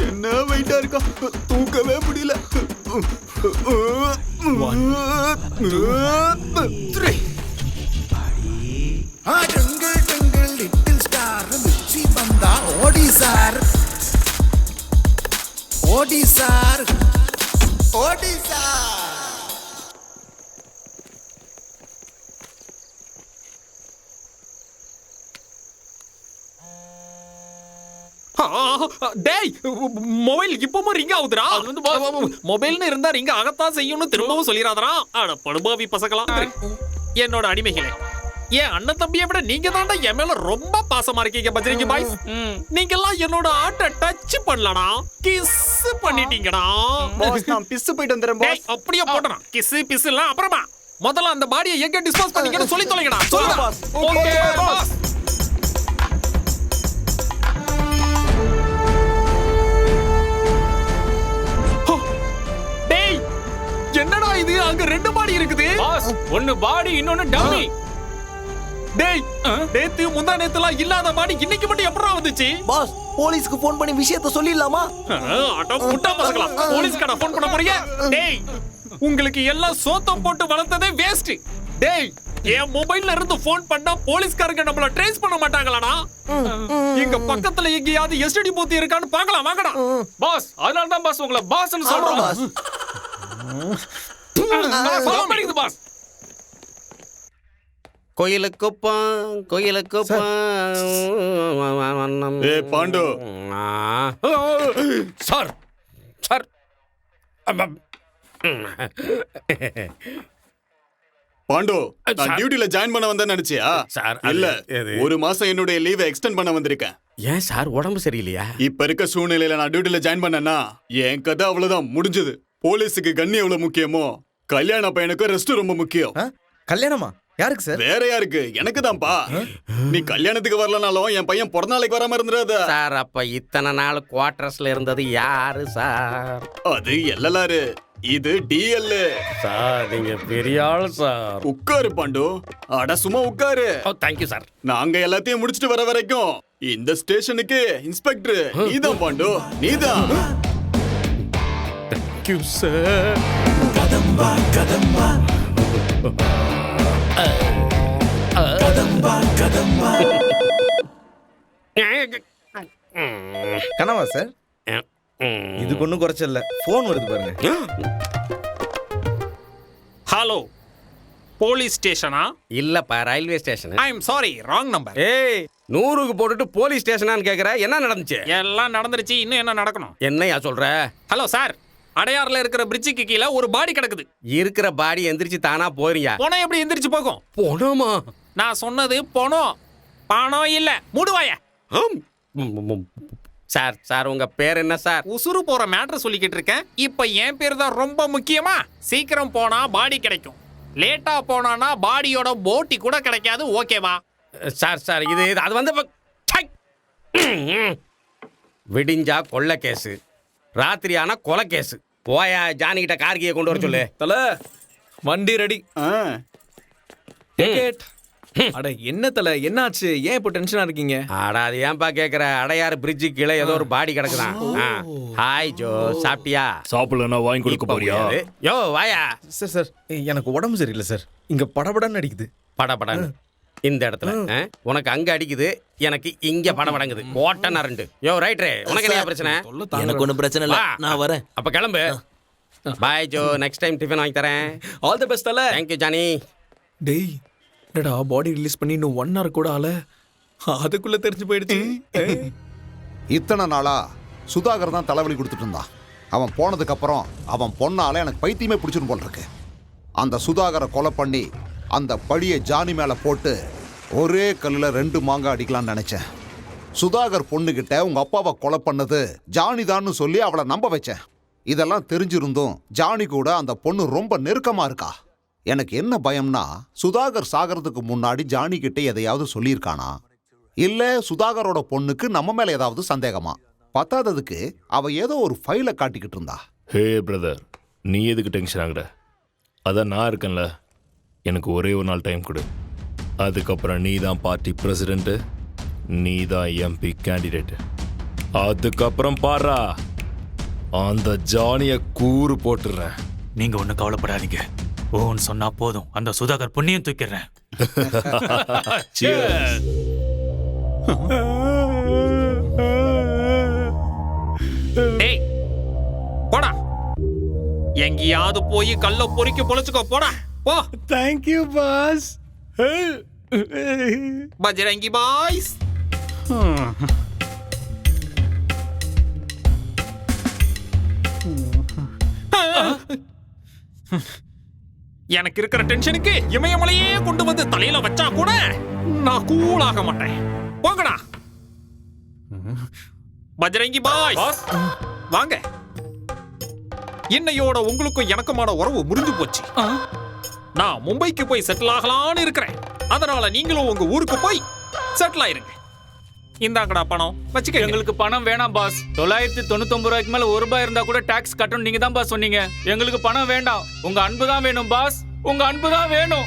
என்ன வெயிட்டா இருக்கா, தூக்கவே முடியல. டேய், மொபைல் இப்பவும் ரிங் ஆகுதுடா. அது வந்து மொபைல்னு இருந்தா ரிங் ஆகத்தான் செய்யும்னு திரும்பவும் சொல்லிராதடா. அட படுபாவி பசங்களா, என்னோட அடிமைகளே, என் அண்ணன் தம்பியை விட நீங்க தான்டா என் மேல ரொம்ப பாசமா இருக்கீங்க பஜ்ரங்கி பாய்ஸ். நீங்க எல்லாம் என்னோட ஆட்டை டச் பண்ணலடா, கிஸ் பண்ணிட்டீங்கடா. பாஸ், நான் பிஸ் போயிட்டு வந்துறேன் பாஸ். அப்படியே போடுறேன். கிஸ் பிஸ் எல்லாம் அப்புறமா, முதல்ல அந்த பாடியை எங்க டிஸ்போஸ் பண்ணீங்கன்னு சொல்லி தொலைங்கடா. சொல்லுங்க பாஸ். Okay pass. பாஸ் ஒன்னு பாடி இன்னொன்னு டம்மி. டேய் நேத்து முந்தா நேத்துலாம் இல்லாத பாடி இன்னைக்கு மட்டும் எப்பறா வந்துச்சு? பாஸ் போலீஸ்க்கு ஃபோன் பண்ணி விஷயத்தை சொல்லிடலாமா? அட முட்டா பசங்களா, போலீஸ்கார ஃபோன் பண்ண போறீங்க? டேய் உங்களுக்கு எல்லாம் சோத்தம் போட்டு வளர்த்ததே வேஸ்ட். டேய் என் மொபைல்ல இருந்து ஃபோன் பண்ணா போலீஸ்காரங்க நம்மள ட்ரேஸ் பண்ண மாட்டாங்களாடா? இங்க பக்கத்துல எங்கயாவது எஸ்டிடி பூத் இருக்கான்னு பார்க்கலாம் வாங்கடா. பாஸ் அதனால தான் பாஸ் உங்களை பாஸ்னு சொல்றோம். பாஸ் பண்ணிடுது பாஸ். கோயிலுக்குப்பம் ஏய் பாண்டு. சார் சார் பாண்டு, நான் டியூட்டில ஜாயின் பண்ண வந்தேன்னு நினைச்சியா? சார், இல்ல, அது- ஒரு மாசம் என்னுடைய லீவை எக்ஸ்டெண்ட் பண்ண வந்திருக்கேன். ஏன் சார் உடம்பு சரியில்லையா? இப்ப இருக்க சூழ்நிலையில நான் டியூட்டில ஜாயின் பண்ணேன்னா என் கதை அவ்வளவுதான் முடிஞ்சது. போலீஸுக்கு கண்ணி எவ்வளவு முக்கியமோ, கல்யாண பையனுக்கு ரெஸ்ட் ரொம்ப முக்கியம். கல்யாணமா? யாருக்கு சார்? வேற யாருக்கு? எனக்கு தான்ப்பா. நீ கல்யாணத்துக்கு வரலனாலும் என் பையன் பிறந்த நாளைக்கு வராம இருந்துடாத. சார் அப்ப இத்தனை நாள் குவார்டர்ஸ்ல இருந்தது யாரு சார்? அது எல்எல்ஆர், இது டிஎல். சார் நீங்க பெரிய ஆள் சார். உட்காரு பாண்டு. அட சும்மா உட்காரு. Thank you sir. நாங்க எல்லாத்தையும் முடிச்சிட்டு வர வரைக்கும் இந்த ஸ்டேஷனுக்கு இன்ஸ்பெக்டர் நீதான் பாண்டு, நீதான். Thank you sir. கதம்பா கதம்பா கதம்பா கதம்பா. கனவா சார்? இதுக்கு ஒன்றும் குறைச்சல. ஃபோன் வருது பாருங்க. ஹலோ, போலீஸ் ஸ்டேஷனா? இல்லப்பா railway station. I am sorry, wrong number. ஏய் 100க்கு போட்டுட்டு போலீஸ் ஸ்டேஷனான்னு கேக்குற? என்ன நடந்துச்சு? எல்லாம் நடந்துருச்சு, இன்னும் என்ன நடக்கணும்? என்னையா சொல்ற? ஹலோ சார், அடையாறுல இருக்கிற பிரிட்ஜுக்கு கீழே ஒரு பாடி கிடக்குது. இருக்கிற பாடி எந்திரிச்சு தானா போறியா? பணம் எப்படி எந்திரிச்சு போகும்? போனோமா? நான் சொன்னது பணம், பணம் இல்ல. மூடுவாய. சார் சார் உங்க பேர் என்ன சார்? உசுறு போற மேட்டர் சொல்லிக்கிட்டு இருக்கேன். இப்ப என் பேர் தான் ரொம்ப முக்கியமா? சீக்கிரம் போனா பாடி கிடைக்கும், லேட்டா போனானா பாடியோட போட்டி கூட கிடைக்காது. ஓகேவா? சார் சார் இது அது வந்து விடிஞ்சா கொள்ள கேஸு, ராத்திரி ஆனா கொலை கேஸு. போயா ஜானி கிட்ட கார்கியை கொண்டு வர சொல்லு. தல வண்டி ரெடி. டிக்கெட். அட என்ன தல, என்னாச்சு? ஏன் இப்போ டென்ஷனா இருக்கீங்க? அட அது ஏன்பா கேக்குற? அடையாறு பிரிட்ஜு கீழே ஏதோ ஒரு பாடி கிடக்குதான். ஹாய் ஜோ, சாப்பிட்டியா? சாப்பிடலன்னா வாங்கி கொடுக்க போறியா? யோ வாயா. சார் சார் எனக்கு உடம்பு சரியில்லை சார். இங்க படபடன்னு அடிக்குது. படபடன்னு இந்த இடத்துல உனக்கு அங்க அடிக்குது, எனக்கு இங்க படபடங்குது. ஓட்டனா ரெண்டு. யோ ரைட்ரே, உனக்கு என்ன பிரச்சனை? எனக்கு ஒன்றும் பிரச்சனை இல்லை, நான் வரேன். அப்ப கிளம்பு. Bye Jo, next time tiffin வாங்கி தரேன். ஆல் தி பெஸ்ட் தல. Thank you Johnny. டேய் என்னடா பாடி ரிலீஸ் பண்ணி இன்னும் 1 hour கூட ஆல, அதுக்குள்ள தெரிஞ்சு போயிடுச்சு. இத்தனை நாளா சுதாகர் தான் தலைவலி கொடுத்துட்டு இருந்தான். அவன் போனதுக்கு அப்புறம் அவன் பொண்ணால எனக்கு பைத்தியமே பிடிச்சிடும் போல இருக்கு. அந்த சுதாகரை கொலை பண்ணி அந்த பழியை ஜானி மேல போட்டு ஒரே கல்லுல 2 மாங்காய் அடிக்கலாம்னு நினைச்சேன். சுதாகர் பொண்ணுகிட்ட உங்க அப்பாவை கொலை பண்ணது ஜானி தான்னு சொல்லி அவளை நம்ப வச்சேன். இதெல்லாம் தெரிஞ்சிருந்தும் ஜானி கூட அந்த பொண்ணு ரொம்ப நெருக்கமா இருக்கா. எனக்கு என்ன பயம்னா, சுதாகர் சாகிறதுக்கு முன்னாடி ஜானி கிட்ட எதையாவது சொல்லியிருக்கானா, இல்ல சுதாகரோட பொண்ணுக்கு நம்ம மேல ஏதாவது சந்தேகமா. பத்தாததுக்கு அவ ஏதோ ஒரு ஃபைலை காட்டிக்கிட்டு இருந்தா. ஹே பிரதர், நீ எதுக்கு டென்ஷன் ஆகுற? அதான் நான் இருக்கேன்ல. எனக்கு ஒரே ஒரு நாள் டைம் கொடு. அதுக்கப்புறம் நீ தான் பார்ட்டி பிரசிடென்ட், நீ தான் எம்பி கேண்டிடேட். அதுக்கப்புறம் பாரா அந்த ஜானிய கூறு போட்டுறேன். நீங்க ஒன்றும் கவலைப்படாதீங்க. ஓன்னு சொன்னா போதும், அந்த சுதாகர் புண்ணியம் தூக்கிடுறேன். டேய் போடா, எங்கேயாவது போய் கல்ல பொறிக்க பொழைச்சுக்கோ. போடா போ. Thank you boss. பஜ்ரங்கி பாய்ஸ். எனக்கு இருக்கிற டென்ஷனுக்கு இமயமலையே கொண்டு வந்து தலையில வச்சா கூட நான் கூலாக மாட்டேன். போங்கடா பஜ்ரங்கி பாய்ஸ், வாங்க. இன்னையோட உங்களுக்கும் எனக்குமான உறவு முறிஞ்சு போச்சு. நான் மும்பைக்கு போய் செட்டில் ஆகலான்னு இருக்கிறேன். அதனால நீங்களும் உங்க ஊருக்கு போய் செட்டில் ஆயிருங்க. இந்தாங்கடா பணம் வச்சுக்க. எங்களுக்கு பணம் வேணாம் பாஸ். 999 ரூபாய்க்கு மேல 1 ரூபாய் இருந்தா கூட டாக்ஸ் கட்டணும் நீங்க தான் பாஸ் சொன்னீங்க. எங்களுக்கு பணம் வேண்டாம், உங்க அன்பு தான் வேணும் பாஸ். உங்க அன்பு தான் வேணும்.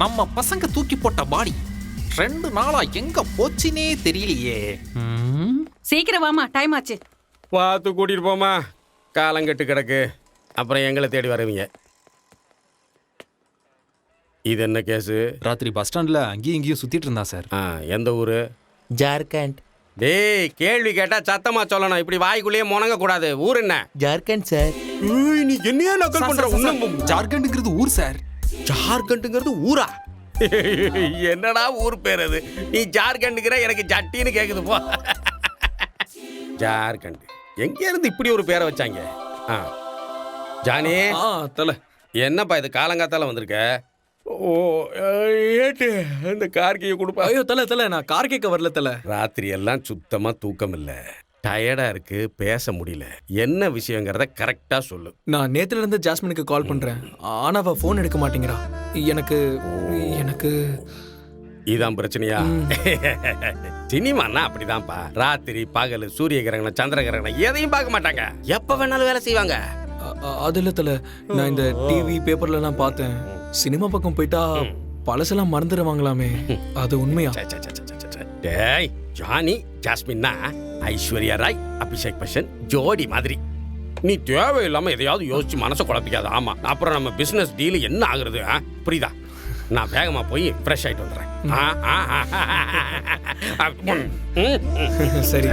நம்ம பசங்க தூக்கி போட்ட பாடி 2 நாளா எங்க போச்சுனே தெரியலையே. சீக்கிரம் வாமா, டைம் ஆச்சு. பார்த்து கூட்டிட்டு போமா, காலங்கட்டு கிடக்கு. அப்புறம் எங்களை தேடி வருவீங்க. இது என்ன கேஸு? ராத்திரி பஸ் ஸ்டாண்ட்ல அங்கேயும் இங்கேயும் சுத்திட்டு இருந்தா சார். எந்த ஊரு? ஜார்க்கண்ட். டேய், கேள்வி கேட்டா சத்தமா சொல்லணும். இப்படி வாய்க்குள்ளேயே முணங்க கூடாது. ஊர் என்ன? ஜார்க்கண்ட் சார். நீ என்னையா நக்கல் பண்ற? ஜார்க்கண்ட்ங்கிறது ஊர் சார். ஜார்க்கண்ட்ங்கிறது ஊரா? என்னடா ஊர் பேர் அது? நீ ஜார்க்கண்டுங்கிற, எனக்கு ஜட்டின்னு கேக்குது போ. ஜார்க்கண்ட் எங்க இருந்து இப்படி ஒரு பேரை வச்சாங்க? ஜானி தல, என்னப்பா இது காலங்காத்தால வந்திருக்க? ஓ ஏட்டு இந்த கார் கீயை கொடுப்பா. ஐயோ தல, நான் கார் கேட்க வரல தல. ராத்திரி எல்லாம் சுத்தமா தூக்கம் இல்ல, டயர்டா இருக்கு, பேச முடியல. என்ன விஷயங்கிறத கரெக்டா சொல்லு. நான் நேத்துல இருந்து ஜாஸ்மினுக்கு கால் பண்றேன், ஆனா அவ போன் எடுக்க மாட்டேங்கிறா. எனக்கு இதான் பிரச்சனையா? சினிமான்னா அப்படிதான்ப்பா. ராத்திரி பகல், சூரிய கிரகணம், சந்திர கிரகணம் எதையும் பார்க்க மாட்டாங்க. எப்ப வேணாலும் வேலை செய்வாங்க. அது இல்ல தல, நான் இந்த டிவி பேப்பர்ல எல்லாம் பார்த்தேன். சினிமா பக்கம் போயிட்டா பழசெல்லாம் மறந்துடுவாங்களாமே, அது உண்மையா? டேய், ஜானி ஜாஸ்மின்னா ஐஸ்வர்யா ராய், அபிஷேக் பச்சன் ஜோடி மாதிரி. நீ தேவையில்லாம எதையாவது யோசிச்சு மனசை குழப்பிக்காத. ஆமா, அப்புறம் நம்ம பிசினஸ் டீல் என்ன ஆகுறது? புரியுதா? நான் வேகமா போய் ஃப்ரெஷ் ஆயிட்டு வந்துடுறேன். சரி.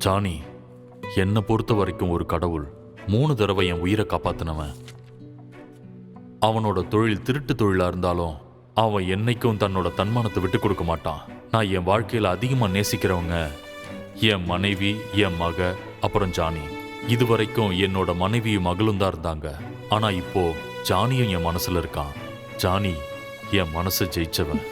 ஜானி, என்னை பொறுத்த வரைக்கும் ஒரு கடவுள் 3 தடவை என் உயிரை காப்பாத்தினவன். அவனோட தொழில் திருட்டு தொழிலா இருந்தாலும் அவன் என்னைக்கும் தன்னோட தன்மானத்தை விட்டு கொடுக்க மாட்டான். நான் என் வாழ்க்கையில அதிகமா நேசிக்கிறவங்க என் மனைவி, என் மக, அப்புறம் ஜானி. இது வரைக்கும் என்னோட மனைவியும் மகளும் தான் இருந்தாங்க. ஆனா இப்போ ஜானியும் என் மனசுல இருக்கான். ஜானி என் மனசை ஜெயிச்சவன்.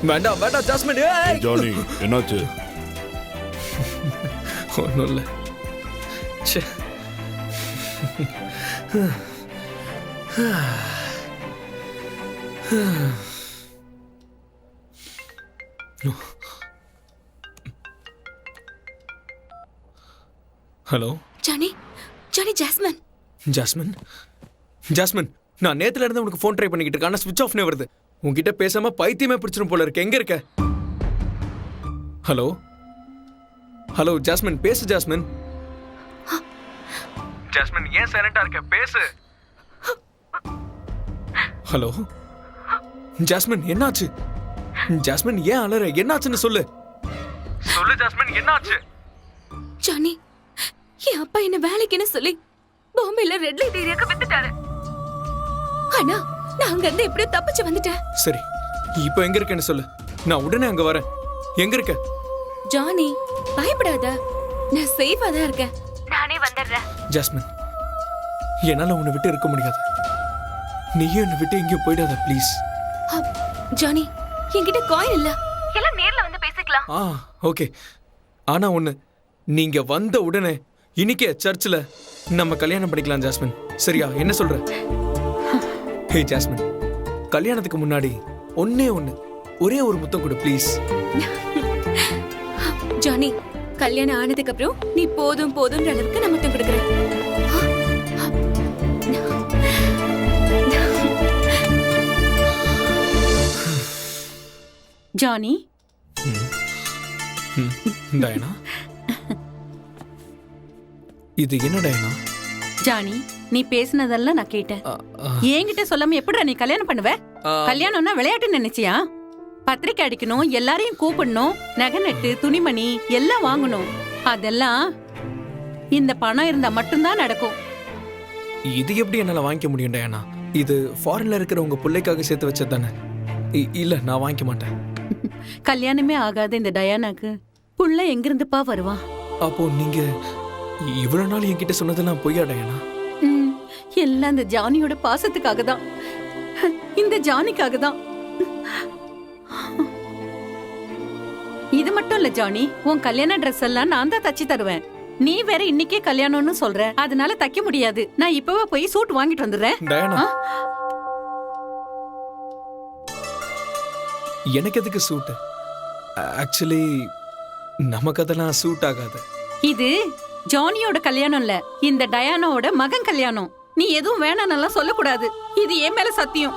வேண்டாம் வேண்டாம் ஜாஸ்மின். ஜானி, என்னாச்சு? ஒன்றும் இல்லை. Hello Johnny, Johnny, Jasmine. Jasmine, Jasmine, நான் நேத்துல இருந்து உனக்கு ஃபோன் ட்ரை பண்ணிக்கிட்டு இருக்கேன், ஆனால் ஸ்விட்ச் ஆஃப்னே வருது. உன்கிட்ட பேசாம பைத்தியமே பிடிச்சிரும் போல இருக்கு. எங்க இருக்க? ஹலோ ஹலோ ஜாஸ்மின், பேசு ஜாஸ்மின். ஜாஸ்மின், ஏன் சைலண்டா இருக்க? பேசு. ஹலோ ஜாஸ்மின், என்னாச்சு? ஜாஸ்மின், ஏன் அலற? என்னாச்சுன்னு சொல்லு. சொல்லு ஜாஸ்மின், என்னாச்சு? ஜானி, என் அப்பா என்ன வேலைக்குன்னு சொல்லி பாம்பேல ரெட் லைட் ஏரியாக்கு வித்துட்டாரு. ஆனா நான் அங்க இருந்து எப்படியோ தப்பிச்சு வந்துட்டேன். சரி, இப்போ எங்க இருக்கேன்னு சொல்லு, நான் உடனே அங்க வரேன். எங்க இருக்க? ஜானி, பயப்படாத, நான் சேஃபா தான் இருக்கேன். நானே வந்துடுறேன். ஜாஸ்மின், என்னால உன்னை விட்டு இருக்க முடியாது. நீயும் என்னை விட்டு எங்கேயும் போயிடாத ப்ளீஸ். ஜானி, என்கிட்ட காயின் இல்ல, எல்லாம் நேர்ல வந்து பேசிக்கலாம். ஓகே. ஆனா ஒண்ணு, நீங்க வந்த உடனே இன்னைக்கே சர்ச்சில் நம்ம கல்யாணம் பண்ணிக்கலாம் ஜாஸ்மின். சரியா? என்ன சொல்ற? ஹே ஜாஸ்மின், கல்யாணத்துக்கு முன்னாடி ஒன்னே ஒரே ஒரு முத்தம் கொடு ப்ளீஸ். ஜானி, கல்யாணம் ஆனதுக்கு அப்புறம் நீ போதும் போதும்ன்ற அளவுக்கு நான் முத்தம் கொடுக்குறேன். ஜானி, டயனா, இது என்ன டயனா? ஜானி, நீ பேசினதெல்லாம் நான் கேட்டேன். என்கிட்ட சொல்லாம எப்படிடா நீ கல்யாணம் பண்ணுவ? கல்யாணம்னா விளையாட்டு நினைச்சியா? பத்திரிக்கை அடிக்கணும், எல்லாரையும் கூப்பிடணும், நகை நட்டு துணிமணி எல்லாம் வாங்கணும். அதெல்லாம் இந்த பணம் இருந்தா மட்டும்தான் நடக்கும். இது எப்படி என்னால வாங்கிக்க முடியும் டயனா? இது ஃபாரின்ல இருக்கிற உங்க பிள்ளைக்காக சேர்த்து வச்சது தானே? இல்ல, நான் வாங்கிக்க மாட்டேன். கல்யாணமே ஆகாத இந்த டயானாக்கு புள்ள எங்கிருந்துப்பா வருவான்? அப்போ நீங்க இவ்வளவு நாள் என்கிட்ட சொன்னதெல்லாம் பொய்யா டயனா? எல்லாம் இந்த ஜானியோட பாசத்துக்காக தான், இந்த ஜானிக்காக தான். இது மட்டும் இல்ல ஜானி, உன் கல்யாண ட்ரெஸ் எல்லாம் நான் தான் தச்சு தருவேன். நீ வேற இன்னைக்கே கல்யாணம்னு சொல்ற, அதனால தைக்க முடியாது. நான் இப்பவே போய் சூட் வாங்கிட்டு வந்துடுறேன். டயனா, எனக்கு எதுக்கு சூட்? ஆக்சுவலி நமக்கு அதெல்லாம் சூட் ஆகாது. இது ஜானியோட கல்யாணம் இல்ல, இந்த டயானாவோட மகன் கல்யாணம். நீ எதுவும் வேணாம்னு சொல்லக்கூடாது. இது என் மேல சத்தியம்.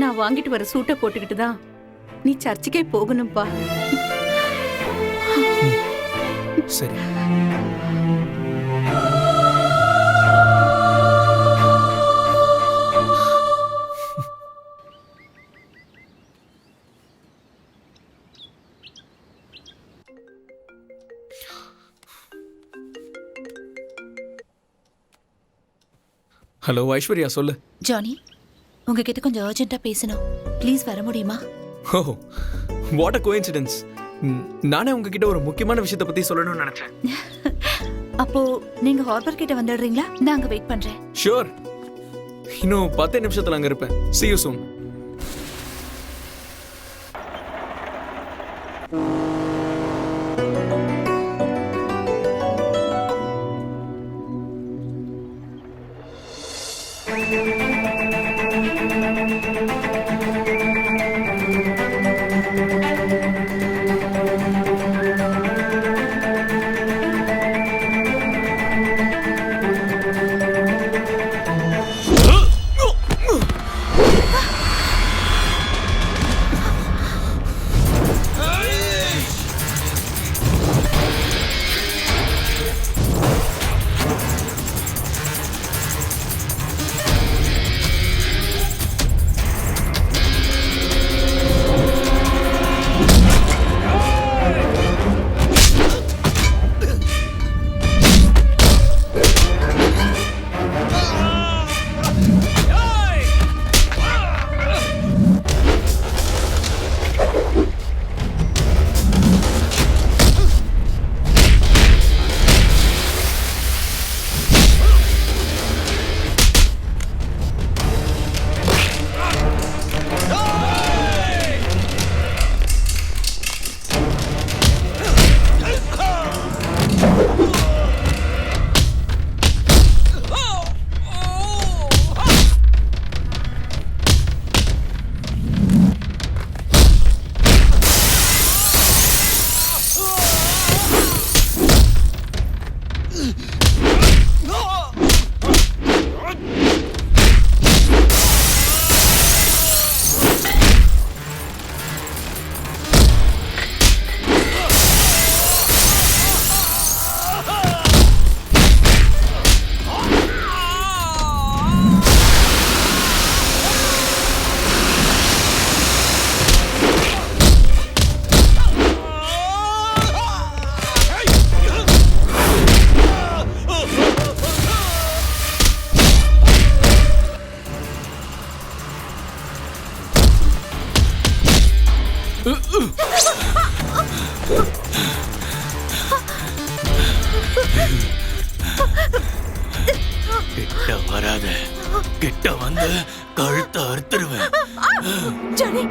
நான் வாங்கிட்டு வர சூட்டை போட்டுக்கிட்டு தான் நீ சர்ச்சுக்கே போகணும்பா. சரி. ஹலோ ஐஸ்வர்யா, சொல்லு. ஜானி, உங்ககிட்ட கொஞ்சம் அர்ஜென்ட்டா பேசணும். ப்ளீஸ் வர முடியுமா? ஓ, வாட் அ கோஇன்சிடென்ஸ். நானே உங்ககிட்ட ஒரு முக்கியமான விஷயத்தை பத்தி சொல்லணும்னு நினைச்சேன். அப்போ நீங்க ஹார்பர் கிட்ட வந்துடுறீங்களா? நான் அங்க வெயிட் பண்றேன். ஷூர். இன்னும் 10 நிமிஷத்துல அங்க இருப்பேன். See you soon. கிட்ட வராத. கிட்ட வந்து கழுத்தை அறுத்துருவேன். Johnny,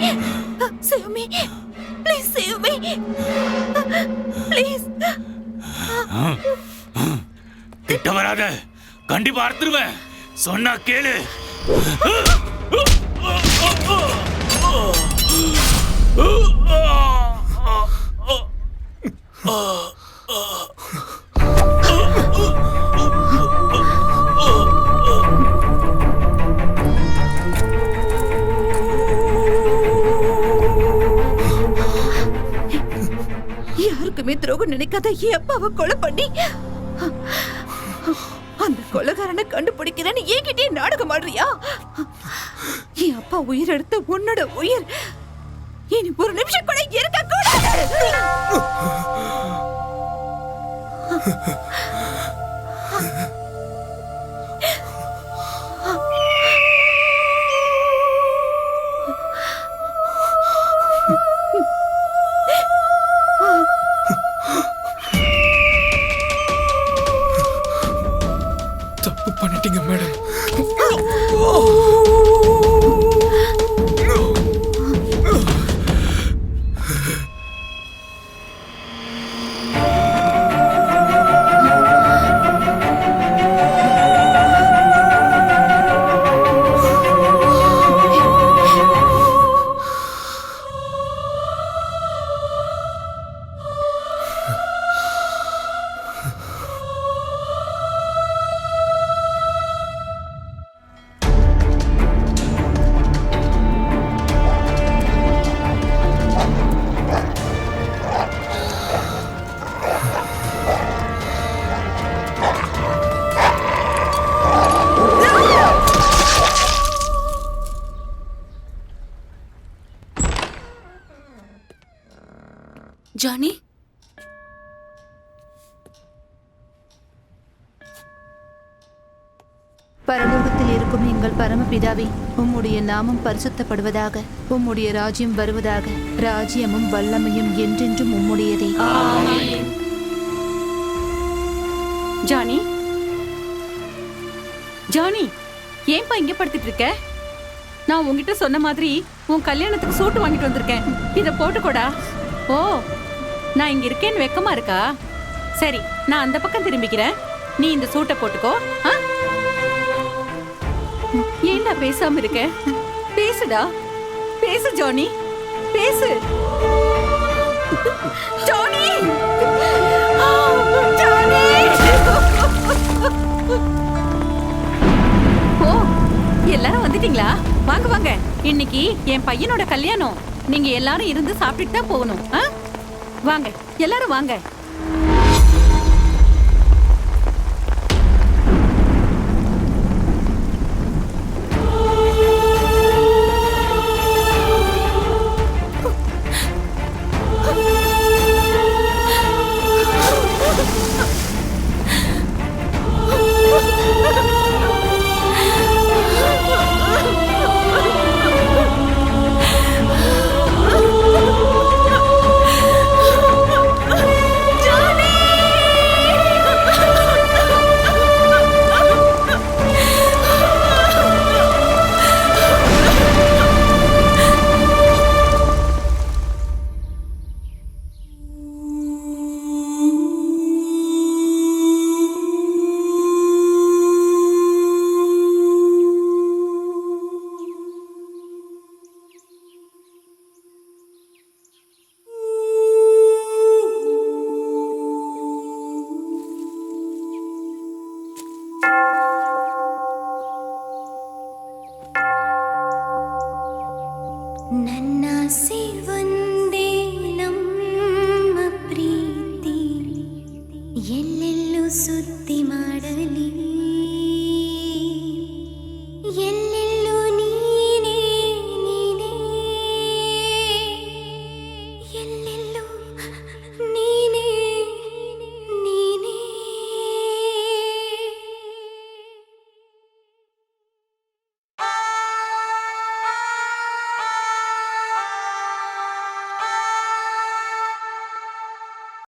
save me. Please save me. Please. கிட்ட வராத. கண்டிப்பா அறுத்துருவேன். சொன்னா கேளு. யாருக்குமே துரோகம் நினைக்காத என் அப்பாவை கொலை பண்ணி அந்த கொலைகாரனை கண்டுபிடிக்கிறேன்னு என்கிட்டயே நாடகம் ஆடுறியா? என் அப்பா உயிர் எடுத்த உன்னோட உயிர் இனி ஒரு நிமிஷம் கூட இருக்க கூடாது. தப்பு பண்ணிட்டீங்க மேடம். ஜானி, பரலோகத்தில் இருக்கும் எங்கள் பரமபிதாவே, உம்முடைய நாமம் பரிசுத்தப்படுவதாக. உம்முடைய ராஜ்யம் வருவதாக. ராஜ்யமும் வல்லமையும் என்றென்றும் உம்முடையதே. ஜானி, ஜானி, ஏன்பா இங்க படுத்துட்டு இருக்க? நான் உன்கிட்ட சொன்ன மாதிரி உன் கல்யாணத்துக்கு சூட்டு வாங்கிட்டு வந்திருக்கேன். இத போட்டுக்கோடா. ஓ, நான் இங்க இருக்கேன்னு வெக்கமா இருக்கா? சரி, நான் அந்த பக்கம் திரும்பிக்கிறேன். நீ இந்த சூட்டை போட்டுக்கோ. ஏண்டா பேசாம இருக்க? பேசுடா, பேசு ஜானி, பேசு. Johnny, Johnny. ஓ, எல்லாரும் வந்துட்டீங்களா? வாங்க வாங்க. இன்னைக்கு என் பையனோட கல்யாணம். நீங்க எல்லாரும் இருந்து சாப்பிட்டுட்டு தான் போகணும். வாங்க, எல்லாரும் வாங்க. ನನ್ನಾಸೆ ಒಂದೇ ನಮ್ಮ ಪ್ರೀತಿ ಎಲ್ಲೆಲ್ಲೂ ಸುದ್ದಿ ಮಾಡಲಿ.